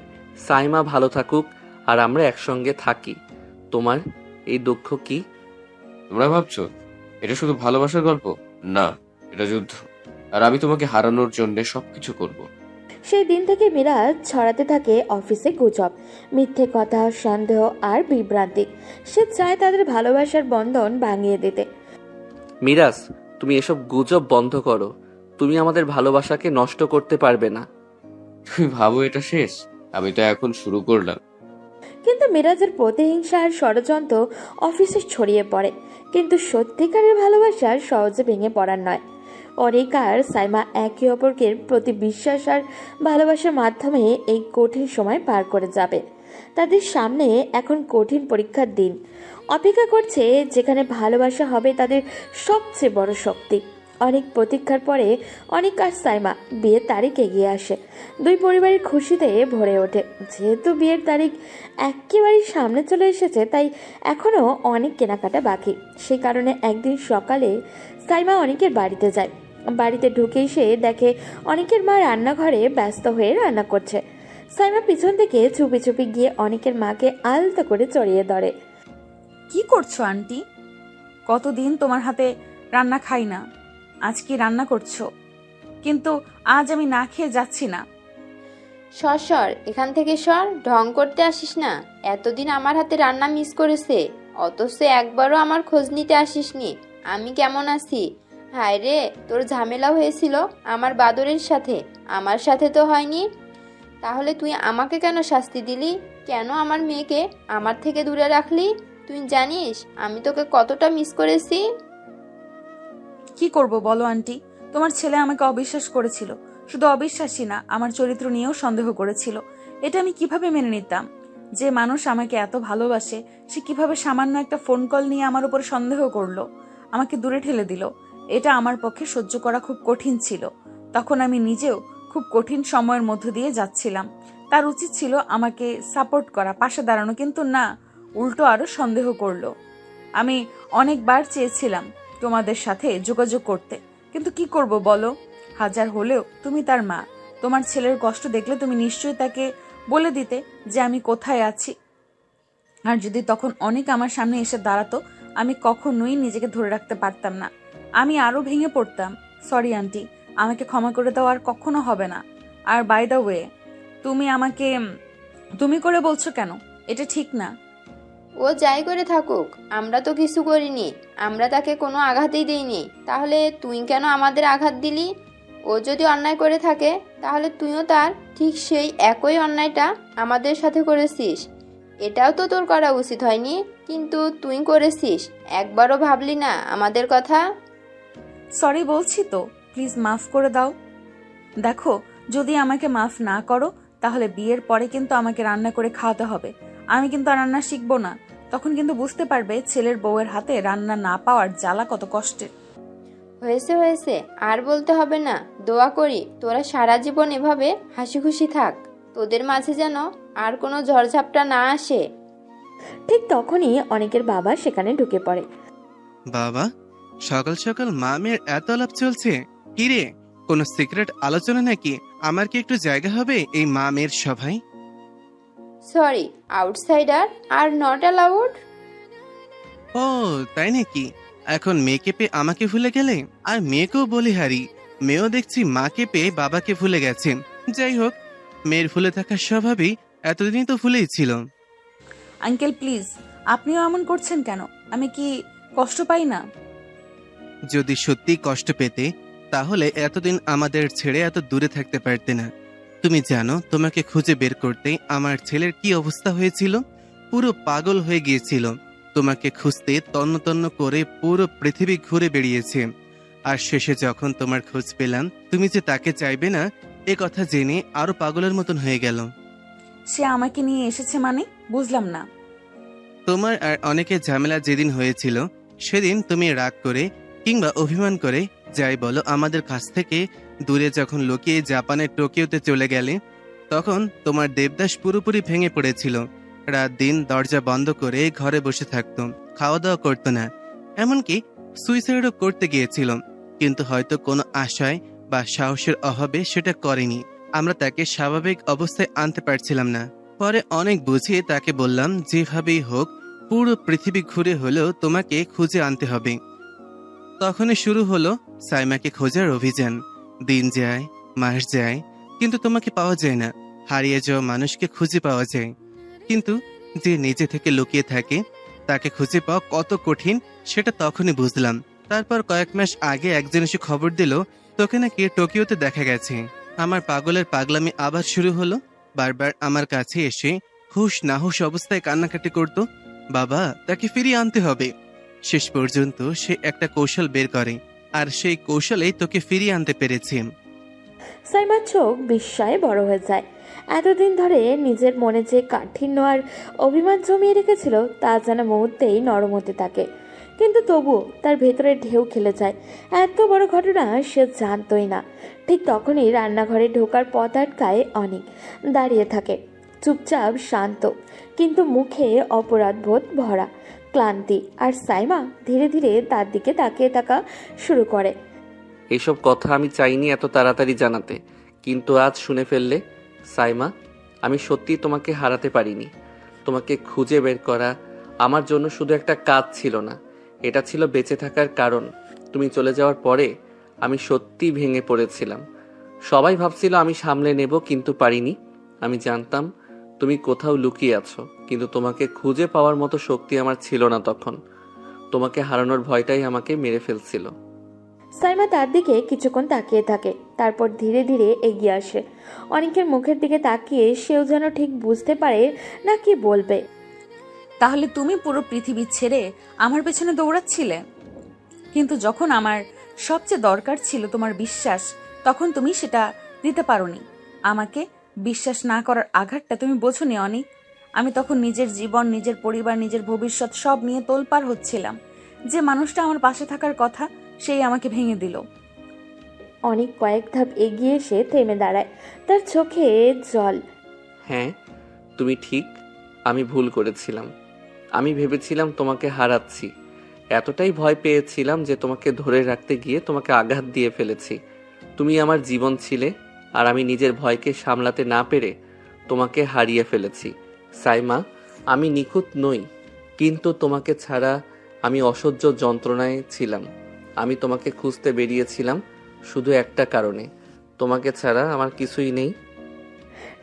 সাইমা ভালো থাকুক আর আমরা একসঙ্গে থাকি। তোমার এই দুঃখ কি? তোমরা ভাবছো এটা শুধু ভালোবাসার গল্প? না, এটা যুদ্ধ, আর আমি তোমাকে হারানোর জন্য সবকিছু করব। সেই দিন থেকে মিরাজ ছড়াতে থাকে অফিসে গুজব, মিথ্যে কথা, সন্দেহ আর বিভ্রান্তি। সে চায় তাদের ভালোবাসার বন্ধন ভাঙিয়ে দিতে। মিরাজ, তুমি এসব গুজব বন্ধ করো। তুমি আমাদের ভালোবাসাকে নষ্ট করতে পারবে না। তুমি ভাবো এটা শেষ? আমি তো এখন শুরু করলাম। কিন্তু মিরাজের প্রতিহিংসা আর ষড়যন্ত্র অফিসে ছড়িয়ে পড়ে, কিন্তু সত্যিকারের ভালোবাসা সহজে ভেঙে পড়ার নয়। অনিক আর সাইমা একে অপরকে প্রতি বিশ্বাস আর ভালোবাসার মাধ্যমে এই কঠিন সময় পার করে যাবে। তাদের সামনে এখন কঠিন পরীক্ষার দিন অপেক্ষা করছে, যেখানে ভালোবাসা হবে তাদের সবচেয়ে বড় শক্তি। অনেক প্রতীক্ষার পরে অনিক আর সাইমা বিয়ের তারিখ এগিয়ে আসে। দুই পরিবারের খুশিতে ভরে ওঠে। যেহেতু বিয়ের তারিখ একেবারেই সামনে চলে এসেছে, তাই এখনও অনেক কেনাকাটা বাকি। সেই কারণে একদিন সকালে সাইমা অনিকের বাড়িতে যায়। বাড়িতে ঢুকেই সে দেখে অনিকের মা রান্নাঘরে ব্যস্ত হয়ে রান্না করছে। সাইমা পিছন থেকে চুপি চুপি গিয়ে অনিকের মাকে আলতো করে জড়িয়ে ধরে। কি করছো আন্টি? কতদিন তোমার হাতে রান্না খাই না, আজ কি রান্না করছো? কিন্তু আজ আমি না খেয়ে যাচ্ছি না। সর এখান থেকে সর, ঢং করতে আসিস না। এতদিন আমার হাতে রান্না মিস করেছে, অথচ একবারও আমার খোঁজ নিতে আসিসনি আমি কেমন আছি। হায় রে, তোর ঝামেলা হয়েছিল আমার বাদরের সাথে, আমার সাথে তো হয়নি। তাহলে তুই আমাকে কেন শাস্তি দিলি? কেন আমার মেয়েকে আমার থেকে দূরে রাখলি? তুই জানিস আমি তোকে কতটা মিস করেছি। কি করব বলো আন্টি? তোমার ছেলে আমাকে অবিশ্বাস করেছিল। শুধু অবিশ্বাসী না, আমার চরিত্র নিয়েও সন্দেহ করেছিল। এটা আমি কিভাবে মেনে নিতাম? যে মানুষ আমাকে এত ভালোবাসে, সে কিভাবে সামান্য একটা ফোন কল নিয়ে আমার উপর সন্দেহ করলো, আমাকে দূরে ঠেলে দিল। এটা আমার পক্ষে সহ্য করা খুব কঠিন ছিল। তখন আমি নিজেও খুব কঠিন সময়ের মধ্য দিয়ে যাচ্ছিলাম। তার উচিত ছিল আমাকে সাপোর্ট করা, পাশে দাঁড়ানো, কিন্তু না, উল্টো আরো সন্দেহ করলো। আমি অনেকবার চেয়েছিলাম তোমাদের সাথে যোগাযোগ করতে, কিন্তু কি করব বলো? হাজার হলেও তুমি তার মা। তোমার ছেলের কষ্ট দেখলে তুমি নিশ্চয়ই তাকে বলে দিতে যে আমি কোথায় আছি। আর যদি তখন অনেক আমার সামনে এসে দাঁড়াতো, আমি কখনোই নিজেকে ধরে রাখতে পারতাম না। আমি আরো ভেঙে পড়তাম। সরি আন্টি, আমাকে ক্ষমা করে দাও, আর কখনো হবে না। আর বাই দ্য ওয়ে, তুমি আমাকে তুমি করে বলছো কেন? এটা ঠিক না। ও যাই করে থাকুক, আমরা তো কিছু করিনি, আমরা তাকে কোনো আঘাতই দিইনি। তাহলে তুই কেন আমাদের আঘাত দিলি? ও যদি অন্যায় করে থাকে, তাহলে তুইও তার ঠিক সেই একই অন্যায়টা আমাদের সাথে করেছিস। এটাও তো তোর করা উচিত হয়নি, কিন্তু তুই করেছিস। একবারও ভাবলি না আমাদের কথা? সরি বলছি তো, প্লিজ মাফ করে দাও। দেখো, যদি আমাকে মাফ না করো, তাহলে বিয়ের পরে কিন্তু আমাকে রান্না করে খাওয়াতে হবে। আমি কিন্তু আর রান্না শিখবো না। তখন কিন্তু বুঝতে পারবে ছেলের বউয়ের হাতে রান্না না পাওয়ার জ্বালা কত কষ্টের। হয়েছে, আর বলতে হবে না। দোয়া করি তোরা সারা জীবন এভাবে হাসি খুশি থাক, তোদের মাঝে যেন আর কোনো ঝড়ঝাপটা না আসে। ঠিক তখনই অনেকের বাবা সেখানে ঢুকে পড়ে। বাবা, সকাল সকাল মা মেয়ের এত আলাপ চলছে, কি রে? কোনো সিক্রেট আলোচনা নাকি? আমার কি একটু জায়গা হবে এই মা মেয়ের সভায়? Sorry, outsider are not allowed. ও তাই নাকি? এখন মেয়েকে পেয়ে আমাকে ভুলে গেলে? আর মেয়েকেও বলি হারি, মেয়েও দেখছি মাকে পেয়ে বাবাকে ভুলে গেছে। যাই হোক, মেয়ের ভুলে থাকার স্বভাবই এতদিনই তো ভুলেই ছিল। আঙ্কেল প্লিজ, আপনিও এমন করছেন কেন? আমি কি কষ্ট পাই না? যদি সত্যি কষ্ট পেতে, তাহলে এতদিন আমাদের ছেড়ে এত দূরে থাকতে পারতে না। তুমি জানো, তোমাকে খুঁজে বের করতে আমার ছেলের কি অবস্থা হয়েছিল? পুরো পাগল হয়ে গিয়েছিল। তোমাকে খুঁজতে তন্ন তন্ন করে পুরো পৃথিবী ঘুরে বেরিয়েছে। আর শেষে যখন তোমার খোঁজ পেলাম, তুমি যে তাকে চাইবে না, এ কথা জেনে আরো পাগলের মতন হয়ে গেল। সে আমাকে নিয়ে এসেছে মানে? বুঝলাম না। তোমার আর অনেকের ঝামেলা যেদিন হয়েছিল, সেদিন তুমি রাগ করে কিংবা অভিমান করে, যাই বলো, আমাদের কাছ থেকে দূরে যখন লুকিয়ে জাপানের টোকিওতে চলে গেলে, তখন তোমার দেবদাস পুরোপুরি ভেঙে পড়েছিল। রাত দিন দরজা বন্ধ করে ঘরে বসে থাকতো, খাওয়া দাওয়া করতো না, এমনকি সুইসাইডও করতে গিয়েছিল। কিন্তু হয়তো কোনো আশায় বা সাহসের অভাবে সেটা করেনি। আমরা তাকে স্বাভাবিক অবস্থায় আনতে পারছিলাম না। পরে অনেক বুঝিয়ে তাকে বললাম, যেভাবেই হোক পুরো পৃথিবী ঘুরে হলেও তোমাকে খুঁজে আনতে হবে। তখনই শুরু হলো সাইমাকে খোঁজার অভিযান। দিন যায়, মাস যায়, কিন্তু তোমাকে পাওয়া যায় না। হারিয়ে যাওয়া মানুষকে খুঁজে পাওয়া যায়, কিন্তু যে নিজে থেকে লুকিয়ে থাকে তাকে খুঁজে পাওয়া কত কঠিন সেটা তখনই বুঝলাম। তারপর কয়েক মাস আগে একজন এসে খবর দিল, তোকে নাকি টোকিওতে দেখা গেছে। আমার পাগলের পাগলামি আবার শুরু হলো। বারবার আমার কাছে এসে হুশ নাহুশ অবস্থায় কান্নাকাটি করত। বাবা তাকে ফিরিয়ে আনতে হবে। শেষ পর্যন্ত সে একটা কৌশল বের করে, আর সেই কৌশলেই তোকে ফিরিয়ে আনতে পেরেছি। সাইমার চোখ বিস্ময়ে বড় হয়ে যায়। এতদিন ধরে নিজের মনে যে কাঠিন্য আর অভিমান জমিয়ে রেখেছিল তা যেন মুহূর্তেই নরম হতে থাকে। কিন্তু তবুও তার ভেতরে ঢেউ খেলে যায়। এত বড় ঘটনা সে জানতই না। ঠিক তখনই রান্নাঘরে ঢোকার পথ আটকায় অনেক। দাঁড়িয়ে থাকে, চুপচাপ শান্ত, কিন্তু মুখে অপরাধবোধ ভরা, ক্লান্তি। আর সাইমা ধীরে ধীরে তার দিকে তাকিয়ে থাকা শুরু করে। এইসব কথা আমি চাইনি এত তাড়াতাড়ি জানাতে, কিন্তু আজ শুনে ফেললে। সাইমা, আমি সত্যি তোমাকে হারাতে পারিনি। তোমাকে খুঁজে বের করা আমার জন্য শুধু একটা কাজ ছিল না, এটা ছিল বেঁচে থাকার কারণ। তুমি চলে যাওয়ার পরে আমি সত্যি ভেঙে পড়েছিলাম। সবাই ভাবছিল আমি সামলে নেব, কিন্তু পারিনি। আমি জানতাম তুমি কোথাও লুকিয়ে আছো, কিন্তু তোমাকে খুঁজে পাওয়ার মতো শক্তি আমার ছিল না তখন। তোমাকে হারানোর ভয়টাই আমাকে মেরে ফেলছিল। সাইমা তার দিকে কিছুক্ষণ তাকিয়ে থাকে, তারপর ধীরে ধীরে এগিয়ে আসে। অনেকের মুখের দিকে তাকিয়ে সেও যেন ঠিক বুঝতে পারে না কি বলবে। তাহলে তুমি পুরো পৃথিবী ছেড়ে আমার পেছনে দৌড়াচ্ছিলে, কিন্তু যখন আমার সবচেয়ে দরকার ছিল তোমার বিশ্বাস, তখন তুমি সেটা দিতে পারোনি আমাকে। বিশ্বাস না করার আঘাতটা তুমি বোঝোনি অনি। আমি তখন নিজের জীবন, নিজের পরিবার, নিজের ভবিষ্যৎ সব নিয়ে তোলপাড় হচ্ছিলাম। যে মানুষটা আমার পাশে থাকার কথা, সেই আমাকে ভেঙে দিল। অনেক কয়েক ধাপ এগিয়ে এসে থেমে দাঁড়ায়, তার চোখে জল। হ্যাঁ, তুমি ঠিক। আমি ভুল করেছিলাম। আমি ভেবেছিলাম তোমাকে হারাচ্ছি। এতটাই ভয় পেয়েছিলাম যে তোমাকে ধরে রাখতে গিয়ে তোমাকে আঘাত দিয়ে ফেলেছি। তুমি আমার জীবন ছিলে, আর আমি নিজের ভয়কে সামলাতে না পেরে তোমাকে হারিয়ে ফেলেছি। সাইমা, আমি নিখুঁত নই, কিন্তু তোমাকে ছাড়া আমি অসহ্য যন্ত্রণায় ছিলাম। আমি তোমাকে খুঁজতে বেরিয়েছিলাম শুধু একটা কারণে, তোমাকে ছাড়া আমার কিছুই নেই।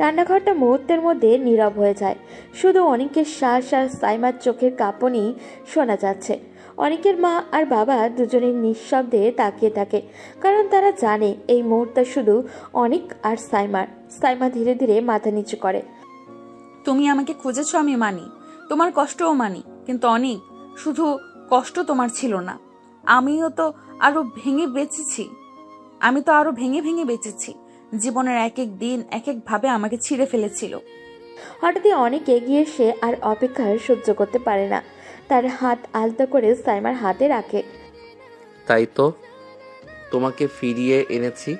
রান্নাঘরটা মুহূর্তের মধ্যে নীরব হয়ে যায়। শুধু অনেকের শ্বাস আর সাইমার চোখের কাঁপনি শোনা যাচ্ছে। অনেকের মা আর বাবা দুজনের নিঃশব্দে তাকিয়ে থাকে, কারণ তারা জানে এই মুহূর্তে শুধু অনেক আর সাইমার। সাইমা ধীরে ধীরে মাথা নিচু করে। তুমি আমাকে খুঁজেছো, আমি মানি, তোমার কষ্টও মানি, কিন্তু অনেক শুধু কষ্ট তোমার ছিল না। আমিও তো আরো ভেঙে বেঁচেছি। আমি তো আরো ভেঙে ভেঙে বেঁচেছি। জীবনের এক এক দিন এক এক ভাবে আমাকে ছিঁড়ে ফেলেছিল। হঠাৎই অনেক এগিয়ে এসে আর অপেক্ষা সহ্য করতে পারে না, তার হাত আলতো করে সাইমার হাতে রাখে। তাই তো তোমাকে ফিরিয়ে এনেছি।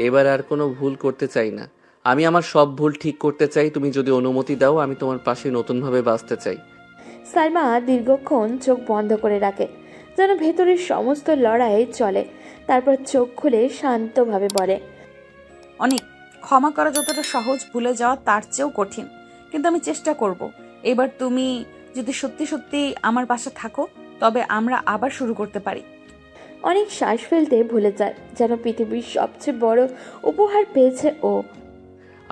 এবার আর কোনো ভুল করতে চাই না। আমি আমার সব ভুল ঠিক করতে চাই। তুমি যদি অনুমতি দাও, আমি তোমার পাশে নতুনভাবে বাঁচতে চাই। সাইমা দীর্ঘক্ষণ চোখ বন্ধ করে রাখে, যেন ভেতরের সমস্ত লড়াই চলে। তারপর চোখ খুলে শান্তভাবে বলে, অনেক ক্ষমা করা যতটা সহজ, ভুলে যাওয়া তার চেয়েও কঠিন। কিন্তু আমি চেষ্টা করব। এবার তুমি যদি সত্যি সত্যি আমার পাশে থাকো, তবে আমরা আবার শুরু করতে পারি। অনেক শ্বাস ফেলতে ভুলে যায়, যেন পৃথিবীর সবচেয়ে বড় উপহার পেয়েছে ও।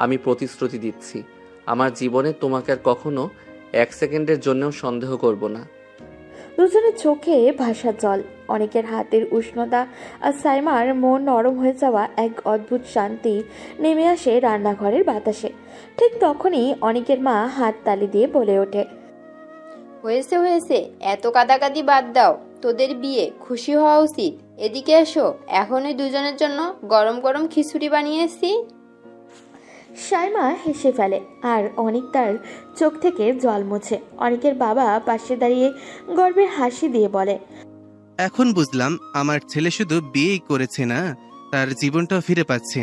আমি প্রতিশ্রুতি দিচ্ছি, আমার জীবনে তোমাকে আর কখনো এক সেকেন্ডের জন্যও সন্দেহ করব না। দুজনের চোখে ভাসা জল, অনেকের হাতের উষ্ণতা আর সাইমার মন নরম হয়ে যাওয়া এক অদ্ভুত শান্তি নেমে আসে রান্নাঘরের বাতাসে। ঠিক তখনই অনেকের মা হাত তালি দিয়ে বলে ওঠে, হয়েছে হয়েছে, এত কাদাকাদি বাদ দাও। তোদের বিয়ে, খুশি হওয়া উচিত। এদিকে এসো, এখনই দুজনের জন্য গরম গরম খিচুড়ি বানিয়েছি। সাইমা হেসে ফেলে, আর অনেক তার চোখ থেকে জল মুছে। অনেকের বাবা পাশে দাঁড়িয়ে গর্বের হাসি দিয়ে বলে, এখন বুঝলাম আমার ছেলে শুধু বিয়েই করেছে না, তার জীবনটাও ফিরে পাচ্ছে।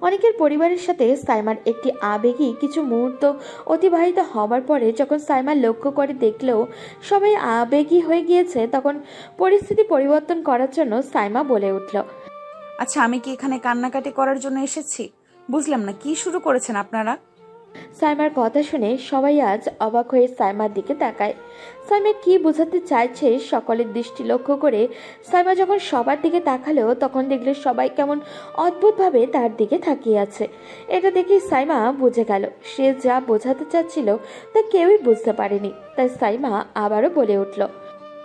অনেকের পরিবারের সাথে সাইমার একটি আবেগী কিছু মুহূর্ত অতিবাহিত হবার পরে যখন সাইমা লক্ষ্য করে দেখলেও সবাই আবেগী হয়ে গিয়েছে, তখন পরিস্থিতি পরিবর্তন করার জন্য সাইমা বলে উঠল, আচ্ছা, আমি কি এখানে কান্নাকাটি করার জন্য এসেছি? বুঝলাম না, কি শুরু করেছেন আপনারা? সাইমার কথা শুনে সবাই আজ অবাক হয়ে সাইমার দিকে তাকায়। সাইমা কি বোঝাতে চাইছে সকলের দৃষ্টি লক্ষ্য করে সাইমা যখন সবার দিকে তাকালো, তখন দেখলে সবাই কেমন অদ্ভুতভাবে তার দিকে তাকিয়ে আছে। এটা দেখে সাইমা বুঝে গেল সে যা বোঝাতে চাচ্ছিল তা কেউই বুঝতে পারেনি। তাই সাইমা আবারও বলে উঠল,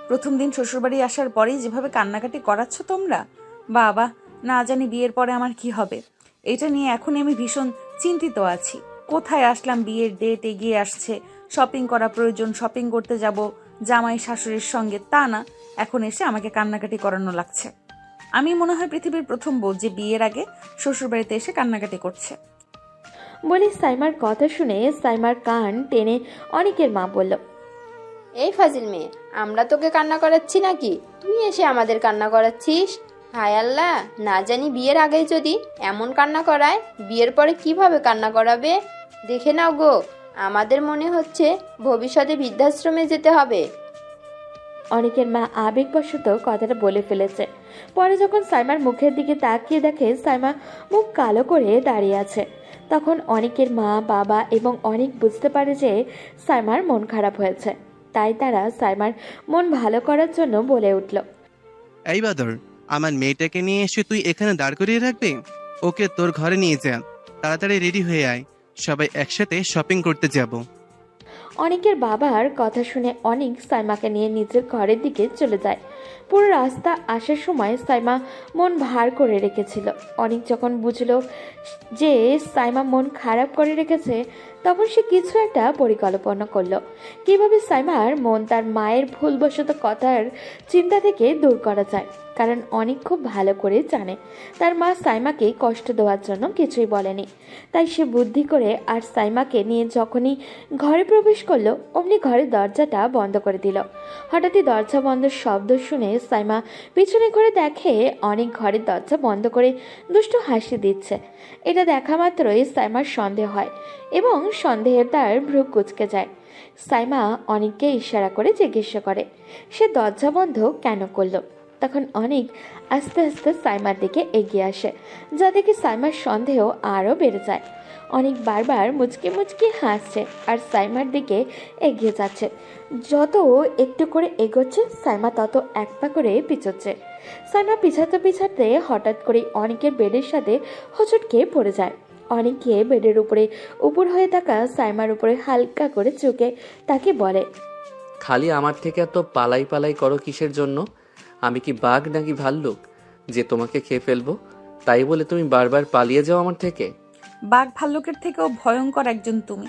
প্রথম দিন শ্বশুরবাড়ি আসার পরেই যেভাবে কান্নাকাটি করাচ্ছ তোমরা, বাবা, না জানি বিয়ের পরে আমার কি হবে। এটা নিয়ে এখনই আমি ভীষণ চিন্তিত আছি। কোথায় আসলাম, বিয়ের ডেট এগিয়ে আসছে, শপিং করা প্রয়োজন, শপিং করতে যাব জামাই শাশুড়ির সঙ্গে, তা না এখন এসে আমাকে কান্নাকাটি করানো লাগছে। আমি মনে হয় পৃথিবীর প্রথম বউ যে বিয়ের আগে শ্বশুরবাড়িতে এসে কান্নাকাটি করছে। বলে সাইমার কথা শুনে সাইমার কান টেনে অনেকের মা বলল, এই ফাজিল মেয়ে, আমরা তোকে কান্না করাচ্ছি নাকি? তুই এসে আমাদের কান্না করাচ্ছিস? হায় আল্লাহ, না জানি বিয়ের আগে যদি এমন কান্না করায়, বিয়ের পরে কিভাবে কান্না করাবে। দেখে নাও গো, আমাদের মনে হচ্ছে ভবিষ্যতে বৃদ্ধাশ্রমে যেতে হবে। অনেকের মা আবেগবশত কথাটা বলে ফেলেছে। পরে যখন সাইমার মুখের দিকে তাকিয়ে দেখে সাইমা মুখ কালো করে দাঁড়িয়ে আছে, তখন অনেকের মা বাবা এবং অনেক বুঝতে পারে যে সাইমার মন খারাপ হয়েছে। তাই তারা সাইমার মন ভালো করার জন্য বলে উঠল, এই বাদর, আমার মেয়েটাকে নিয়ে এসে তুই এখানে দাঁড় করিয়ে রাখবি? ওকে তোর ঘরে নিয়ে যা, তাড়াতাড়ি রেডি হয়ে আয়, সবাই একসাথে শপিং করতে যাব। অনেকের বাবার কথা শুনে অনেক সাইমাকে নিয়ে নিজের ঘরের দিকে চলে যায়। পুরো রাস্তা আসার সময় সাইমা মন ভার করে রেখেছিল। অনেক যখন বুঝলো যে সাইমা মন খারাপ করে রেখেছে, তখন সে কিছু একটা পরিকল্পনা করলো কিভাবে সাইমার মন তার মায়ের ভুলবশত কথার চিন্তা থেকে দূর করা যায়। কারণ অনেক খুব ভালো করে জানে তার মা সাইমাকে কষ্ট দেওয়ার জন্য কিছুই বলেনি। তাই সে বুদ্ধি করে আর সাইমাকে নিয়ে যখনই ঘরে প্রবেশ করলো, অমনি ঘরের দরজাটা বন্ধ করে দিল। হঠাৎই দরজা বন্ধের শব্দ শুনে সাইমা পিছনে ঘুরে দেখে অনেক ঘরের দরজা বন্ধ করে দুষ্টু হাসি দিচ্ছে। এটা দেখা মাত্রই সাইমার সন্দেহ হয় এবং সন্দেহের তার ভ্রু কুঁচকে যায়। সাইমা অনেককে ইশারা করে জিজ্ঞাসা করে সে দরজা বন্ধ কেন করলো। তখন অনেক আস্তে আস্তে সাইমার দিকে এগিয়ে আসে, যা দেখে সাইমার সন্দেহ আরও বেড়ে যায়। অনেক বারবার মুচকি মুচকি হাসছে আর সাইমার দিকে এগিয়ে যাচ্ছে। যত একটু করে এগোচ্ছে সাইমা তত এক পা করে পিছোচ্ছে। সাইমা পিছাতে পিছাতে হঠাৎ করে অনেকের বেডের সাথে হোঁচট খেয়ে পড়ে যায়। অনেকে বেডের উপরে উপর হয়ে থাকা সাইমার উপরে হালকা করে চোখে তাকে বলে, খালি আমার থেকে এত পালাই পালাই করো কিসের জন্য? আমি কি বাঘ নাকি ভাল্লুক যে তোমাকে খেয়ে ফেলবো? তাই বলে তুমি বারবার পালিয়ে যাও আমার থেকে? বাঘ ভাল্লুকের থেকেও ভয়ঙ্কর একজন তুমি,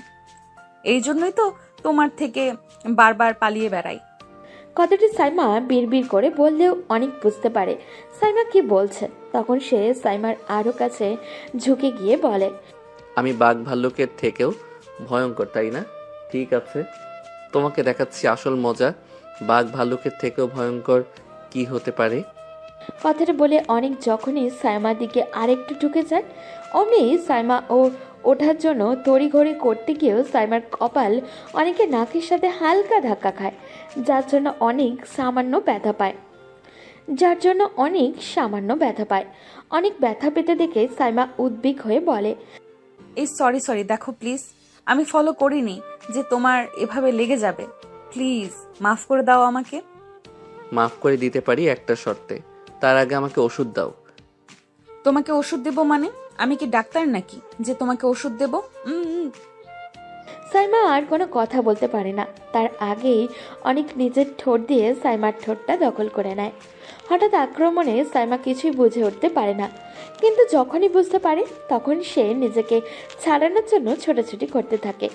এই জন্যই তো তোমার থেকে বারবার পালিয়ে বেড়াই। কথাটি সাইমা বিড়বিড় করে বললেও অনেক বুঝতে পারে সাইমা কি বলছে। তখন সে সাইমার আরও কাছে ঝুঁকে গিয়ে বলে, আমি বাঘ ভাল্লুকের থেকেও ভয়ঙ্কর, তাই না? ঠিক আছে, তোমাকে দেখাচ্ছি আসল মজা। বাঘ ভাল্লুকের থেকেও ভয়ঙ্কর কি হতে পারে? কথাটা বলে অনেক যখনই সাইমার দিকে আরেকটু ঢুকে যায়, অমনি সাইমা ও ওঠার জন্য তড়িঘড়ি করতে গিয়েও সাইমার কপাল অনেকের নাকের সাথে হালকা ধাক্কা খায়, যার জন্য অনেক সামান্য ব্যথা পায়। অনেক ব্যথা পেতে দেখে সাইমা উদ্বিগ হয়ে বলে, এই সরি দেখো প্লিজ, আমি ফলো করিনি যে তোমার এভাবে লেগে যাবে। প্লিজ মাফ করে দাও আমাকে। মাফ করে দিতে পারি একটা শর্তে। তার আগে আমাকে ওষুধ দাও। তোমাকে ওষুধ দেব মানে? আমি কি ডাক্তার নাকি যে তোমাকে ওষুধ দেব? সাইমা আর কোনো কথা বলতে পারে না। তার আগেই অনেক নিজের ঠোঁট দিয়ে সাইমার ঠোঁটটা দখল করে নেয়। হঠাৎ আক্রমণে সাইমা কিছুই বুঝে উঠতে পারে না, কিন্তু যখনই বুঝতে পারে তখন সে নিজেকে ছাড়ানোর জন্য ছোটাছুটি করতে থাকে।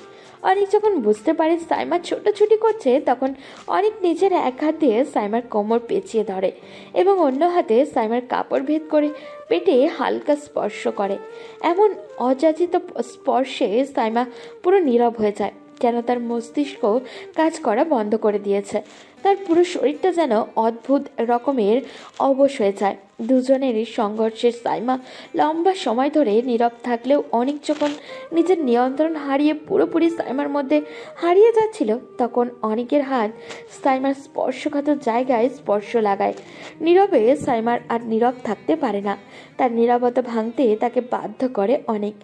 অনেক যখন বুঝতে পারে সাইমা ছোটাছুটি করছে, তখন অনেক নিজের এক হাত দিয়ে সাইমার কোমর পেঁচিয়ে ধরে এবং অন্য হাতে সাইমার কাপড় ভেদ করে পেটে হালকা স্পর্শ করে। এমন অযাচিত স্পর্শে সাইমা পুরো নীরব হয়ে যায়, যেন তার মস্তিষ্ক কাজ করা বন্ধ করে দিয়েছে। তার পুরো শরীরটা যেন অদ্ভুত রকমের অবশ হয়ে যায়। দুজনেরই সংঘর্ষের সাইমা লম্বা সময় ধরে নীরব থাকলেও অনেক যখন নিজের নিয়ন্ত্রণ হারিয়ে পুরোপুরি সাইমার মধ্যে হারিয়ে যাচ্ছিল, তখন অনেকের হাত সাইমার স্পর্শকাতর জায়গায় স্পর্শ লাগায়। নীরবে সাইমার আর নীরব থাকতে পারে না। তার নীরবতা ভাঙতে তাকে বাধ্য করে অনেক।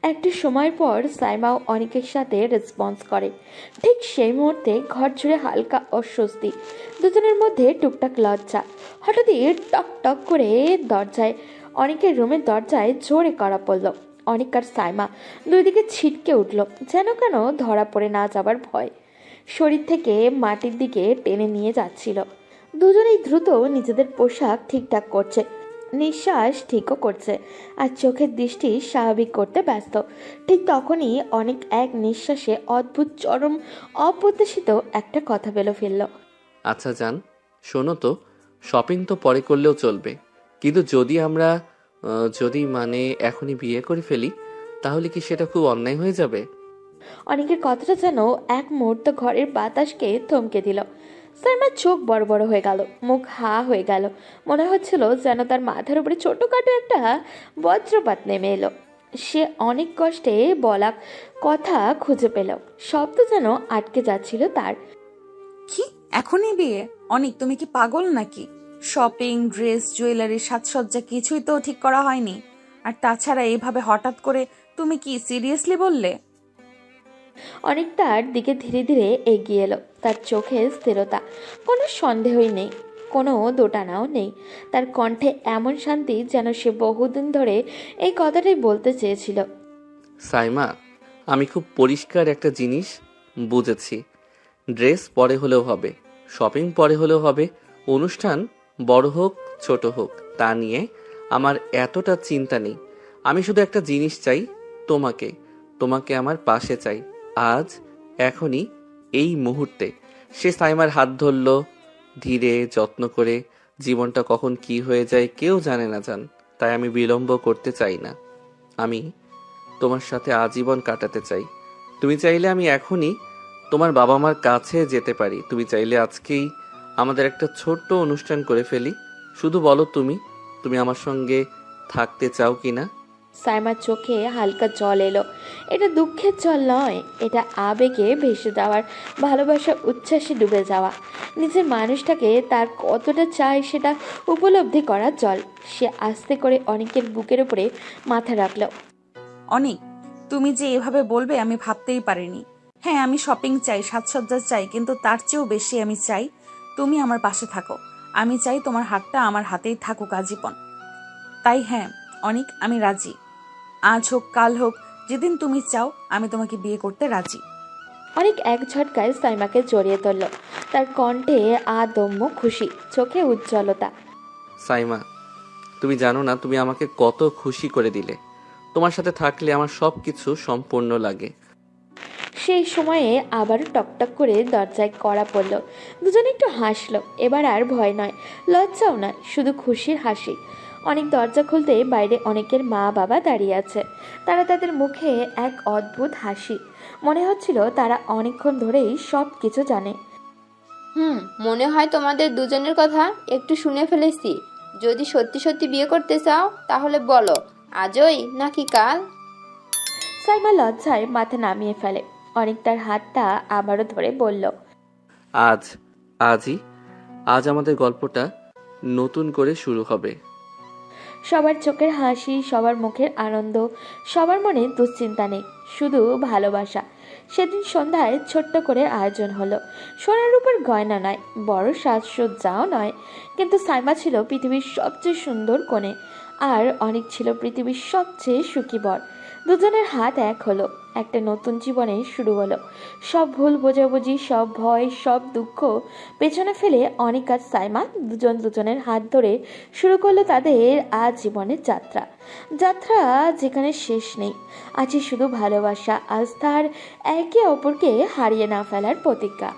একটা সময় পর সাইমাও অনেকের সাথে রেসপন্স করে। ঠিক সেই মুহূর্তে ঘর জুড়ে হালকা অস্বস্তি, দুজনের মধ্যে টুকটাক লজ্জা। হঠাৎই টক টক করে দরজায় অনেকের রুমের দরজায় জোরে করা পড়ল। অনেক আর সাইমা দুই দিকে ছিটকে উঠল, যেন কেন ধরা পড়ে না যাবার ভয় শরীর থেকে মাটির দিকে টেনে নিয়ে যাচ্ছিল। দুজনেই দ্রুত নিজেদের পোশাক ঠিকঠাক করছে। নিঃশ্বাস ঠিকও করছে আর চোখের দৃষ্টি স্বাভাবিক করতে ব্যস্ত। ঠিক তখনই অনেক এক নিঃশ্বাসে অদ্ভুত চরম অপ্রত্যাশিত একটা কথা বেলো ফেলল। আচ্ছা জান, শোনো তো, শপিং তো পরে করলেও চলবে, কিন্তু যদি আমরা যদি মানে এখনই বিয়ে করে ফেলি, তাহলে কি সেটা খুব অন্যায় হয়ে যাবে? অনেকের কথাটা যেন এক মুহূর্ত ঘরের বাতাসকে থমকে দিল। সাইমার চোখ বড় বড় হয়ে গেল, মুখ হা হয়ে গেল। মনে হচ্ছিল যেন তার মাথার উপরে ছোটখাটো একটা বজ্রপাত নেমে এলো। সে অনেক কষ্টে বলা কথা খুঁজে পেল, শব্দ যেন আটকে যাচ্ছিল তার। কি এখনই বিয়ে? অনেক, তুমি কি পাগল নাকি? শপিং, ড্রেস, জুয়েলারি, সাজসজ্জা কিছুই তো ঠিক করা হয়নি। আর তাছাড়া এইভাবে হঠাৎ করে তুমি কি সিরিয়াসলি বললে? অনেক তার দিকে ধীরে ধীরে এগিয়ে এলো, তার চোখে স্থিরতা, কোনো সন্দেহই নেই, কোনো দোটানাও নেই। তার কণ্ঠে এমন শান্তি যেন সে বহুদিন ধরে এই কথাটাই বলতে চেয়েছিল। সাইমা, আমি খুব পরিষ্কার একটা জিনিস বুঝেছি। ড্রেস পরে হলেও হবে, শপিং পরে হলেও হবে, অনুষ্ঠান বড় হোক ছোট হোক তা নিয়ে আমার এতটা চিন্তা নেই। আমি শুধু একটা জিনিস চাই, তোমাকে তোমাকে আমার পাশে চাই, আজ, এখনই, এই মুহূর্তে। সে সাইমার হাত ধরল ধীরে যত্ন করে। জীবনটা কখন কি হয়ে যায় কেউ জানে না জান, তাই আমি বিলম্ব করতে চাই না। আমি তোমার সাথে আজীবন কাটাতে চাই। তুমি চাইলে আমি এখনই তোমার বাবা মার কাছে যেতে পারি, তুমি চাইলে আজকেই আমাদের একটা ছোট্ট অনুষ্ঠান করে ফেলি। শুধু বলো তুমি তুমি আমার সঙ্গে থাকতে চাও কি না? সাইমার চোখে হালকা জল এলো। এটা দুঃখের জল নয়, এটা আবেগে ভেসে যাওয়ার, ভালোবাসার উচ্ছ্বাসে ডুবে যাওয়া, নিজের মানুষটাকে তার কতটা চায় সেটা উপলব্ধি করার জল। সে আস্তে করে অনেকের বুকের উপরে মাথা রাখলো। অনেক, তুমি যে এভাবে বলবে আমি ভাবতেই পারিনি। হ্যাঁ, আমি শপিং চাই, সাজসজ্জা চাই, কিন্তু তার চেয়েও বেশি আমি চাই তুমি আমার পাশে থাকো। আমি চাই তোমার হাতটা আমার হাতেই থাকুক আজীবন। তাই হ্যাঁ অনেক, আমি রাজি। আজ হোক কাল হোক, যেদিন তুমি চাও আমি তোমাকে বিয়ে করতে রাজি। অনেক এক ঝটকায় সাইমাকে জড়িয়ে ধরল, তার কণ্ঠে আদম্য খুশি, চোখে উজ্জ্বলতা। সাইমা, তুমি জানো না তুমি আমাকে কত খুশি করে দিলে। তোমার সাথে থাকলে আমার সব কিছু সম্পূর্ণ লাগে। সেই সময়ে আবারও টকটক করে দরজায় কড়া পড়ল। দুজনে একটু হাসলো, এবার আর ভয় নয়, লজ্জাও নয়, শুধু খুশির হাসি। অনেক দরজা খুলতে বাইরে অনেকের মা বাবা দাঁড়িয়ে আছে। তারা তাদের মুখে এক অদ্ভুত হাসি, মনে হচ্ছিল তারা অনেকক্ষণ ধরেই সব কিছু জানে। মনে হয় তোমাদের দুজনের কথা একটু শুনে ফেলেছি। যদি সত্যি সত্যি বিয়ে করতে চাও তাহলে বলো, আজই নাকি কাল? সাইমা লজ্জায় মাথা নামিয়ে ফেলে। অনেক তার হাতটা আবারও ধরে বলল, আজ, আজই, আজ আমাদের গল্পটা নতুন করে শুরু হবে। সবার চোখের হাসি, সবার মুখের আনন্দ, সবার মনে দুশ্চিন্তা নেই, শুধু ভালোবাসা। সেদিন সন্ধ্যায় ছোট্ট করে আয়োজন হলো। সোনার উপর গয়না নয়, বড় সাজসজ্জাও নয়, কিন্তু সাইমা ছিল পৃথিবীর সবচেয়ে সুন্দর কোণে, আর অনেক ছিল পৃথিবীর সবচেয়ে সুখী বর। দুজনের হাত এক হলো, একটা নতুন জীবনের শুরু হলো। সব ভুল বোঝাবুঝি, সব ভয়, সব দুঃখ পেছনে ফেলে অনেক আর সাইমা দুজন দুজনের হাত ধরে শুরু করলো তাদের আজ জীবনের যাত্রা। যাত্রা যেখানে শেষ নেই, আছে শুধু ভালোবাসা, আস্থার, একে অপরকে হারিয়ে না ফেলার প্রতিজ্ঞা।